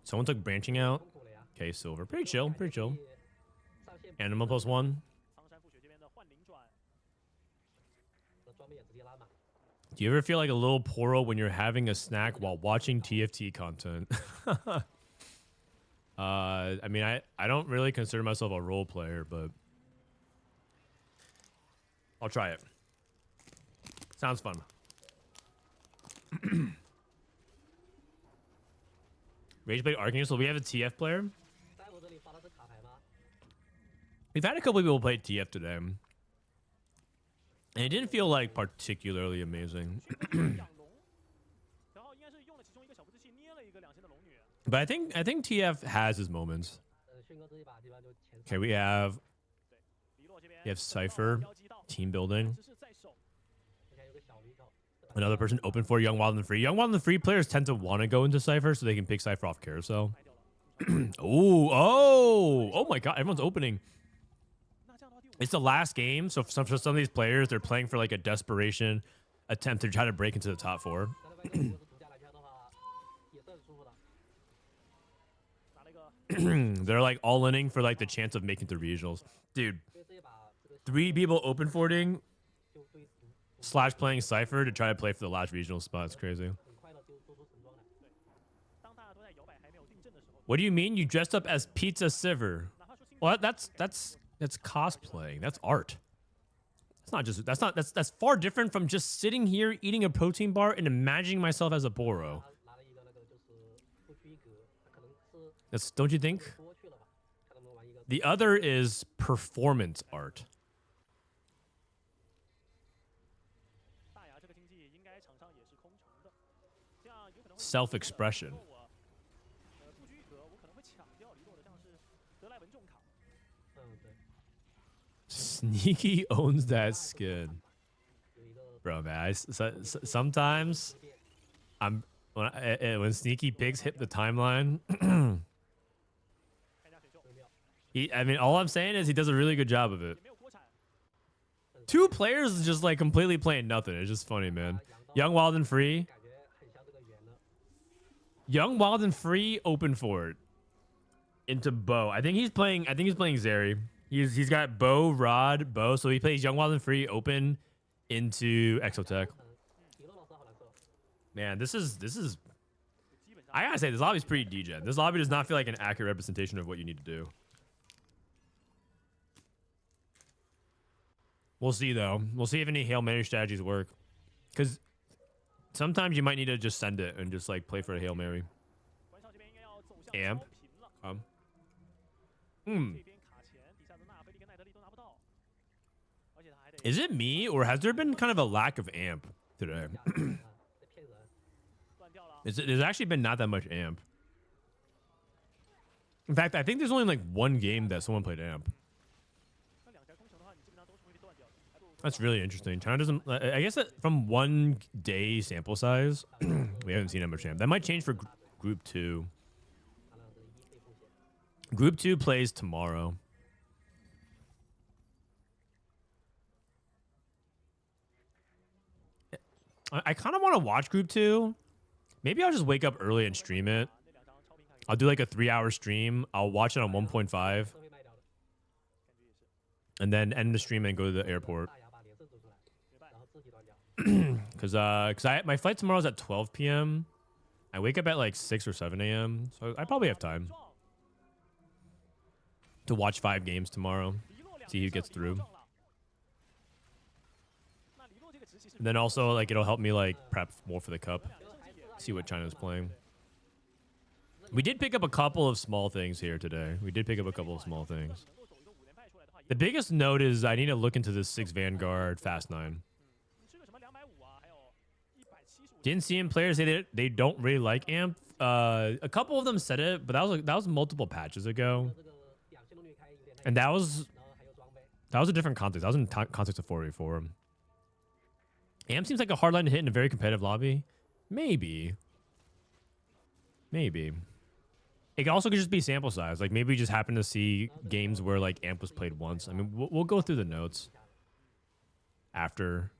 Someone took branching out. Okay, silver. Pretty chill, pretty chill. Animal +1. Do you ever feel like a little poro when you're having a snack while watching TFT content? I mean, I don't really consider myself a role player, but I'll try it. Sounds fun. Rageblade Arcanist, so we have a TF player. We've had a couple of people play TF today. And it didn't feel like particularly amazing. But I think TF has his moments. Okay, we have Cypher, team building. Another person open for Young Wild and Free. Young Wild and Free players tend to want to go into Cypher so they can pick Cypher off Carousel. Oh my god, everyone's opening. It's the last game, so for some of these players, they're playing for like a desperation attempt to try to break into the top 4. They're like all-inning for like the chance of making the regionals. Dude, 3 people open forting / playing Cypher to try to play for the last regional spot. It's crazy. What do you mean? You dressed up as Pizza Siver? Well, that's cosplaying. That's art. That's far different from just sitting here eating a protein bar and imagining myself as a Boro. Don't you think? The other is performance art. Self-expression. Sneaky owns that skin. Bro, man, sometimes when Sneaky Pigs hit the timeline, I mean, all I'm saying is he does a really good job of it. 2 players is just like completely playing nothing. It's just funny, man. Young, Wild, and Free. Young, Wild, and Free open for it. Into Bo. I think he's playing Zeri. He's got Bo, Rod, Bo. So he plays Young, Wild, and Free open into Exotech. Man, this is I gotta say, this lobby's pretty degen. This lobby does not feel like an accurate representation of what you need to do. We'll see, though. We'll see if any Hail Mary strategies work. Because sometimes you might need to just send it and just, like, play for a Hail Mary. Amp. Is it me, or has there been kind of a lack of amp today? There's actually been not that much amp. In fact, I think there's only, like, 1 game that someone played amp. That's really interesting. China doesn't. I guess that from 1 day sample size, we haven't seen that much amp. That might change for Group 2. Group 2 plays tomorrow. I kind of want to watch Group 2. Maybe I'll just wake up early and stream it. I'll do like a 3-hour stream. I'll watch it on 1.5. And then end the stream and go to the airport. Because my flight tomorrow is at 12 p.m. I wake up at like 6 or 7 a.m. So I probably have time to watch 5 games tomorrow. See who gets through. And then also, like, it'll help me, like, prep more for the cup. See what China's playing. We did pick up a couple of small things here today. The biggest note is I need to look into this 6 Vanguard Fast 9. Didn't see him players say that they don't really like amp. A couple of them said it, but that was multiple patches ago. And that was a different context. That was in context of 4v4. Amp seems like a hard line to hit in a very competitive lobby. Maybe. It also could just be sample size. Like, maybe we just happen to see games where, like, amp was played once. I mean, we'll go through the notes after.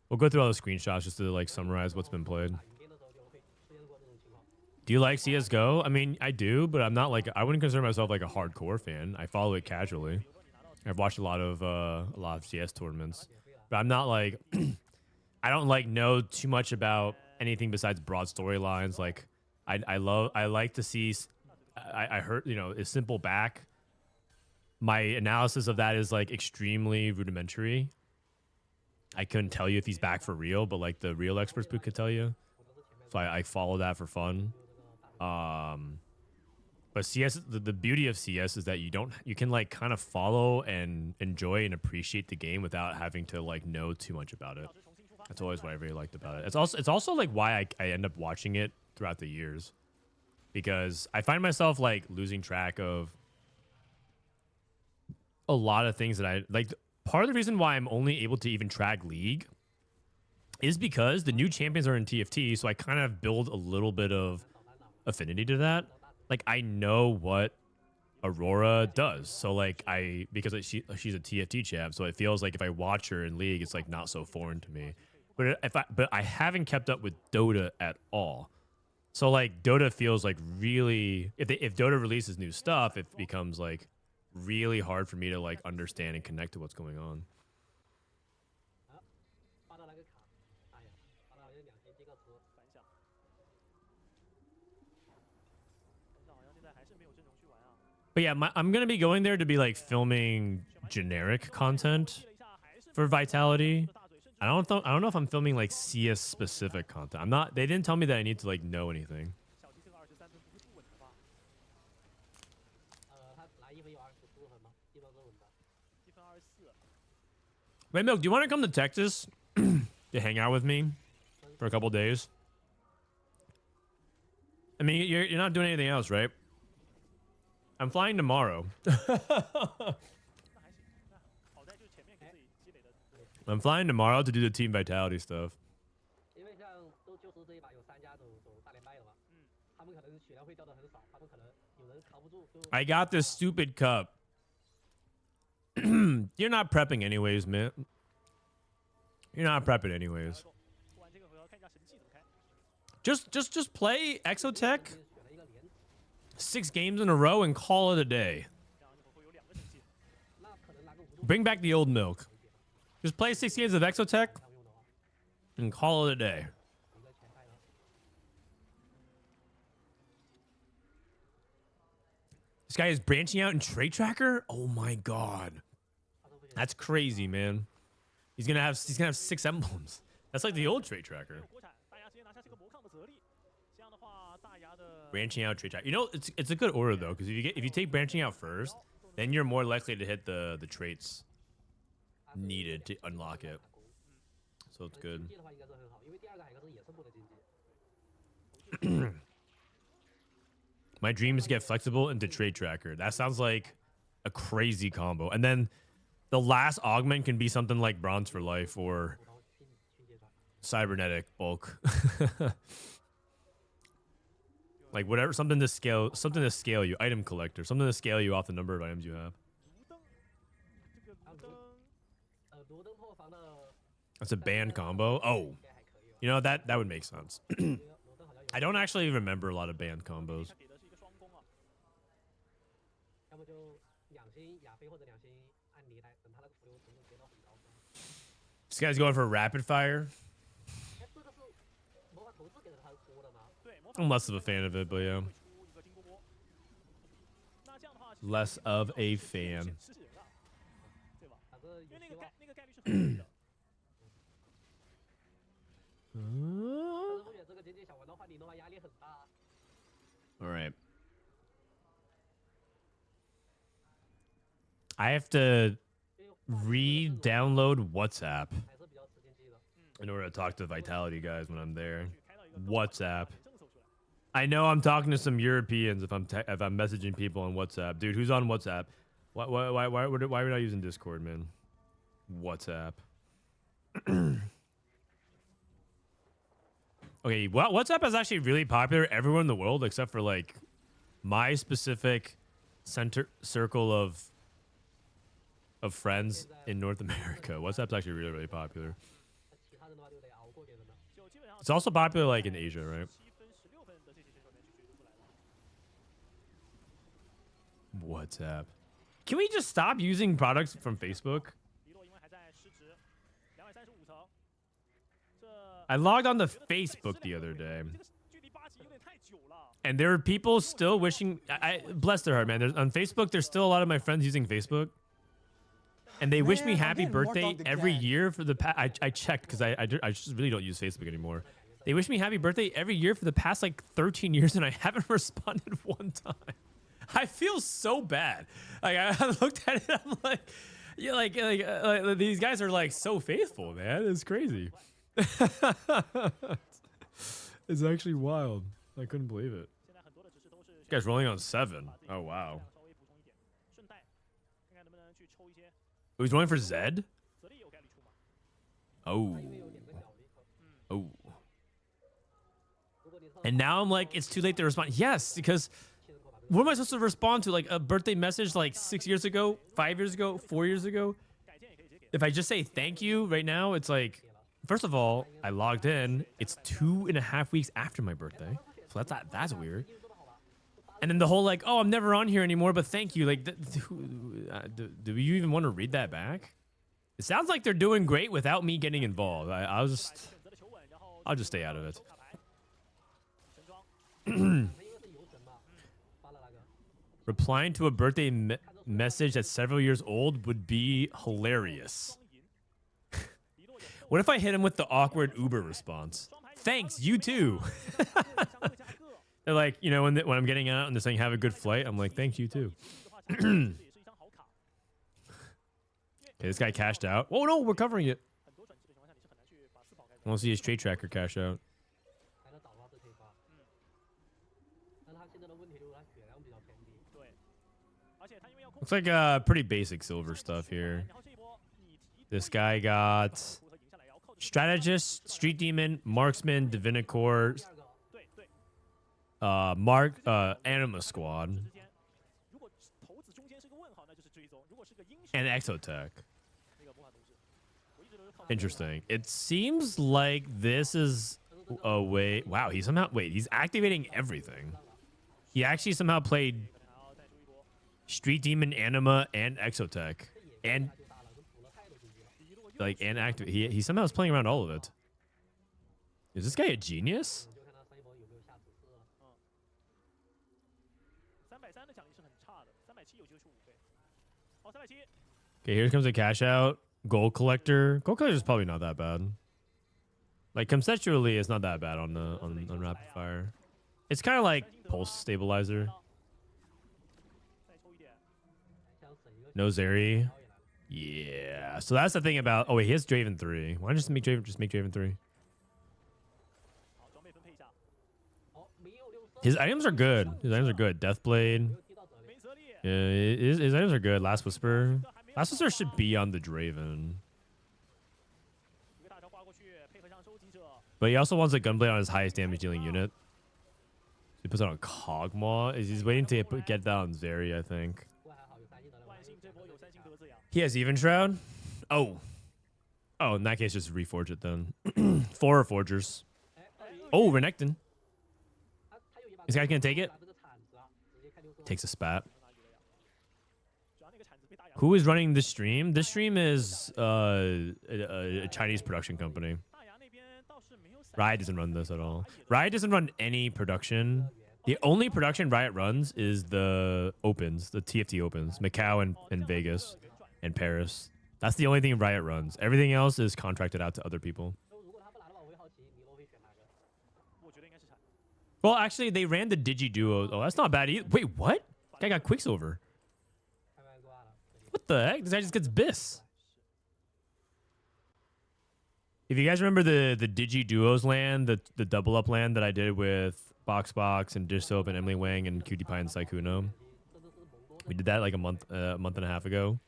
We'll go through all the screenshots just to, like, summarize what's been played. Do you like CSGO? I mean, I do, but I'm not, like, I wouldn't consider myself, like, a hardcore fan. I follow it casually. I've watched a lot of CS tournaments. But I'm not, like... I don't, like, know too much about anything besides broad storylines. Like, I like to see... I heard, you know, a simple back. My analysis of that is, like, extremely rudimentary. I couldn't tell you if he's back for real, but, like, the real experts could tell you. So I follow that for fun. But CS, the beauty of CS is that you can, like, kind of follow and enjoy and appreciate the game without having to, like, know too much about it. That's always what I really liked about it. It's also like why I end up watching it throughout the years. Because I find myself, like, losing track of a lot of things that I like. Part of the reason why I'm only able to even track League is because the new champions are in TFT, so I kind of build a little bit of affinity to that. Like, I know what Aurora does, so, like, because she's a TFT champ, so it feels like if I watch her in League, it's, like, not so foreign to me. But I haven't kept up with Dota at all. So, like, Dota feels like really... If Dota releases new stuff, it becomes, like, really hard for me to, like, understand and connect to what's going on. But yeah, I'm going to be going there to be, like, filming generic content for Vitality. I don't know if I'm filming, like, CS specific content. I'm not. They didn't tell me that I need to, like, know anything. Wait, Milk, do you want to come to Texas to hang out with me for a couple days? I mean, you're not doing anything else, right? I'm flying tomorrow. I'm flying tomorrow to do the team vitality stuff. 因为像就是这一把有3家走大连败了嘛，他们可能血量会掉的很少，他们可能有人扛不住就。I got this stupid cup. You're not prepping anyways, man. You're not prepping anyways. Just play Exotech 6 games in a row and call it a day. Bring back the old milk. Just play 6 games of Exotech and call it a day. This guy is branching out in Trade Tracker? Oh my god. That's crazy, man. He's gonna have 6 emblems. That's like the old Trade Tracker. Branching out Trade Tracker. You know, it's a good order though, because if you take branching out first, then you're more likely to hit the traits needed to unlock it. So it's good. My dream is to get flexible into Trade Tracker. That sounds like a crazy combo. And then the last augment can be something like Bronze for Life or Cybernetic Bulk. Like whatever, something to scale you. Item collector, something to scale you off the number of items you have. That's a banned combo. Oh, you know that would make sense. I don't actually remember a lot of banned combos. This guy's going for rapid fire. I'm less of a fan of it, but yeah. Less of a fan. All right. I have to re-download WhatsApp in order to talk to Vitality guys when I'm there. WhatsApp. I know I'm talking to some Europeans if I'm messaging people on WhatsApp. Dude, who's on WhatsApp? Why are we not using Discord, man? WhatsApp. Okay, well, WhatsApp is actually really popular everywhere in the world except for like my specific circle of friends in North America. WhatsApp's actually really, really popular. It's also popular like in Asia, right? WhatsApp. Can we just stop using products from Facebook? I logged on to Facebook the other day, and there are people still wishing. I bless their heart, man. On Facebook, there's still a lot of my friends using Facebook, and they wish me happy birthday every year for the past. I checked because I just really don't use Facebook anymore. They wish me happy birthday every year for the past like 13 years, and I haven't responded one time. I feel so bad. Like I looked at it, I'm like, yeah, like these guys are like so faithful, man. It's crazy. It's actually wild. I couldn't believe it. This guy's rolling on 7. Oh wow. Oh, he's rolling for Zed. Oh. Oh. And now I'm like, it's too late to respond. Yes, because what am I supposed to respond to? Like a birthday message like 6 years ago, 5 years ago, 4 years ago? If I just say thank you right now, it's like, first of all, I logged in. It's 2.5 weeks after my birthday. So that's weird. And then the whole like, oh, I'm never on here anymore, but thank you. Like, do you even want to read that back? It sounds like they're doing great without me getting involved. I'll just stay out of it. Replying to a birthday message that's several years old would be hilarious. What if I hit him with the awkward Uber response? Thanks, you too. They're like, you know, when I'm getting out and they're saying have a good flight, I'm like, thanks, you too. Okay, this guy cashed out. Oh no, we're covering it. I want to see his trade tracker cash out. Looks like pretty basic silver stuff here. This guy got Strategist, Street Demon, Marksman, Divinicore, Anima Squad, 如果头子中间是个问号，那就是追踪；如果是个英雄， and Exotech. 那个魔法都是。我一直都是靠。 Interesting. It seems like this is a way. Wow, he somehow he's activating everything. He actually somehow played Street Demon, Anima, and Exotech, and activate. He somehow is playing around all of it. Is this guy a genius? 330的奖励是很差的，370有机会出5倍。好，370。 Okay, here comes a cash out. Gold collector. Gold collector is probably not that bad. Like conceptually, it's not that bad on rapid fire. It's kind of like pulse stabilizer. 再抽一点。 No Zeri. Yeah. So that's the thing about. Oh wait, he has Draven 3. Why don't you just make Draven 3? 好，装备分配一下。 His items are good. His items are good. Deathblade. 没泽力。 Yeah, his items are good. Last Whisper. Last Whisper should be on the Draven. 一个大招刮过去，配合上收集者。 But he also wants a Gunblade on his highest damage dealing unit. So he puts it on Kog'Maw. He's waiting to get that on Zeri, I think. 万幸这波有3星格子呀。 He has Even Shroud? Oh. Oh, in that case, just reforge it then. 4 Forgers. Oh, Renekton. This guy's gonna take it? Takes a spat. 主要那个铲子被大牙。 Who is running this stream? This stream is a Chinese production company. 大牙那边倒是没有散。 Riot doesn't run this at all. Riot doesn't run any production. The only production Riot runs is the opens, the TFT opens, Macau and Vegas and Paris. That's the only thing Riot runs. Everything else is contracted out to other people. 如果他不拿的话，我会好奇李洛会选哪个？ 我觉得应该是铲。 Well, actually, they ran the Digi Duo. Oh, that's not bad either. Wait, what? Guy got Quicksilver. 开外挂了。 What the heck? This guy just gets Biss. If you guys remember the Digi Duos land, the double up land that I did with Box and Dish Soap and Emily Wang and Cutie Pie and Saikuno, we did that like a month and a half ago.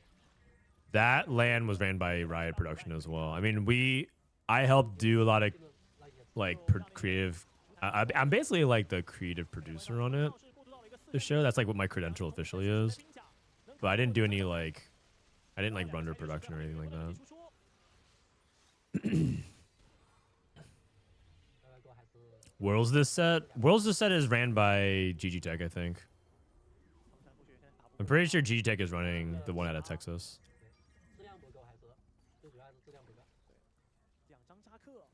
That land was ran by Riot Production as well. I mean, I helped do a lot of like creative. I'm basically like the creative producer on it. The show. That's like what my credential officially is. But I didn't do any like, I didn't like run their production or anything like that. Worlds this set is ran by GG Tech, I think. I'm pretty sure GG Tech is running the one out of Texas. 质量不够还是最主要还是质量不够。 2张扎克。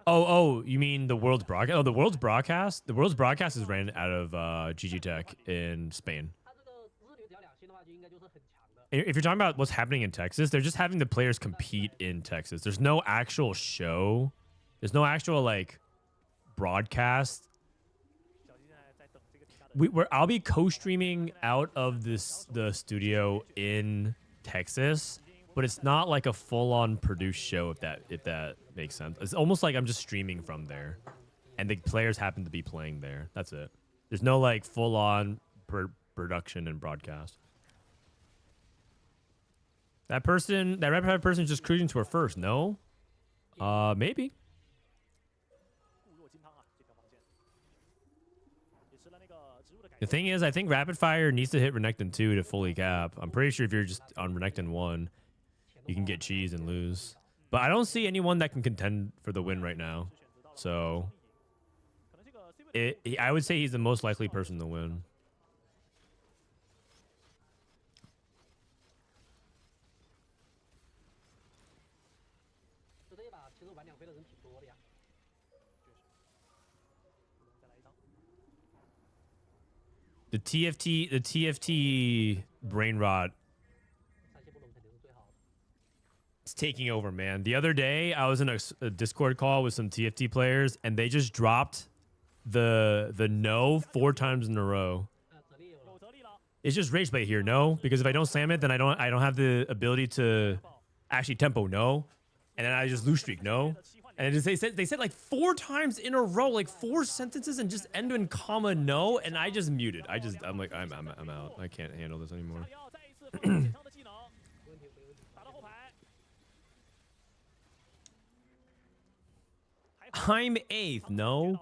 Oh, you mean the World's broadcast? Oh, the World's broadcast. The World's broadcast is ran out of GG Tech in Spain. 他这个日率只要2星的话，就应该就是很强的。 If you're talking about what's happening in Texas, they're just having the players compete in Texas. There's no actual show. There's no actual like broadcast. 小鸡现在在等这个其他的。 I'll be co-streaming out of the studio in Texas, but it's not like a full-on produced show if that makes sense. It's almost like I'm just streaming from there, and the players happen to be playing there. That's it. There's no like full-on production and broadcast. That rapid fire person is just cruising to her first. No, maybe. 固若金汤啊，这条防线。也吃了那个植物的改 The 变。 thing is, I think rapid fire needs to hit Renekton 2 to fully cap. I'm pretty sure if you're just on Renekton 1, you can get cheese and lose. But I don't see anyone that can contend for the win right now. So 可能这个 C 位 I would say he's the most likely person to win. 就这一把其实玩2飞的人挺多的呀。再来一张。 The TFT brain rot 三星不龙肯定是最好的。 is taking over, man. The other day, I was in a Discord call with some TFT players, and they just dropped the no 4 times in a row. 泽力有了。 有泽力了。 It's just rage bait here, no? Because if I don't slam it, then I don't have the ability to actually tempo, no? And then I just lose streak, no? And they said like 4 times in a row, like 4 sentences and just end in comma no, and I just muted. I'm like I'm out. I can't handle this anymore. 加里奥再一次放检测的技能。打到后 I'm 8th. No.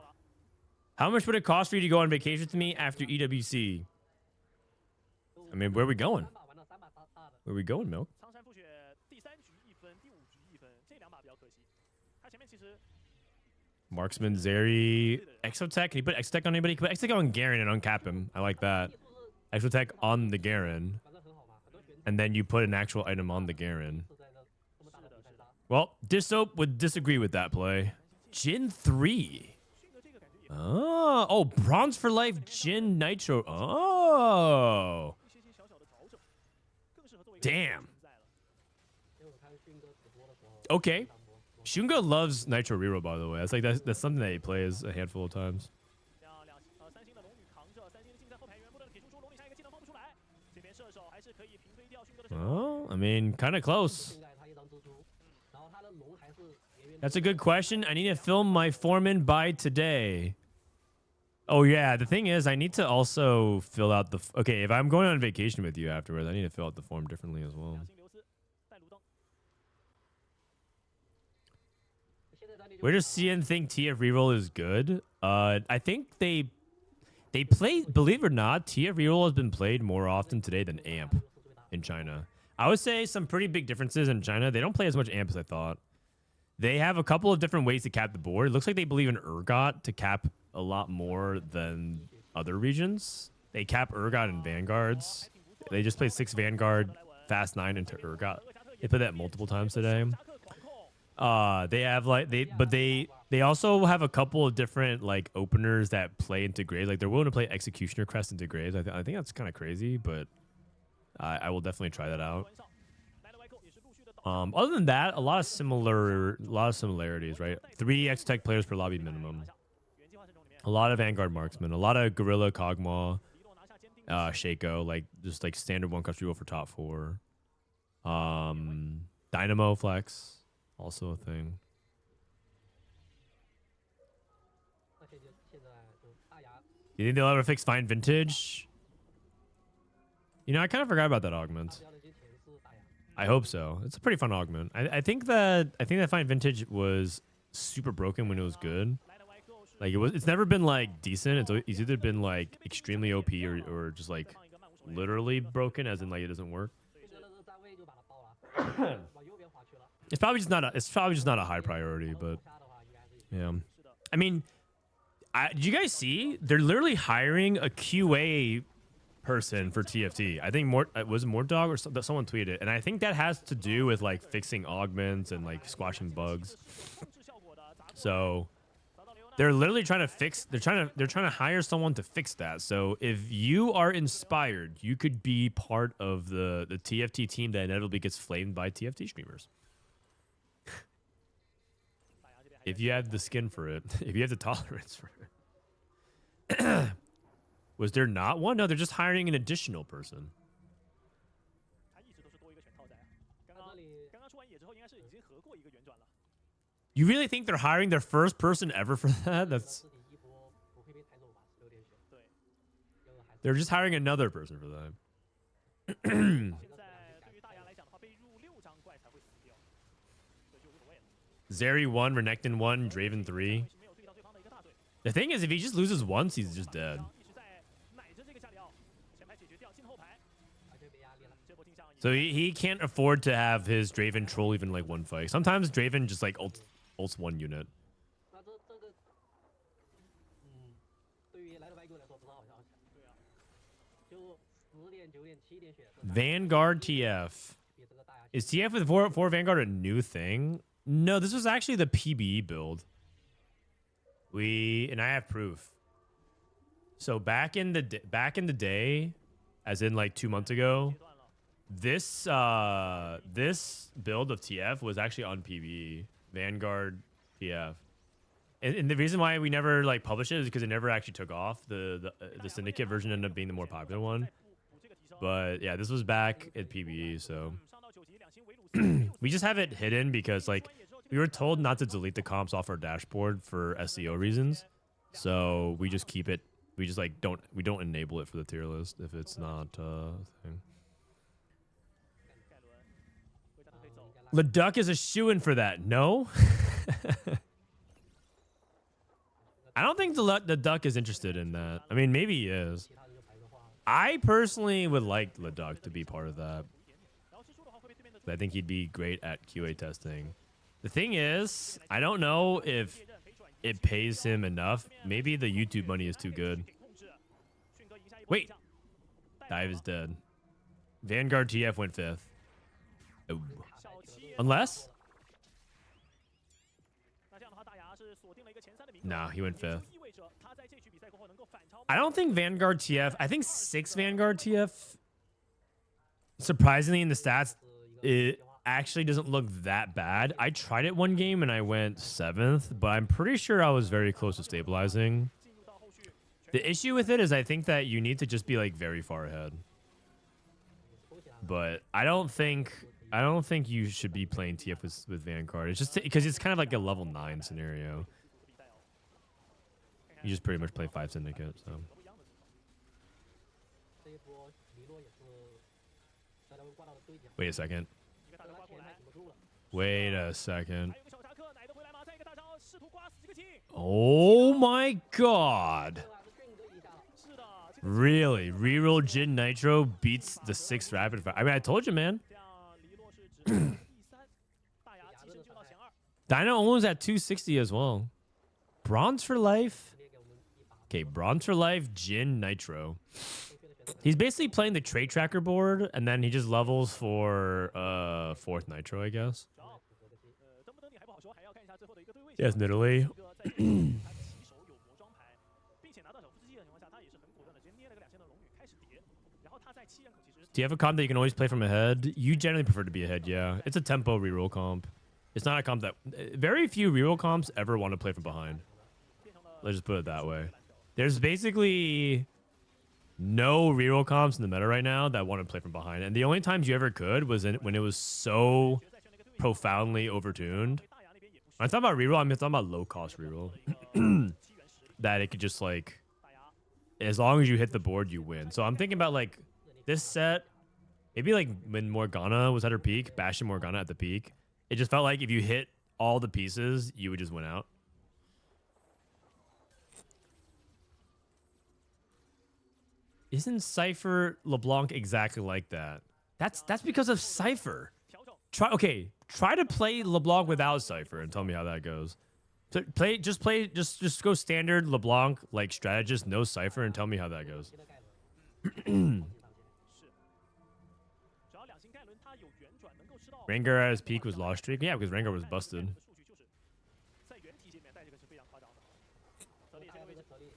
How much would it cost for you to go on vacation with me after EWC? I mean, where are we going? 3把玩到3把大的， Where are we going, Milk? 苍山复雪第3局1分，第5局1分，这2把比较可惜。他前面其实 Marksman, Zeri, Exotech. Can you put Exotech on anybody? Can you put Exotech on Garen and uncap him. I like that. 技术是 Exotech on the Garen. 反正很好嘛，很多选手 And then you put an actual item on the Garen. 是在这么大的比赛上。 Well, Dissoap would disagree with that play. Jin 3. 迅哥这个感觉也 Oh, Bronze for Life, Jin Nitro. Oh. 一些小小的调整，更适合作为 Damn. 存在了。因为我看迅哥直播的时候， Okay. XunGe loves Nitro Reroll, by the way. That's something that he plays a handful of times. 3星的龙女扛着，3星的竞赛后排员不断的铁输出，龙女下一个技能放不出来，这边射手还是可以平推掉迅哥的射手。 Oh, I mean, kind of close. 现在他一张蜘蛛，然后他的龙还是远远 That's a good question. I need to film my foreman by today. Oh, yeah. The thing is, I need to also fill out the... Okay, if I'm going on vacation with you afterwards, I need to fill out the form differently as well. 两星刘思带卢登， 现在当地就 Where does CN think TF reroll is good? I think they play. Believe it or not, TF reroll has been played more often today than AMP 是最大。 in China. I would say some pretty big differences in China. They don't play as much AMP as I thought. They have a couple of different ways to cap the board. It looks like they believe in Urgot to cap a lot more than other regions. They cap Urgot and Vanguards. They just play 6 Vanguard, Fast 9 into Urgot. They played that multiple times today. They have like they also have a couple of different like openers that play into Graves. Like they're willing to play Executioner Crest into Graves. I think that's kind of crazy, but I will definitely try that out. 关少，LightYgo 也是陆续的倒 Other than that, a lot of similarities, right? 3 X-Tech players per lobby minimum. 原计划阵容里面， A lot of Vanguard marksmen, a lot of Gorilla Kog'Maw, 李洛拿下坚定 Shaco, like just like standard 1-cost reroll for top 4. Dynamo Flex, also a thing. 那现在就大牙 You think they'll ever fix Fine Vintage? You know, I kind of forgot about that 大 augment. 家的这钱是大牙。 I hope so. It's a pretty fun augment. I think that Fine Vintage was super broken when it was good. LightYgo 是 Like it's never been like decent. It's either been like extremely OP or just like 放一个漫无所谓。 literally broken, as in like it doesn't work. 迅哥的这个站位就把他包了，往右边滑去了。 It's probably just not a high priority, but 下的话应该是 yeah. 是的， I mean, did you guys see? They're literally hiring a QA person for TFT. I think was it Mordog or someone tweeted it, and I think that has to do with like fixing augments and like squashing bugs. 控制效果的砸中 So 砸到刘娜， they're literally trying to fix. They're trying to hire someone to fix that. So if you are inspired, you could be part of the TFT team that inevitably gets flamed by TFT streamers. 大牙这边还 If you have the skin for it, if you have the tolerance for it. Was there not one? No, they're just hiring an additional person. 他一直都是多一个选套在。刚刚他这里刚刚出完野之后，应该是已经合过一个圆转了。 You really think they're hiring their first person ever for that? That's 自己一波不会被抬走吧？16点选，对，就还是 they're just hiring another person for that. 现在对于大牙来讲的话，被入6张怪才会死掉，这就无所谓了。 Zeri 1, Renekton 1, Draven 3. 没有对到对方的一个大嘴， The thing is, if he just loses once, he's just dead. 一直在奶着这个下条，前排解决掉，进后排，完全没压力了。这波镜像也 So he can't afford to have his Draven troll even like one fight. Sometimes Draven just like ults one unit. 那这个，对于来的外国来说不是好消息。对啊，就10点、9点、7点选， Vanguard TF. 比这个大牙 Is TF with 4 Vanguard a new thing? No, this was actually the PBE build. And I have proof. So back in the day, as in like 2 months ago, 阶段了。 this build of TF was actually on PBE, Vanguard TF. And the reason why we never like published it is because it never actually took off. The Syndicate version ended up being the more popular one. 补这个提升， But yeah, this was back at PBE, so 上到9级，两星围鲁斯， we just have it hidden because like we were told not to delete the comps off our dashboard for SEO reasons. So we just keep it. We just like don't enable it for the tier list if it's not a thing. 盖伦，回家都可以走。 Leduc is a shoo-in for that. No? I don't think the duck is interested in that. I mean, maybe he is. I personally would like the duck to be part of that. I think he'd be great at QA testing. The thing is, I don't know if it pays him enough. Maybe the YouTube money is too good. Wait. Dive is dead. Vanguard TF went 5th. Oh. Unless? Nah, he went 5th. I don't think Vanguard TF... I think 6 Vanguard TF... Surprisingly, in the stats, it actually doesn't look that bad. I tried it one game and I went 7th, but I'm pretty sure I was very close to stabilizing. The issue with it is I think that you need to just be like very far ahead. But I don't think you should be playing TF with Vanguard. It's just because it's kind of like a level 9 scenario. You just pretty much play 5 Syndicate, so. Wait a second. Wait a second. Oh my god. Really? Reroll Jin Nitro beats the 6th rapid fire. I mean, I told you, man. Dino almost at 260 as well. Bronze for life. Okay, bronze for life, Jin Nitro. He's basically playing the trade tracker board, and then he just levels for 4th Nitro, I guess. Yes, Italy. Do you have a comp that you can always play from ahead? You generally prefer to be ahead, yeah. It's a tempo reroll comp. It's not a comp that... Very few reroll comps ever want to play from behind. Let's just put it that way. There's basically no reroll comps in the meta right now that want to play from behind. And the only times you ever could was when it was so profoundly overtuned. When I talk about reroll, I'm talking about low-cost reroll. That it could just, like... As long as you hit the board, you win. So I'm thinking about, like... This set, maybe like when Morgana was at her peak, Bastion Morgana at the peak, it just felt like if you hit all the pieces, you would just win out. Isn't Cypher LeBlanc exactly like that? That's because of Cypher. Try to play LeBlanc without Cypher and tell me how that goes. So just go standard LeBlanc like strategist, no Cypher, and tell me how that goes. Rengar at his peak was lost streak? Yeah, because Rengar was busted.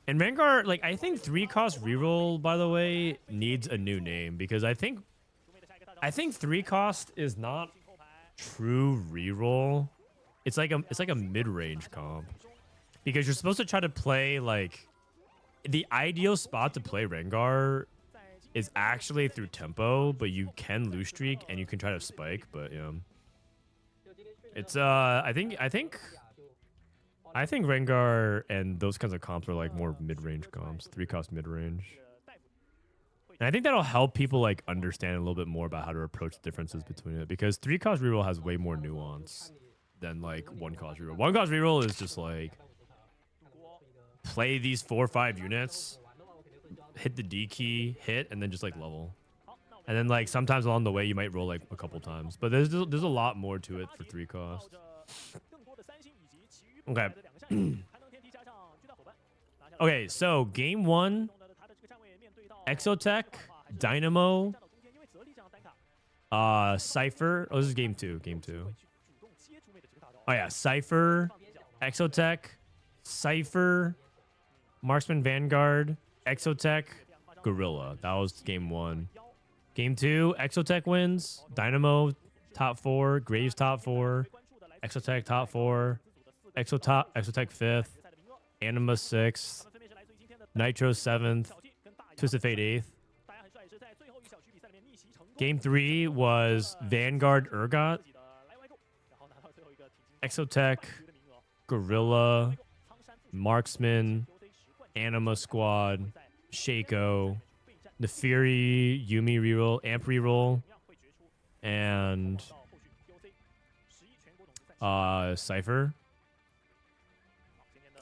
And Rengar, like, I think 3-cost reroll, by the way, needs a new name. Because I think 3-cost is not true reroll. It's like a mid-range comp. Because you're supposed to try to play, like... The ideal spot to play Rengar is actually through tempo, but you can lose streak and you can try to spike, but yeah. It's I think Rengar and those kinds of comps are like more mid-range comps, 3-cost mid-range. And I think that'll help people like understand a little bit more about how to approach the differences between it, because 3-cost reroll has way more nuance than like 1-cost reroll. 1-cost reroll is just like play these 4 or 5 units, hit the D key, hit, and then just like level. And then like sometimes along the way you might roll like a couple times. But there's a lot more to it for 3-cost. Okay. Okay, so game 1, Exotech, Dynamo, Cypher. Oh, this is game 2. Game 2. Oh yeah, Cypher, Exotech, Cypher, Marksman Vanguard, Exotech, Gorilla. That was game 1. Game 2, Exotech wins. Dynamo top 4. Graves top 4. Exotech top 4. Exotech 5th. Anima 6th. Nitro 7th. Twisted Fate 8th. Game 3 was Vanguard Urgot. Exotech. Gorilla. Marksman. Anima Squad, Shaco, Nefiri, Yumi reroll, Amp reroll, and Cypher.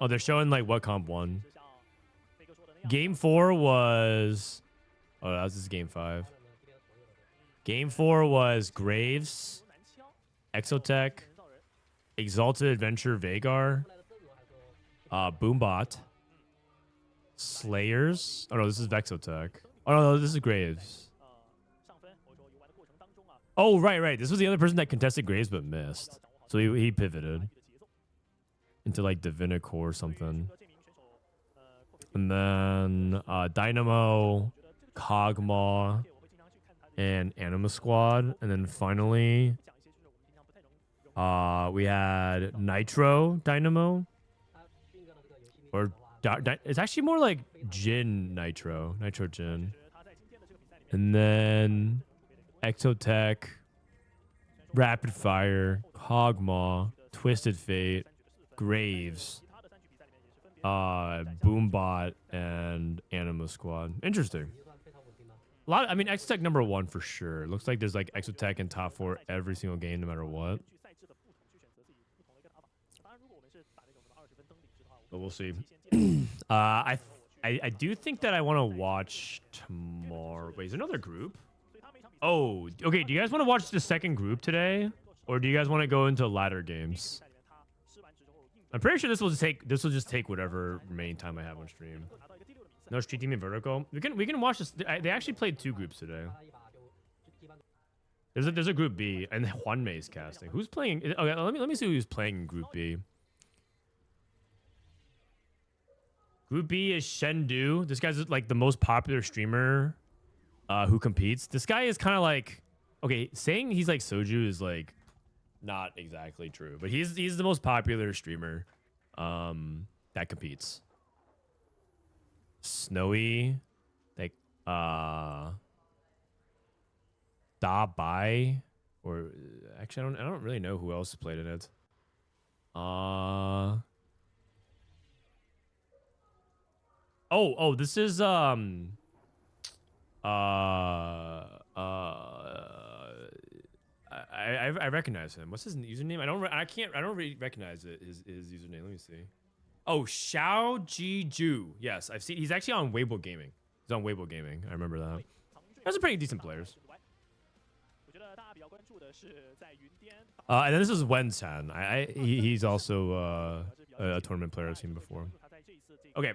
Oh, they're showing like what comp won. Game 4 was. Oh, that was just game 5. Game 4 was Graves, Exotech, Exalted Adventure Vagar, Boombot, Slayers. Oh no, this is Vexotech. Oh no, this is Graves. Oh right. This was the other person that contested Graves but missed. So he pivoted into like Divinicore or something. And then Dynamo, Kog'Maw, and Anima Squad. And then finally, we had Nitro Dynamo. Or it's actually more like Jin Nitro. Nitro Jin. And then Exotech, Rapid Fire, Kog'Maw, Twisted Fate, Graves, Boombot, and Anima Squad. Interesting. A lot. I mean, Exotech number 1 for sure. Looks like there's like Exotech in top 4 every single game, no matter what. But we'll see. I do think that I want to watch tomorrow. Wait, is there another group? Oh, okay. Do you guys want to watch the second group today, or do you guys want to go into ladder games? I'm pretty sure this will just take whatever remaining time I have on stream. No street team in vertical. We can watch this. They actually played 2 groups today. There's a group B and Juan May is casting. Who's playing? Okay, let me see who's playing in group B. Group B is Shendu. This guy's like the most popular streamer who competes. This guy is kind of like, okay, saying he's like Soju is like not exactly true, but he's the most popular streamer that competes. Snowy, like DaYa, or actually I don't really know who else played in it. Oh, this is I recognize him. What's his username? I don't really recognize it. His username. Let me see. Oh, XiaoQi. Yes, I've seen. He's actually on Weibo Gaming. He's on Weibo Gaming. I remember that. Those are pretty decent players. And then this is Wensan. He's also a tournament player I've seen before. Okay,